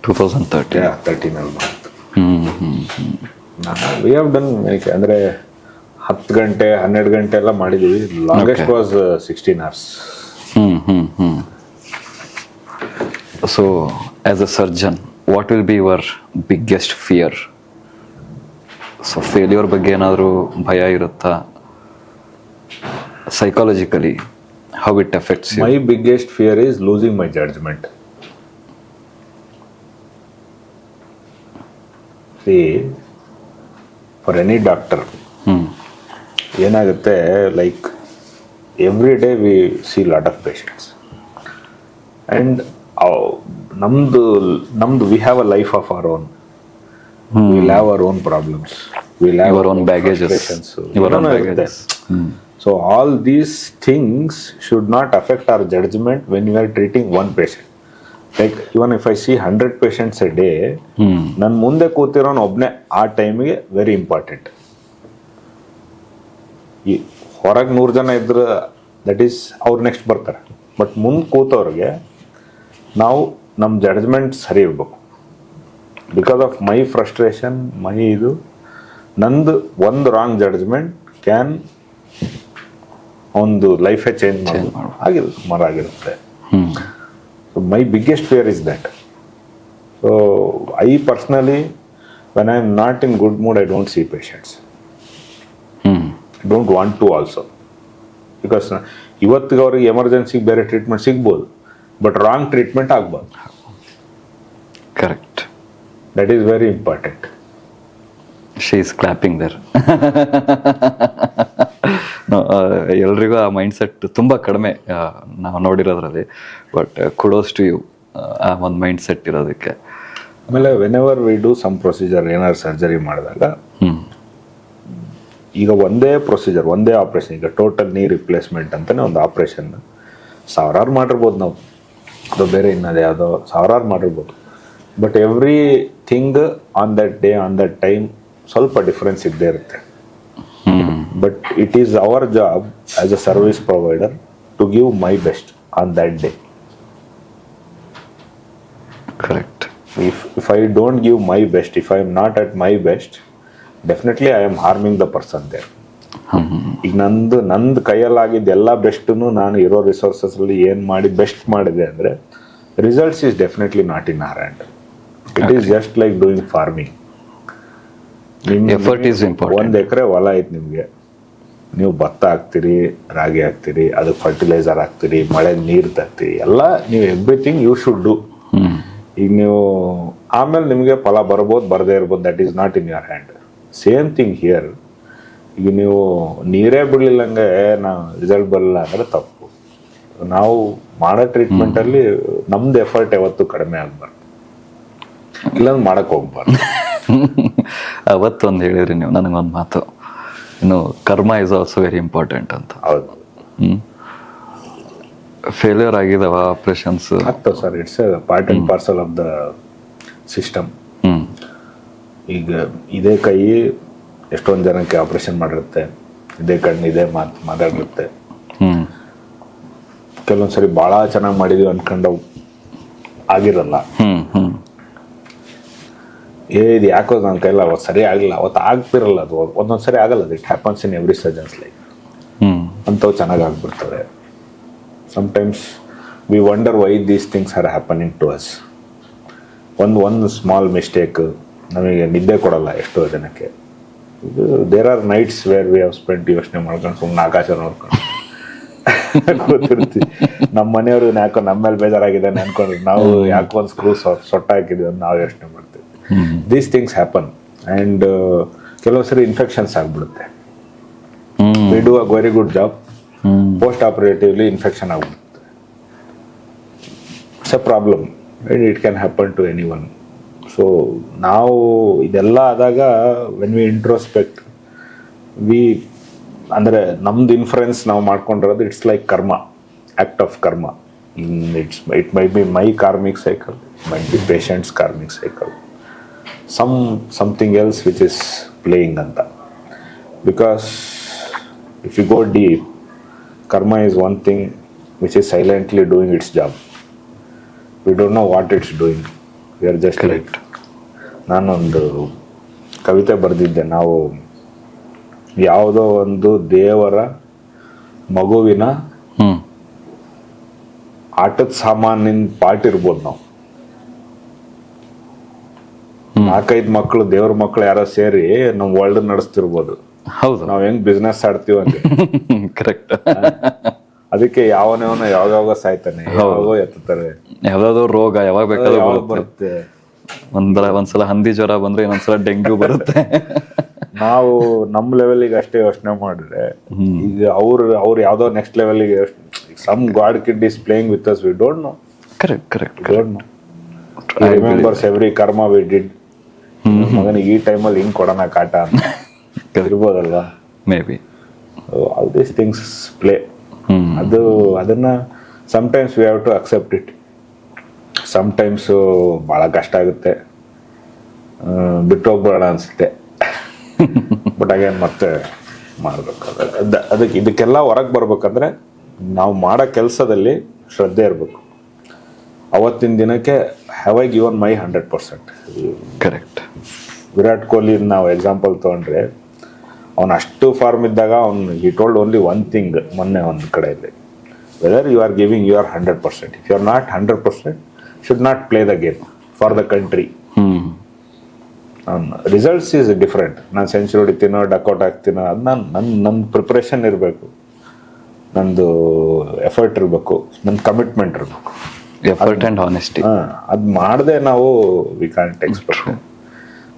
2013. Yeah, 13 almost. We have done ಅಂದರೆ 10 ಗಂಟೆ 12 ಗಂಟೆ ಎಲ್ಲ ಮಾಡಿದ್ದೀವಿ. Longest was 16 hours. So as a surgeon, what will be your biggest fear? So failure ಬಗ್ಗೆ ಏನಾದರೂ ಭಯ ಇರುತ್ತಾ? Psychologically how it affects you? My biggest fear is losing my judgment. See, for any doctor, ಏನಾಗುತ್ತೆ, like every day we see lot of patients and ನಮ್ದು we have a life of our own. Will have our own problems, will have your own baggages. Your own baggages. So all these things should not affect our judgment when you are treating one patient. Like even if I see 100 patients a day, ನನ್ನ ಮುಂದೆ ಕೂತಿರೋನು ಒಬ್ಬನೇ ಆ ಟೈಮಿಗೆ very important. ಈ ಹೊರಗೆ 100 ಜನ ಇದ್ರೆ that is ಅವ್ರು ನೆಕ್ಸ್ಟ್ ಬರ್ತಾರೆ. ಬಟ್ ಮುಂದೆ ಕೂತವ್ರಿಗೆ ನಾವು ನಮ್ಮ ಜಡ್ಜ್ಮೆಂಟ್ ಸರಿ ಇರಬೇಕು. ಬಿಕಾಸ್ ಆಫ್ ಮೈ ಫ್ರಸ್ಟ್ರೇಷನ್, ನಂದು ಒಂದು ರಾಂಗ್ ಜಡ್ಜ್ಮೆಂಟ್ ಕ್ಯಾನ್ ಒಂದು ಲೈಫೇ ಚೇಂಜ್ ಆಗಿರುತ್ತೆ, ಸುಮಾರು ಆಗಿರುತ್ತೆ. So my biggest fear is that. So I personally when I am not in good mood I don't see patients. I don't want to also. Because ಇವತ್ತಿಗೆ ಅವ್ರಿಗೆ ಎಮರ್ಜೆನ್ಸಿಗೆ ಬೇರೆ ಟ್ರೀಟ್ಮೆಂಟ್ ಸಿಗ್ಬೋದು, but wrong treatment ಆಗ್ಬಾರ್ದು. Correct. That is very important. She is clapping there. ಎಲ್ರಿಗೂ ಆ mindset ತುಂಬ ಕಡಿಮೆ ನಾವು ನೋಡಿರೋದ್ರಲ್ಲಿ. ಬಟ್ ಕುಡೋಸ್ ಟು ಯು ಆ ಒಂದು ಮೈಂಡ್ ಸೆಟ್ ಇರೋದಕ್ಕೆ. ಆಮೇಲೆ whenever we do some procedure, ಏನಾದ್ರು ಸರ್ಜರಿ ಮಾಡಿದಾಗ ಈಗ ಒಂದೇ ಪ್ರೊಸೀಜರ್, ಒಂದೇ ಆಪ್ರೇಷನ್, ಈಗ ಟೋಟಲ್ ನೀ ರಿಪ್ಲೇಸ್ಮೆಂಟ್ ಅಂತಲೇ ಒಂದು ಆಪ್ರೇಷನ್ 1000 ಮಾಡಿರ್ಬೋದು ನಾವು, ಅದು ಬೇರೆ ಇನ್ನದು ಯಾವುದೋ 1000 ಮಾಡಿರ್ಬೋದು. But everything on that day on that time ಸ್ವಲ್ಪ ಡಿಫ್ರೆನ್ಸ್ ಇದ್ದೇ ಇರುತ್ತೆ. But it is our job as a service provider to give my best on that day. Correct. If I don't give my best, if I am not at my best, definitely I am harming the person there. ಈಗ ನಂದು ಕೈಯಲ್ಲಾಗಿದ್ದು ಎಲ್ಲ ಬೆಸ್ಟನ್ನು ನಾನು ಇರೋ ರಿಸೋರ್ಸಸ್ಸಲ್ಲಿ ಏನು ಮಾಡಿ best ಮಾಡಿದೆ ಅಂದರೆ results is definitely not in our hand. It is just like doing farming. Effort is important. 1 ಎಕರೆ ಹೊಲ ಐತೆ ನಿಮಗೆ, ನೀವು ಭತ್ತ ಹಾಕ್ತೀರಿ, ರಾಗಿ ಹಾಕ್ತೀರಿ, ಅದಕ್ಕೆ ಫರ್ಟಿಲೈಸರ್ ಹಾಕ್ತೀರಿ, ಮಳೆ ನೀರು ತರ್ತೀರಿ, ಎಲ್ಲ ನೀವು ಎವ್ರಿಥಿಂಗ್ ಯು ಶುಡ್ ಡೂ. ಈಗ ನೀವು ಆಮೇಲೆ ನಿಮಗೆ ಫಲ ಬರ್ಬೋದು, ಬರದೇ ಇರ್ಬೋದು, that is not in your hand. Same thing here. ಈಗ ನೀವು ನೀರೇ ಬಿಡಲಿಲ್ಲಂಗೆ ನಾವು ರಿಸಲ್ಟ್ ಬರಲಿಲ್ಲ ಅಂದರೆ ತಪ್ಪು. ನಾವು ಮಾಡೋ ಟ್ರೀಟ್ಮೆಂಟಲ್ಲಿ ನಮ್ದು ಎಫರ್ಟ್ ಯಾವತ್ತೂ ಕಡಿಮೆ ಆಗಬಾರ್ದು, ಇಲ್ಲಾಂದ್ರೆ ಮಾಡಕ್ಕೆ ಹೋಗ್ಬಾರ್ದು. ಅವತ್ತೊಂದು ಹೇಳಿದ್ರಿ ನೀವು ನನಗೊಂದು ಮಾತು, ಇನ್ನು ಕರ್ಮ ಇಸ್ ಆಲ್ಸೋ ವೆರಿ ಇಂಪಾರ್ಟೆಂಟ್ ಅಂತ. ಹೌದು. ಫೇಲ್ಯೂರ್ ಆಗಿದಾವ ಆಪರೇಷನ್ಸ್? ಆಗ್ತಾವೆ sir, it's A part and parcel of the system. ಈಗ ಇದೇ ಕೈ ಎಷ್ಟೊಂದು ಜನಕ್ಕೆ ಆಪರೇಷನ್ ಮಾಡಿರುತ್ತೆ, ಇದೇ ಕಣ್ಣು ಇದೇ ಮಾತಾಡಿರುತ್ತೆ. ಕೆಲವೊಂದ್ಸರಿ ಭಾಳ ಚೆನ್ನಾಗಿ ಮಾಡಿದ್ವಿ ಅನ್ಕೊಂಡು ಆಗಿರಲ್ಲ. ಇದು ಯಾಕೋ ನನ್ನ ಕೈಲ ಅವತ್ತು ಸರಿ ಆಗಲಿಲ್ಲ, ಅವತ್ತು ಆಗ್ತಿರಲ್ಲ, ಅದು ಒಂದೊಂದ್ಸರಿ ಆಗಲ್ಲ. ಅದು it happens in every surgeon's life. ಅಂಥವು ಚೆನ್ನಾಗಿ ಆಗ್ಬಿಡ್ತವೆ. Sometimes we wonder why these things are happening to us. ಒಂದು ಸ್ಮಾಲ್ ಮಿಸ್ಟೇಕ್ ನಮಗೆ ನಿದ್ದೆ ಕೊಡಲ್ಲ ಎಷ್ಟೋ ಜನಕ್ಕೆ. There are nights where we have spent ಯೋಚನೆ ಮಾಡ್ಕೊಂಡು ಸುಮ್ಮನೆ ಆಕಾಶ ನೋಡ್ಕೊಂಡು ಗೊತ್ತಿರ್ತೀವಿ. ನಮ್ಮ ಮನೆಯವರು ಯಾಕೋ ನಮ್ಮ ಮೇಲೆ ಬೇಜಾರಾಗಿದೆ ಅನ್ಕೊಂಡು ನಾವು ಯಾಕೋ ಒಂದು ಸ್ಕ್ರೂ ಸೊಟ್ಟ ಹಾಕಿದ್ವಿ ಅಂತ ನಾವು ಯೋಚನೆ ಮಾಡ್ತೀವಿ. ದೀಸ್ ಥಿಂಗ್ಸ್ ಹ್ಯಾಪನ್ ಆ್ಯಂಡ್ ಕೆಲವು ಸರಿ ಇನ್ಫೆಕ್ಷನ್ಸ್ ಆಗಿಬಿಡುತ್ತೆ. We do a very good job, post operatively infection ಆಗಿಬಿಡುತ್ತೆ. It's a problem, it can happen to anyone. So ನಾವು ಇದೆಲ್ಲ ಆದಾಗ ವೆನ್ ವಿ ಇಂಟ್ರೋಸ್ಪೆಕ್ಟ್ ಅಂದರೆ ನಮ್ದು ಇನ್ಫ್ಲುಯೆನ್ಸ್ ನಾವು ಮಾಡ್ಕೊಂಡಿರೋದು ಇಟ್ಸ್ ಲೈಕ್ ಕರ್ಮ, ಆ್ಯಕ್ಟ್ ಆಫ್ ಕರ್ಮ. It my be my karmic cycle, my B patients karmic cycle, something else which is playing ಅಂತ. Because if you go deep, karma is one thing which is silently doing its job. We don't know what it's doing. We are just correct. ನಾನೊಂದು ಕವಿತೆ ಬರೆದಿದ್ದೆ. ನಾವು ಯಾವುದೋ ಒಂದು ದೇವರ ಮಗುವಿನ ಆಟದ ಸಾಮಾನಿನ ಪಾರ್ಟ್ ಇರ್ಬೋದು. ನಾವು 4-5 ಮಕ್ಕಳು, ದೇವ್ರ ಮಕ್ಕಳು ಯಾರೋ ಸೇರಿ ನಮ್ ವರ್ಲ್ಡ್ ನಡೆಸ್ತಿರ್ಬೋದು. ಹೌದು, ನಾವ್ ಹೆಂಗ್ ಬಿಸ್ನೆಸ್ ಆಡ್ತೀವಿ ಅಂತ. ಕರೆಕ್ಟ್. ಅದಕ್ಕೆ ಯಾವನವನ ಯಾವಾಗ ಸಾಯ್ತಾನೆ, ಯಾವಾಗ ಎತ್ತಾರೆ, ಯಾವ್ದಾದ್ರು ರೋಗ ಯಾವಾಗ ಬೇಕಾದ್ರೂ ಬರುತ್ತೆ. ಒಂದ್ಸಲ ಹಂದಿ ಜ್ವರ ಬಂದ್ರೆ ಇನ್ನೊಂದ್ಸಲ ಡೆಂಗ್ಯೂ ಬರುತ್ತೆ. ನಾವು ನಮ್ ಲೆವೆಲ್ಗೆ ಅಷ್ಟೇ ಯೋಚನೆ ಮಾಡಿದ್ರೆ, ಈಗ ಅವ್ರು ಯಾವ್ದೋ ನೆಕ್ಸ್ಟ್ ಲೆವೆಲ್ಗೆ some god kid is playing with us. We don't know. Correct. Don't know. He remembers every karma we did. ಮಗನಿಗೆ ಈ ಟೈಮಲ್ಲಿ ಹಿಂಗ್ ಕೊಡೋಣ ಕಾಟ ಅಂತ ಇರ್ಬೋದಲ್ವಾ? Maybe all these things play. ಅದನ್ನ sometimes we have to accept it. Sometimes ಭಾಳ ಕಷ್ಟ ಆಗುತ್ತೆ, ಬಿಟ್ಟು ಹೋಗ್ಬೇಡ ಅನ್ಸುತ್ತೆ. ಬಟ್ ಅಗೇನ್ ಮತ್ತೆ ಮಾಡ್ಬೇಕಾದ್ರೆ ಇದಕ್ಕೆಲ್ಲ ಹೊರಗೆ ಬರ್ಬೇಕಂದ್ರೆ ನಾವು ಮಾಡೋ ಕೆಲಸದಲ್ಲಿ ಶ್ರದ್ಧೆ ಇರಬೇಕು. ಅವತ್ತಿನ ದಿನಕ್ಕೆ have I given my 100%. Correct. Virat Kohli ನಾವು ಎಕ್ಸಾಂಪಲ್ ತೊಗೊಂಡ್ರೆ, ಅವನು ಅಷ್ಟು ಫಾರ್ಮ್ ಇದ್ದಾಗ he told only one thing ಮೊನ್ನೆ ಒಂದು ಕಡೆಯಲ್ಲಿ, whether you are giving your 100%. If you are not 100%, should not play the game for the country. Results is different. ನಾನು century ಹೊಡಿತೀನೋ ಡಕೌಟ್ ಆಗ್ತೀನೋ ಅದು ನನ್ನ ಪ್ರಿಪ್ರೇಷನ್ ಇರಬೇಕು, ನಂದು ಎಫರ್ಟ್ ಇರಬೇಕು, ನನ್ನ ಕಮಿಟ್ಮೆಂಟ್ ಇರಬೇಕು. Effort and honesty. ಅದು ಮಾಡದೆ ನಾವು we can't expect.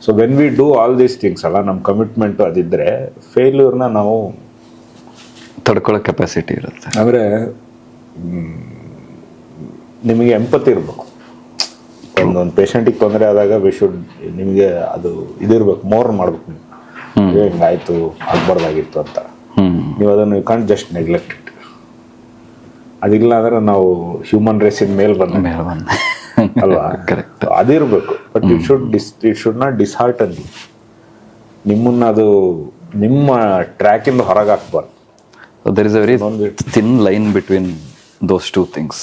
So when we do all these things ಅಲ್ಲ, ನಮ್ಮ ಕಮಿಟ್ಮೆಂಟು ಅದಿದ್ದರೆ ಫೇಲ್ಯೂರ್ನ ನಾವು ತಡ್ಕೊಳ್ಳೋ ಕೆಪಾಸಿಟಿ ಇರುತ್ತೆ. ಅಂದರೆ ನಿಮಗೆ ಎಂಪತಿ ಇರಬೇಕು. ಒಂದೊಂದು ಪೇಷಂಟಿಗೆ ತೊಂದರೆ ಆದಾಗ ನಿಮಗೆ ಅದು ಇದಿರ್ಬೇಕು, ಮೋರ್ ಮಾಡ್ಬೇಕು. ನೀವು ಹಿಂಗಾಯ್ತು, ಆಗ್ಬಾರ್ದಾಗಿತ್ತು ಅಂತ ನೀವು ಅದನ್ನು you can't just neglect it. ಅದಿಲ್ಲ ಅಂದ್ರೆ ನಾವು ಹ್ಯೂಮನ್ ರೇಸಿನ ಮೇಲೆ ಬಂದ ಅಲ್ವಾ? ಅದಿರ್ಬೇಕು. But it should not dishearten you. ನಿಮ್ಮನ್ನ ಅದು ನಿಮ್ಮ ಟ್ರ್ಯಾಕಿಂದ ಹೊರಗೆ ಹಾಕ್ಬಾರ್ದು. There is a very thin line between those two things.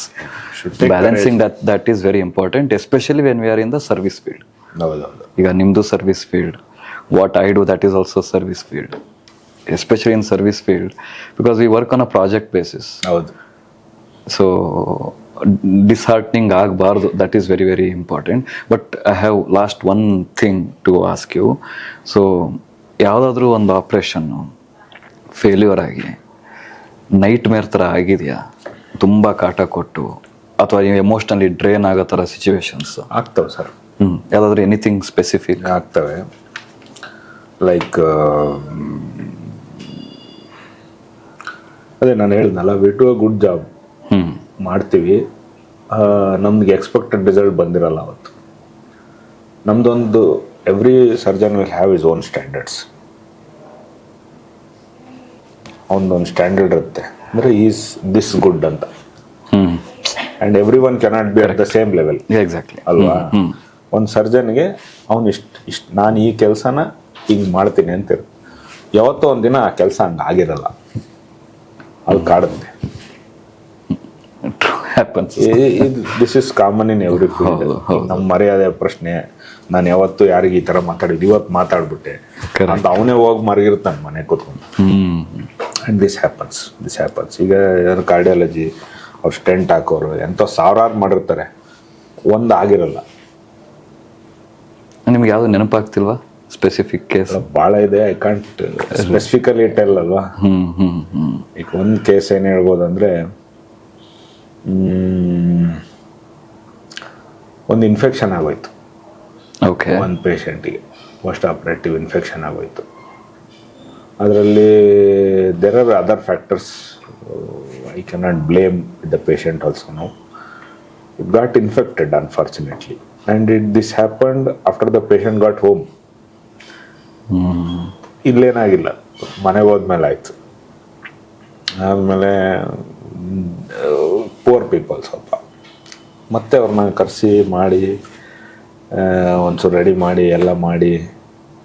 Balancing that is very important, especially when we are in the service field. ಈಗ ನಿಮ್ದು service field, what I do that is also service field, especially in service field, because we work on a project basis. So disheartening ಆಗಬಾರ್ದು, that is very very important. But I have last one thing to ask you. So ಯಾವುದಾದ್ರೂ ಒಂದು operation, failure ಆಗಿ night ಮೇರ್ ಥರ ಆಗಿದೆಯಾ, ತುಂಬ ಕಾಟ ಕೊಟ್ಟು ಅಥವಾ ಎಮೋಷ್ನಲಿ ಡ್ರೈನ್ ಆಗೋ ಥರ ಸಿಚುವೇಶನ್ಸ್ ಆಗ್ತವೆ ಸರ್. ಯಾವುದಾದ್ರೂ ಎನಿಥಿಂಗ್ ಸ್ಪೆಸಿಫಿಕ್? ಆಗ್ತವೆ. ಲೈಕ್ ಅದೇ ನಾನು ಹೇಳಿದ್ನಲ್ಲ, we do a good job ಮಾಡ್ತೀವಿ, ನಮ್ಗೆ ಎಕ್ಸ್ಪೆಕ್ಟೆಡ್ ರಿಸಲ್ಟ್ ಬಂದಿರಲ್ಲ ಅವತ್ತು. ನಮ್ದೊಂದು every surgeon will have his own standards. ಅವನದೊಂದು ಸ್ಟ್ಯಾಂಡರ್ಡ್ ಇರುತ್ತೆ, ಅಂದರೆ ಈಸ್ ದಿಸ್ ಗುಡ್ ಅಂತ. And everyone cannot be at the same level. Exactly ಅಲ್ವಾ? ಒಂದು ಸರ್ಜನ್ಗೆ ಅವ್ನು ಇಷ್ಟು ನಾನು ಈ ಕೆಲಸನ ಹಿಂಗೆ ಮಾಡ್ತೀನಿ ಅಂತಿರು, ಯಾವತ್ತೋ ಒಂದಿನ ಆ ಕೆಲಸ ಹಂಗೆ ಆಗಿರಲ್ಲ, ಅದು ಕಾಡುತ್ತೆ. This is common in every field. ನಮ್ಮ ಮರ್ಯಾದೆ ಪ್ರಶ್ನೆ, ನಾನು ಯಾವತ್ತು ಯಾರಿಗೆ ಈ ಥರ ಮಾತಾಡಿದ್ದು, ಇವತ್ತು ಮಾತಾಡ್ಬಿಟ್ಟೆ ಅಂತ ಅವನೇ ಹೋಗಿ ಮರಗಿರ್ತಾನೆ ಮನೆ ಕೂತ್ಕೊಂಡು. And this happens. ಈಗ ಏನಾದ್ರು ಕಾರ್ಡಿಯಾಲಜಿ ಅವ್ರು ಸ್ಟೆಂಟ್ ಹಾಕೋರು ಎಂಥ ಸಾವಿರಾರು ಮಾಡಿರ್ತಾರೆ, ಒಂದು ಆಗಿರಲ್ಲ. ನಿಮ್ಗೆ ಯಾವುದು ನೆನಪಾಗ್ತಿಲ್ವಾ ಸ್ಪೆಸಿಫಿಕ್ ಕೇಸ್? ಭಾಳ ಇದೆ, ಐ ಕಾಂಟ್ ಸ್ಪೆಸಿಫಿಕಲಿ ಟೆಲ್ ಅಲ್ವಾ. ಈಗ ಒಂದು ಕೇಸ್ ಏನು ಹೇಳ್ಬೋದಂದರೆ, ಒಂದು ಇನ್ಫೆಕ್ಷನ್ ಆಗೋಯ್ತು. ಓಕೆ. ಒಂದು ಪೇಷಂಟಿಗೆ ಪೋಸ್ಟ್ ಆಪರೇಟಿವ್ ಇನ್ಫೆಕ್ಷನ್ ಆಗೋಯ್ತು. ಅದರಲ್ಲಿ there are other factors, I cannot blame the patient also. Now it got infected unfortunately, and this happened after the patient got home. ಇಲ್ಲೇನಾಗಿಲ್ಲ, ಮನೆಗೆ ಹೋದ್ಮೇಲೆ ಆಯಿತು. ಆದಮೇಲೆ ಪೂರ್ ಪೀಪಲ್ ಸ್ವಲ್ಪ ಮತ್ತೆ ಅವ್ರನ್ನ ಕರೆಸಿ ಮಾಡಿ ಒಂಚೂರು ರೆಡಿ ಮಾಡಿ ಎಲ್ಲ ಮಾಡಿ,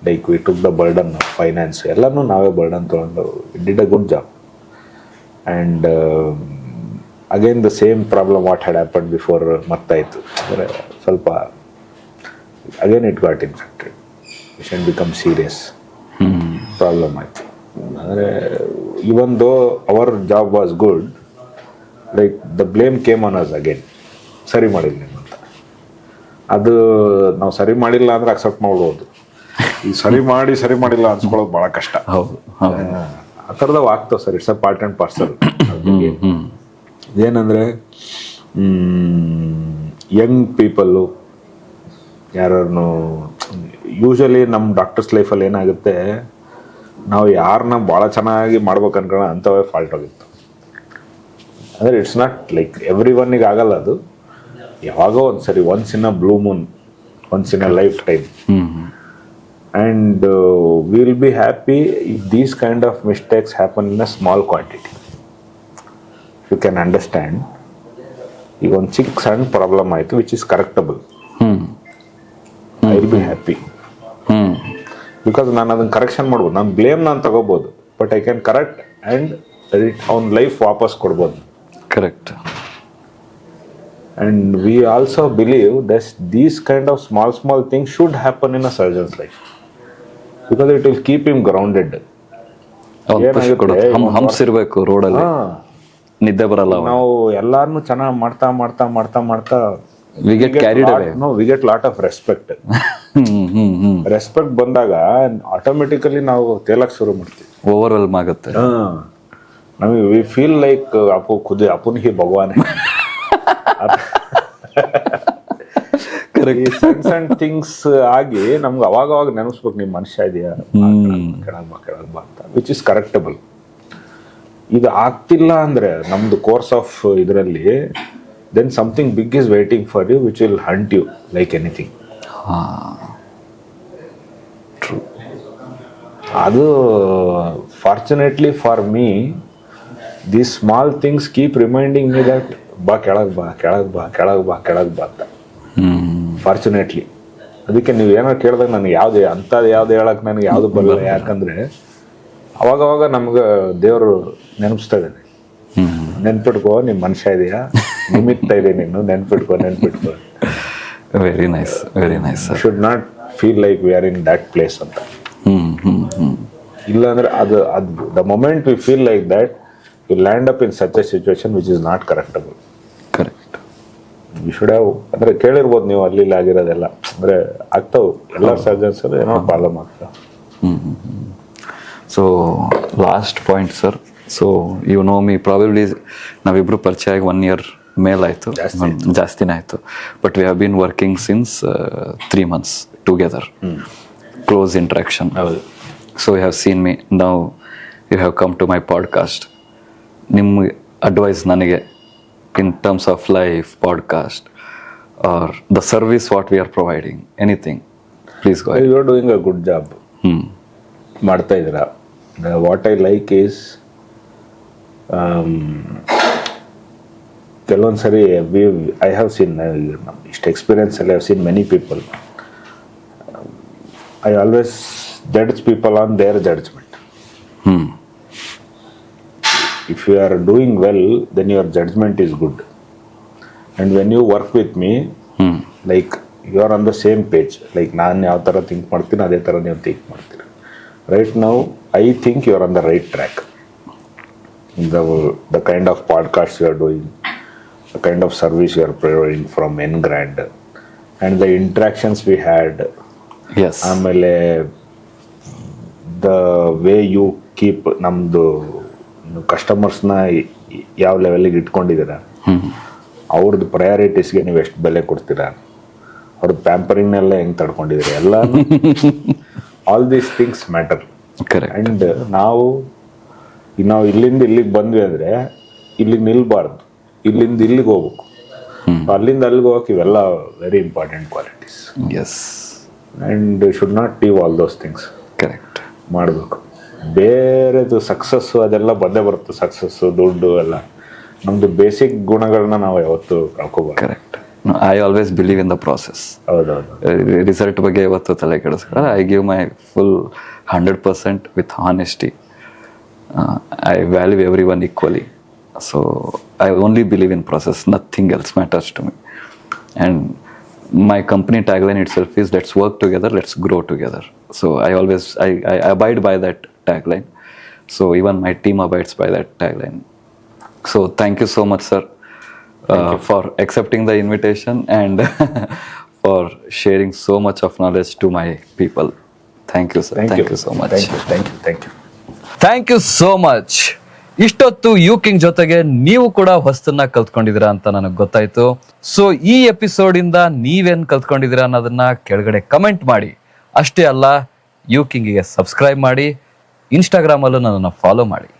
like we took the burden finance ಎಲ್ಲನೂ ನಾವೇ ಬರ್ಡನ್ ತೊಗೊಂಡು did a good job. And again the same problem what had happened before ಮತ್ತಾಯಿತು. ಅಂದರೆ ಸ್ವಲ್ಪ again it got infected, patient become serious problem ಆಯಿತು. ಅಂದರೆ even though our job was good, like the blame came on us again, ಸರಿ ಮಾಡಿಲ್ಲ ಅಂತ. ಅದು ನಾವು ಸರಿ ಮಾಡಿಲ್ಲ ಅಂದರೆ ಅಕ್ಸೆಪ್ಟ್ ಮಾಡ್ಬೋದು, ಈ ಸರಿ ಮಾಡಿಲ್ಲ ಅನ್ಸ್ಕೊಳ್ಳೋದು ಭಾಳ ಕಷ್ಟ. ಹೌದು, ಆ ಥರದವು ಆಗ್ತಾವೆ sir. It's a part and parcel. ಏನಂದರೆ ಯಂಗ್ ಪೀಪಲ್ಲು ಯಾರನ್ನು ಯೂಶಲಿ ನಮ್ಮ ಡಾಕ್ಟರ್ಸ್ ಲೈಫಲ್ಲಿ ಏನಾಗುತ್ತೆ, ನಾವು ಯಾರನ್ನ ಭಾಳ ಚೆನ್ನಾಗಿ ಮಾಡ್ಬೇಕು ಅನ್ಕೊಳ್ಳೋ ಅಂಥವೇ ಫಾಲ್ಟ್ ಆಗುತ್ತೆ. ಅಂದರೆ ಇಟ್ಸ್ ನಾಟ್ ಲೈಕ್ ಎವ್ರಿ ಒನ್ನಿಗೆ ಆಗಲ್ಲ ಅದು, ಯಾವಾಗೋ ಒಂದು ಸರಿ, once in a blue moon, once in a lifetime. And will be happy if these kind of mistakes happen in a small quantity. You can understand. ಈಗ ಒಂದು ಸಣ್ಣ problem ಆಯಿತು which is correctable, I will be happy. Because ನಾನು ಅದನ್ನು correction ಮಾಡ್ಬೋದು, ನಾನು blame ನಾನು ತಗೋಬೋದು, but I can correct and ಅವ್ನ ಲೈಫ್ ವಾಪಸ್ ಕೊಡ್ಬೋದು. Correct. And we also believe that these kind of small things should happen in a surgeon's life, because it will keep him grounded. ಹಂಸಿರ್ಬೇಕು ರೋಡಲ್ಲಿ, ನಿದ್ದೆ ಬರಲ್ಲ. ನಾವು ಎಲ್ಲಾರನ್ನು ಚೆನ್ನಾಗಿ ಮಾಡ್ತಾ we get carried away. No, we get lot of respect. Respect ಬಂದಾಗ automatically ನಾವು ತೇಲಕ್ಕೆ ಶುರು ಮಾಡ್ತೀವಿ, ಓವರ್ವೆಲ್ಮ್ ಆಗುತ್ತೆ. ನಮಗೆ ವಿ ಫೀಲ್ ಲೈಕ್ ಅಪುನ್ ಹಿ ಭಗವಾನ್. ಸಣ್ಣ ಥಿಂಗ್ಸ್ ಆಗಿ ನಮ್ಗೆ ಅವಾಗ ನೆನೆಸ್ಬೇಕು, ನಿಮ್ಮ ಮನುಷ್ಯ ಇದೆಯಾ, ಕೆಳಗ್ ಬಾ ಅಂತ, ವಿಚ್ ಇಸ್ ಕರೆಕ್ಟಬಲ್. ಇದು ಆಗ್ತಿಲ್ಲ ಅಂದ್ರೆ ನಮ್ದು ಕೋರ್ಸ್ ಆಫ್ ಇದರಲ್ಲಿ, then something big is waiting for you which will hunt you like anything. ಅದು fortunately for me, these small things keep reminding me that ಬಾ ಕೆಳಗೆ ಬಾ ಅಂತ. ಫಾರ್ಚುನೇಟ್ಲಿ ಅದಕ್ಕೆ ನೀವು ಏನೋ ಕೇಳಿದಾಗ ನನಗೆ ಯಾವ್ದು ಹೇಳಕ್ಕೆ ನನಗೆ ಯಾವುದು ಬರಲ್ಲ. ಯಾಕಂದರೆ ಅವಾಗವಾಗ ನಮ್ಗೆ ದೇವರು ನೆನಪಿಸ್ತಾ ಇದ್ದಾನೆ, ನೆನ್ಪಿಟ್ಕೋ ನಿಮ್ಮ ಮನುಷ್ಯ ಇದೆಯಾ, ನಿಮಿತ್ತ ಇದೆ ನೀನು, ನೆನ್ಪಿಟ್ಕೋ. Very nice. Should not feel like we are in that place ಅಂತ. ಇಲ್ಲಾಂದ್ರೆ ಅದು the moment we feel like that you land up in such a situation which is not correctable. Correct. You should have, ಅಂದರೆ ಕೇಳಿರ್ಬೋದು ನೀವು ಅಲ್ಲಿ ಆಗಿರೋದೆಲ್ಲ, ಅಂದರೆ ಆಗ್ತಾವೆ ಎಲ್ಲ ಸರ್ಜನ್ಸ್ ಏನೋ ಪ್ರಾಬ್ಲಮ್ ಆಗ್ತಾವೆ. So last point sir. So you know me probably ನಾವಿಬ್ರು ಪರಿಚಯ ಆಗಿ 1 year ಮೇಲಾಯಿತು, ಜಾಸ್ತಿನೇ ಆಯಿತು. But we have been working since 3 months together, close interaction. So you have seen me, now you have come to my podcast. ನಿಮ್ಮ advice ನನಗೆ in terms of life, podcast, or the service what we are providing, anything, please go ahead. You are doing a good job. ಮಾಡ್ತಾ ಇದ್ದೀರಾ. What I like is ಕೆಲವೊಂದು ಸರಿ I have seen, ಇಷ್ಟು ಎಕ್ಸ್ಪೀರಿಯನ್ಸಲ್ಲಿ I have seen many people. I always judge people on their judgement. If you are doing well, then your judgment is good. And when you work with me, like you are on the same page. Like ನಾನು ಯಾವ ಥರ think ಮಾಡ್ತೀನಿ ಅದೇ ಥರ ನೀವು think ಮಾಡ್ತೀರಿ. Right now, I think you are on the right track. The kind of podcast you are doing, the kind of service you are providing from Ngrand, and the interactions we had. Yes. ಆಮೇಲೆ the way you keep ನಮ್ಮದು ಕಸ್ಟಮರ್ಸ್ನ ಯಾವ ಲೆವೆಲಿಗೆ ಇಟ್ಕೊಂಡಿದ್ದೀರಾ, ಅವ್ರದ್ದು ಪ್ರಯಾರಿಟೀಸ್ಗೆ ನೀವು ಎಷ್ಟು ಬೆಲೆ ಕೊಡ್ತೀರಾ, ಅವ್ರದ್ದು ಪ್ಯಾಂಪರಿಂಗ್ನೆಲ್ಲ ಹೆಂಗೆ ತಡ್ಕೊಂಡಿದ್ದೀರಾ, ಎಲ್ಲ all these things matter. And ನಾವು ಇಲ್ಲಿಂದ ಇಲ್ಲಿಗೆ ಬಂದ್ವಿ ಅಂದರೆ ಇಲ್ಲಿಗೆ ನಿಲ್ಬಾರ್ದು, ಇಲ್ಲಿಂದ ಇಲ್ಲಿಗೆ ಹೋಗ್ಬೇಕು, ಅಲ್ಲಿಂದ ಅಲ್ಲಿಗೆ ಹೋಗಕ್ಕೆ ಇವೆಲ್ಲ very important qualities. Yes. And should not leave all those things. Correct. ಮಾಡಬೇಕು. ಬೇರೆದು ಸಕ್ಸಸ್ಸು ಅದೆಲ್ಲ ಬಂದೇ ಬರುತ್ತೆ, ಸಕ್ಸಸ್ಸು ದುಡ್ಡು ಎಲ್ಲ. ನಮ್ಮದು ಬೇಸಿಕ್ ಗುಣಗಳನ್ನ ನಾವು ಯಾವತ್ತು ಕಳ್ಕೊಬಾರ್ದು. Correct. I always believe in the process. ಹೌದೌದು. ರಿಸಲ್ಟ್ ಬಗ್ಗೆ ಯಾವತ್ತು ತಲೆ ಕೆಡಿಸ್ಕೊಳ್ಳ. I give my full 100% with honesty. I value everyone equally. So I only believe in process, nothing else matters to me. And my company tagline itself is let's work together, let's grow together. So I always I abide by that tagline. So even my team abides by that tagline. So thank you so much, sir, for accepting the invitation and for sharing so much of knowledge to my people. Thank you, sir. Thank you so much. Thank you. Thank you so much. ಇಷ್ಟೊತ್ತು ಯೂಕಿಂಗ್ ಜೊತೆಗೆ ನೀವು ಕೂಡ ಹೊಸ್ತನ್ನ ಕಲ್ತ್ಕೊಂಡಿದ್ದೀರಾ ಅಂತ ನನಗೆ ಗೊತ್ತಾಯ್ತು. So ಈ episode ಇಂದ ನೀವೇನ್ ಕಲ್ತ್ಕೊಂಡಿದ್ದೀರಾ ಅನ್ನೋದನ್ನ ಕೆಳಗಡೆ ಕಮೆಂಟ್ ಮಾಡಿ. ಅಷ್ಟೇ ಅಲ್ಲ, ಯೂಕಿಂಗಿಗೆ ಸಬ್ಸ್ಕ್ರೈಬ್ ಮಾಡಿ, ಇನ್ಸ್ಟಾಗ್ರಾಮಲ್ಲೂ ನನ್ನನ್ನು ಫಾಲೋ ಮಾಡಿ.